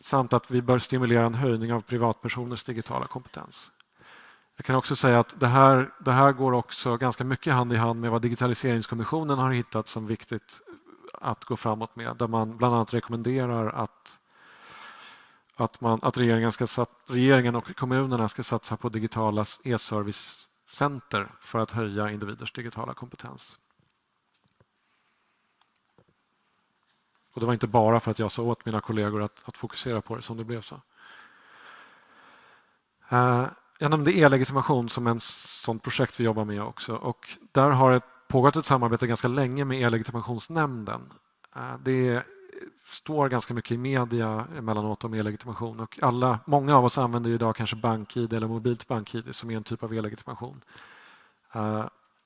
Samt att vi bör stimulera en höjning av privatpersoners digitala kompetens. Jag kan också säga att det här går också ganska mycket hand i hand med vad digitaliseringskommissionen har hittat som viktigt att gå framåt med. Där man bland annat rekommenderar att regeringen och kommunerna ska satsa på digitala e-servicecenter för att höja individers digitala kompetens. Och det var inte bara för att jag sa åt mina kollegor att fokusera på det som det blev så. Jag nämnde e-legitimation som en sån projekt vi jobbar med också. Och där har det pågått ett samarbete ganska länge med e-legitimationsnämnden. Det står ganska mycket i media emellanåt om e-legitimation. Och många av oss använder idag kanske BankID eller mobilt BankID som är en typ av e-legitimation.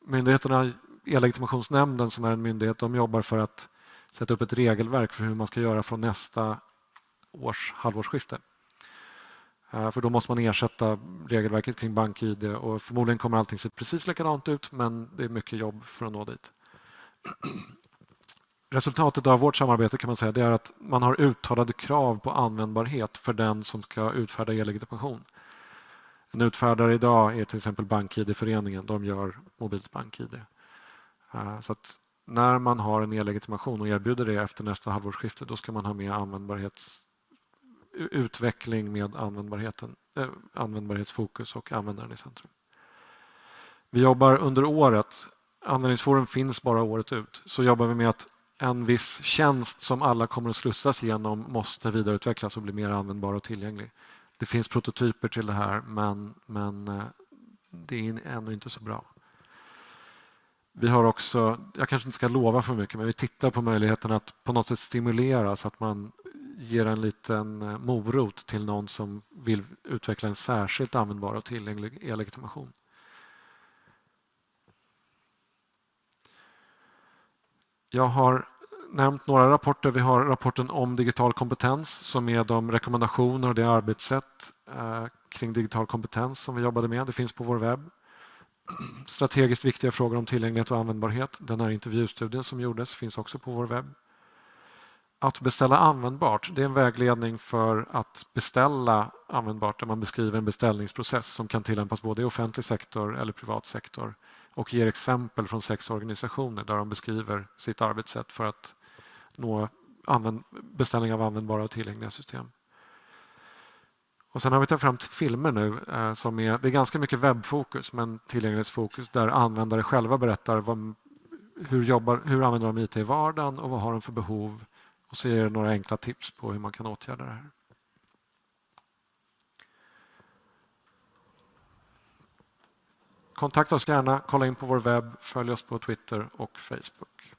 Myndigheterna, e-legitimationsnämnden som är en myndighet, de jobbar för att sätta upp ett regelverk för hur man ska göra från nästa års halvårsskifte. För då måste man ersätta regelverket kring BankID och förmodligen kommer allting se precis likadant ut men det är mycket jobb för att nå dit. Resultatet av vårt samarbete kan man säga det är att man har uttalade krav på användbarhet för den som ska utfärda e-legitimation. En utfärdare idag är till exempel BankID-föreningen, de gör mobilt BankID. Så att när man har en e-legitimation och erbjuder det efter nästa halvårsskifte, då ska man ha med utveckling med användbarhetsfokus och användaren i centrum. Vi jobbar under året, användningsforum finns bara året ut, så jobbar vi med att en viss tjänst som alla kommer att slussas igenom måste vidareutvecklas och bli mer användbar och tillgänglig. Det finns prototyper till det här, men det är ännu inte så bra. Vi har också, jag kanske inte ska lova för mycket, men vi tittar på möjligheten att på något sätt stimulera så att man ger en liten morot till någon som vill utveckla en särskilt användbar och tillgänglig e-legitimation. Jag har nämnt några rapporter. Vi har rapporten om digital kompetens som är de rekommendationer och det arbetssätt kring digital kompetens som vi jobbade med. Det finns på vår webb. Strategiskt viktiga frågor om tillgänglighet och användbarhet. Den här intervjustudien som gjordes finns också på vår webb. Att beställa användbart, det är en vägledning för att beställa användbart där man beskriver en beställningsprocess som kan tillämpas både i offentlig sektor eller privat sektor och ger exempel från 6 organisationer där de beskriver sitt arbetssätt för att nå beställning av användbara och tillgängliga system. Och sen har vi tagit fram filmer nu det är ganska mycket webbfokus men tillgänglighetsfokus där användare själva berättar hur använder de IT i vardagen och vad har de för behov och så ger det några enkla tips på hur man kan åtgärda det här. Kontakta oss gärna, kolla in på vår webb, följ oss på Twitter och Facebook.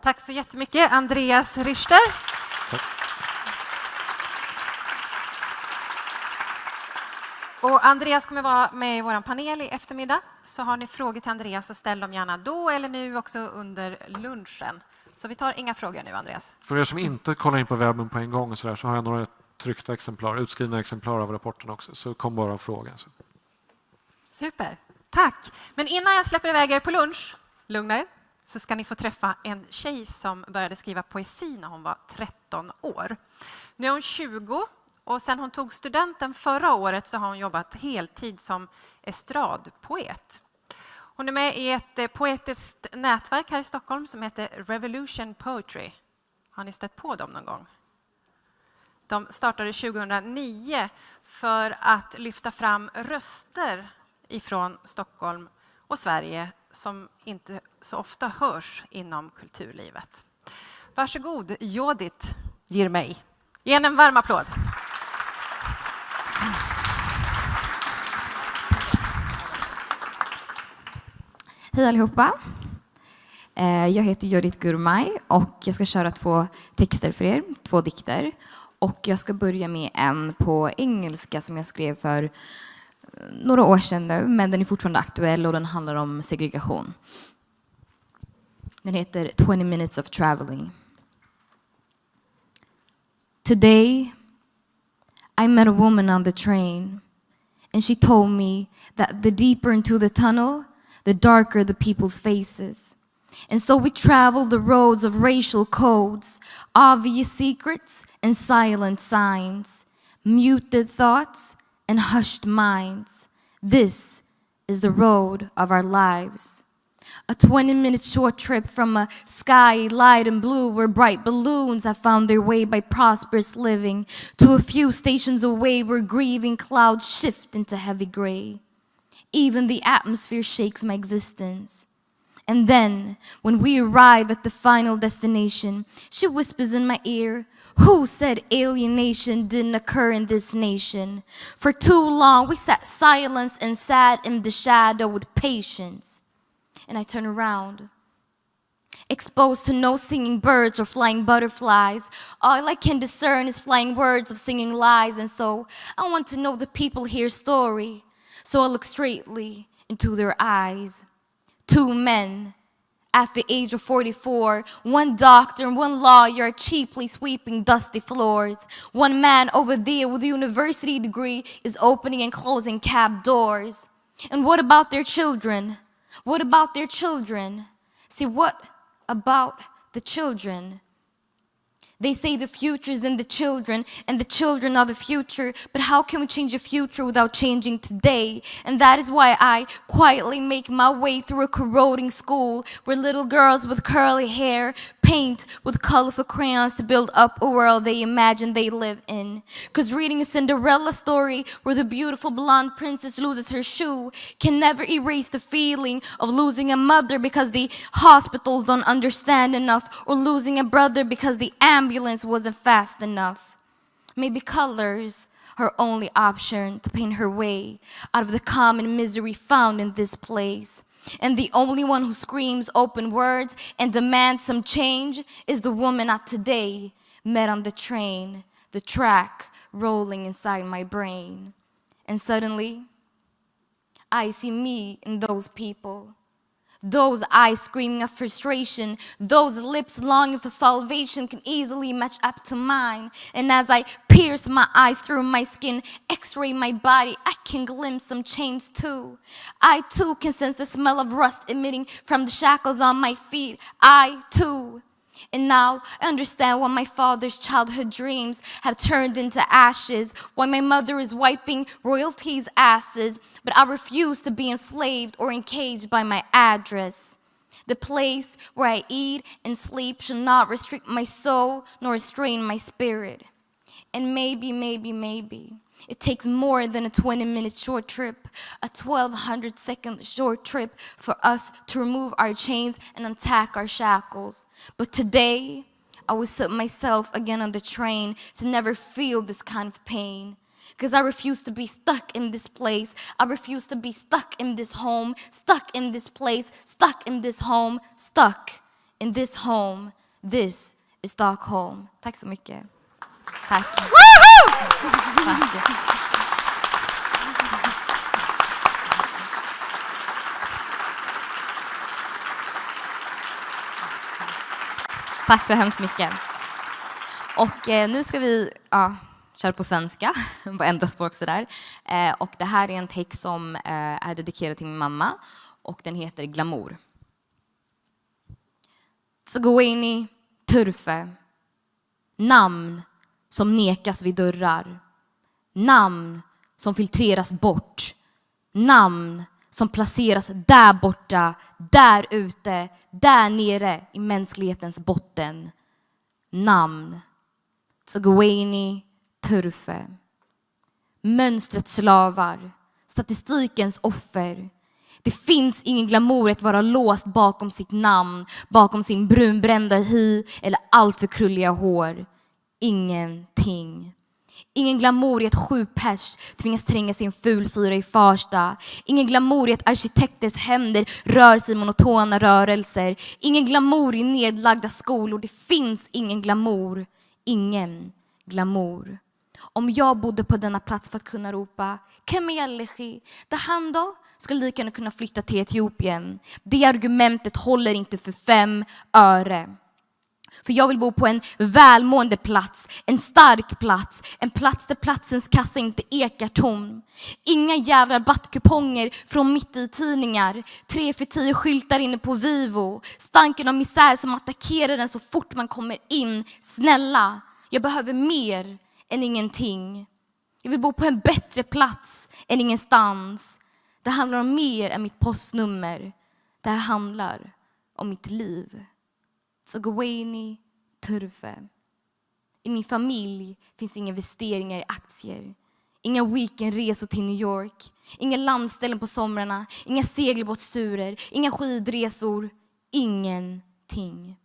Tack så jättemycket, Andreas Richter. Tack. Och Andreas kommer vara med i vår panel i eftermiddag. Så har ni frågor till Andreas så ställ dem gärna då eller nu också under lunchen. Så vi tar inga frågor nu, Andreas. För er som inte kollar in på webben på en gång så har jag några tryckta exemplar, utskrivna exemplar av rapporten också. Så kom bara och fråga. Super, tack. Men innan jag släpper iväg er på lunch, lugna er, så ska ni få träffa en tjej som började skriva poesi när hon var 13 år. Nu är hon 20 och sen hon tog studenten förra året så har hon jobbat heltid som estradpoet. Hon är med i ett poetiskt nätverk här i Stockholm som heter Revolution Poetry. Har ni stött på dem någon gång? De startade 2009 för att lyfta fram röster ifrån Stockholm och Sverige som inte så ofta hörs inom kulturlivet. Varsågod, Jodit ger mig. Ge henne en varm applåd. Hej allihopa. Jag heter Jodit Gurmai och jag ska köra 2 texter för er, 2 dikter. Och jag ska börja med en på engelska som jag skrev för några år sedan nu, men den är fortfarande aktuell och den handlar om segregation. Den heter 20 minutes of traveling. Today, I met a woman on the train and she told me that the deeper into the tunnel, the darker the people's faces. And so we traveled the roads of racial codes, obvious secrets and silent signs, muted thoughts and hushed minds. This is the road of our lives. A 20-minute short trip from a sky light and blue where bright balloons have found their way by prosperous living to a few stations away where grieving clouds shift into heavy gray. Even the atmosphere shakes my existence. And then, when we arrive at the final destination, she whispers in my ear, "Who said alienation didn't occur in this nation? For too long we sat silent and sat in the shadow with patience." And I turn around, exposed to no singing birds or flying butterflies. All I can discern is flying words of singing lies. And so I want to know the people here's story. So I look straightly into their eyes. 2 men at the age of 44, 1 doctor and 1 lawyer are cheaply sweeping dusty floors. 1 man over there with a university degree is opening and closing cab doors. And what about their children? What about their children? See, what about the children? They say the future is in the children, and the children are the future. But how can we change the future without changing today? And that is why I quietly make my way through a corroding school where little girls with curly hair paint with colorful crayons to build up a world they imagine they live in. Because reading a Cinderella story where the beautiful blonde princess loses her shoe can never erase the feeling of losing a mother because the hospitals don't understand enough, or losing a brother because the ambulance wasn't fast enough. Maybe colors her only option to paint her way out of the common misery found in this place. And the only one who screams open words and demands some change is the woman I today met on the train, the track rolling inside my brain. And suddenly, I see me in those people. Those eyes screaming of frustration, those lips longing for salvation can easily match up to mine. And as I pierce my eyes through my skin, x-ray my body, I can glimpse some chains too. I too can sense the smell of rust emitting from the shackles on my feet. I too. And now I understand why my father's childhood dreams have turned into ashes, why my mother is wiping royalty's asses, but I refuse to be enslaved or encaged by my address. The place where I eat and sleep should not restrict my soul nor restrain my spirit. And maybe, it takes more than a 20-minute short trip, a 1,200-second short trip for us to remove our chains and untack our shackles. But today, I will set myself again on the train to never feel this kind of pain. Because I refuse to be stuck in this place. I refuse to be stuck in this home, stuck in this place, stuck in this home, stuck in this home. This is Stockholm. Tack så mycket. Tack. Tack så hemskt mycket. Och nu ska vi köra på svenska, på ändra språk sådär. Och det här är en text som är dedikerad till min mamma och den heter Glamour. Så gå in i turfe. Namn som nekas vid dörrar. Namn som filtreras bort. Namn som placeras där borta, där ute, där nere i mänsklighetens botten. Namn. Så gå in i turfe. Mönstrets slavar. Statistikens offer. Det finns ingen glamour att vara låst bakom sitt namn, bakom sin brunbrända hy eller allt för krulliga hår. Ingenting. Ingen glamour i att 7 pers tvingas tränga sin fulfyra i Farsta. Ingen glamour i att arkitekters händer rör sig i monotona rörelser. Ingen glamour i nedlagda skolor. Det finns ingen glamour. Ingen glamour. Om jag bodde på denna plats för att kunna ropa Kamelechi, där han då skulle lika gärna kunna flytta till Etiopien. Det argumentet håller inte för 5 öre. För jag vill bo på en välmående plats, en stark plats, en plats där platsens kassa inte ekar tom. Inga jävla rabattkuponger från mitt i tidningar, 3 för 10 skyltar inne på Vivo, stanken av misär som attackerar den så fort man kommer in. Snälla, jag behöver mer än ingenting. Jag vill bo på en bättre plats än ingenstans. Det handlar om mer än mitt postnummer. Det här handlar om mitt liv. Så gå in i turfe. I min familj finns inga investeringar i aktier. Inga weekendresor till New York. Inga landställen på somrarna. Inga segelbåtsturer. Inga skidresor. Ingenting.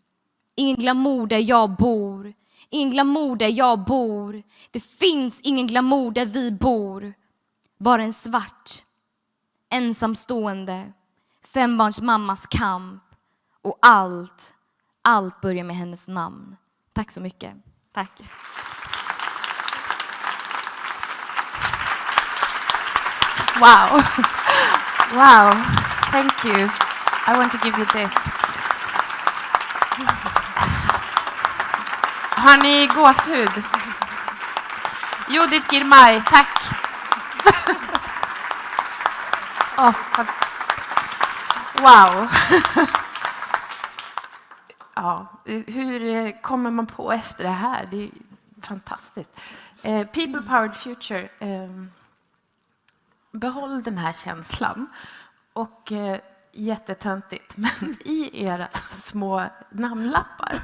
Ingen glamour där jag bor. Ingen glamour där jag bor. Det finns ingen glamour där vi bor. Bara en svart, ensamstående, 5-barnsmammas kamp. Och allt börjar med hennes namn. Tack så mycket. Tack. Wow. Wow. Thank you. I want to give you this. Har ni gåshud? Judith Girmay, tack. Wow. Ja, hur kommer man på efter det här? Det är fantastiskt. People Powered Future. Behåll den här känslan. Och jättetöntigt, men i era små namnlappar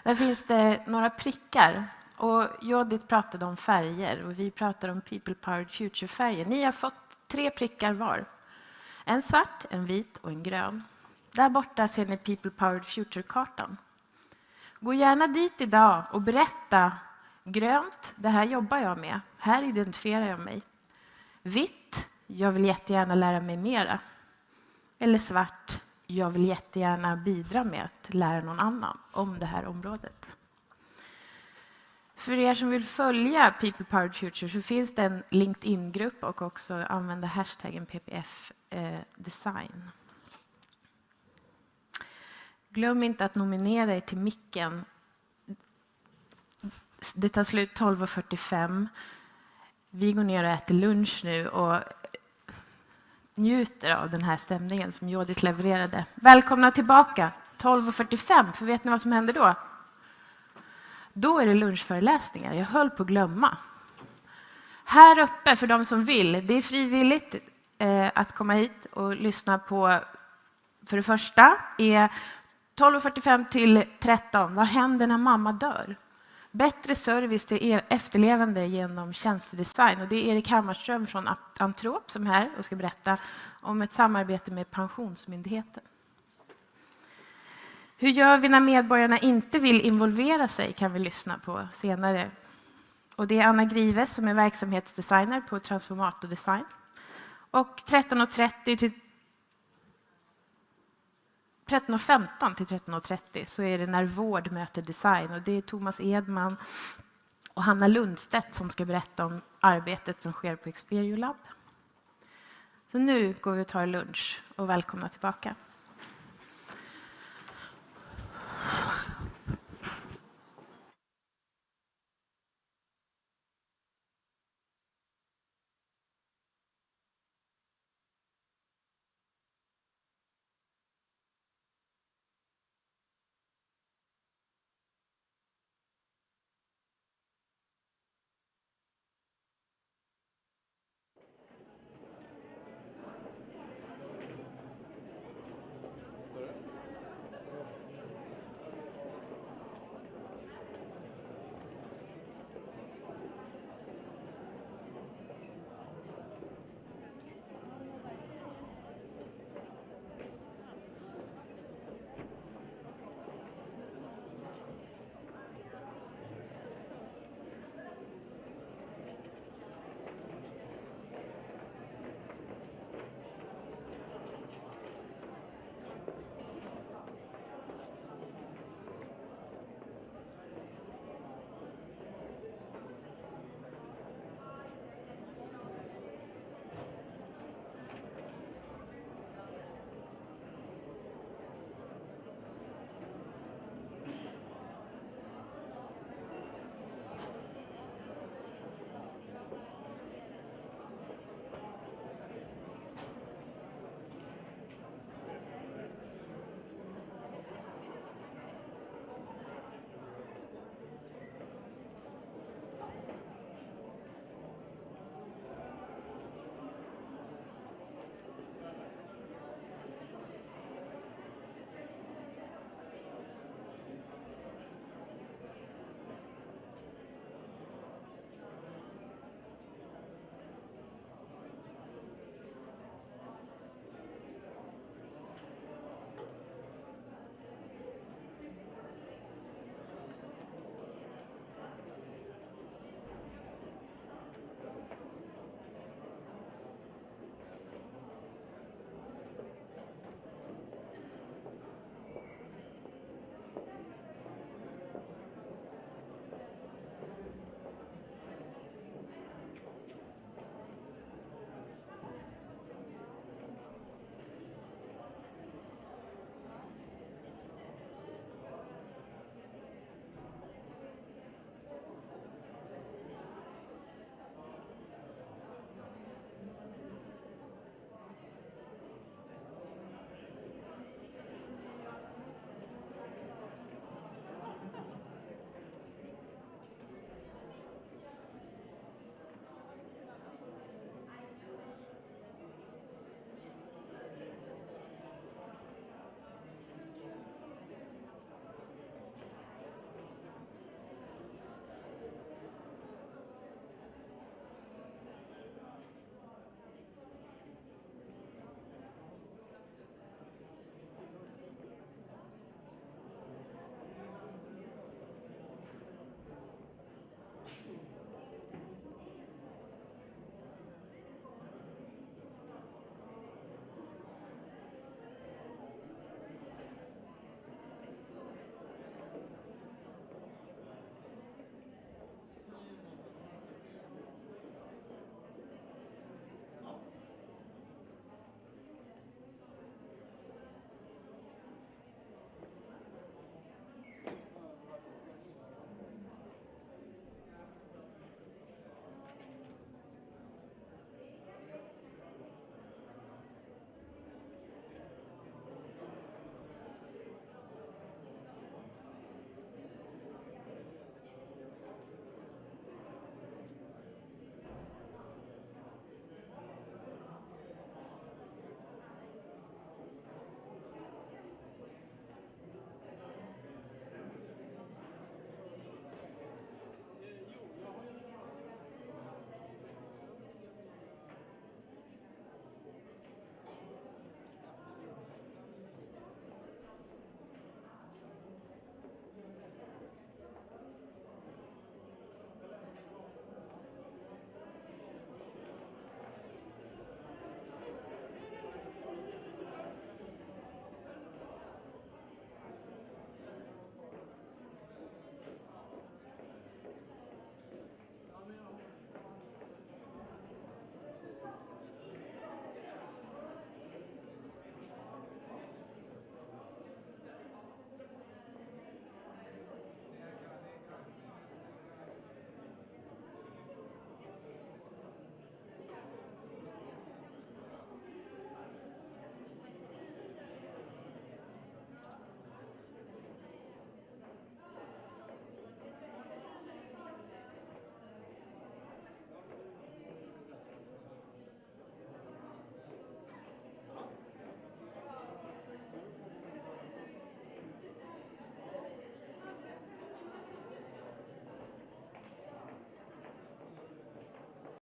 där finns det några prickar. Och Judith pratade om färger och vi pratade om People Powered Future-färger. Ni har fått 3 prickar var. En svart, en vit och en grön. Där borta ser ni People Powered Future-kartan. Gå gärna dit idag och berätta. Grönt, det här jobbar jag med. Här identifierar jag mig. Vitt, jag vill jättegärna lära mig mera. Eller svart, jag vill jättegärna bidra med att lära någon annan om det här området. För er som vill följa People Powered Future så finns det en LinkedIn-grupp och också använda hashtaggen PPF design. Glöm inte att nominera er till micken. Det tar slut 12:45. Vi går ner och äter lunch nu och njuter av den här stämningen som Judith levererade. Välkomna tillbaka 12:45, för vet ni vad som händer då? Då är det lunchföreläsningar. Jag höll på att glömma. Här uppe, för de som vill, det är frivilligt att komma hit och lyssna på. För det första är 12:45 till 13. Vad händer när mamma dör? Bättre service till efterlevande genom tjänstedesign. Och det är Erik Hammarström från Antrop som är här och ska berätta om ett samarbete med Pensionsmyndigheten. Hur gör vi när medborgarna inte vill involvera sig kan vi lyssna på senare. Och det är Anna Grives som är verksamhetsdesigner på Transformator Design. Och 13:15 till 13:30 så är det när vård möter design. Och det är Thomas Edman och Hanna Lundstedt som ska berätta om arbetet som sker på Experiolab. Så nu går vi och tar lunch och välkomna tillbaka.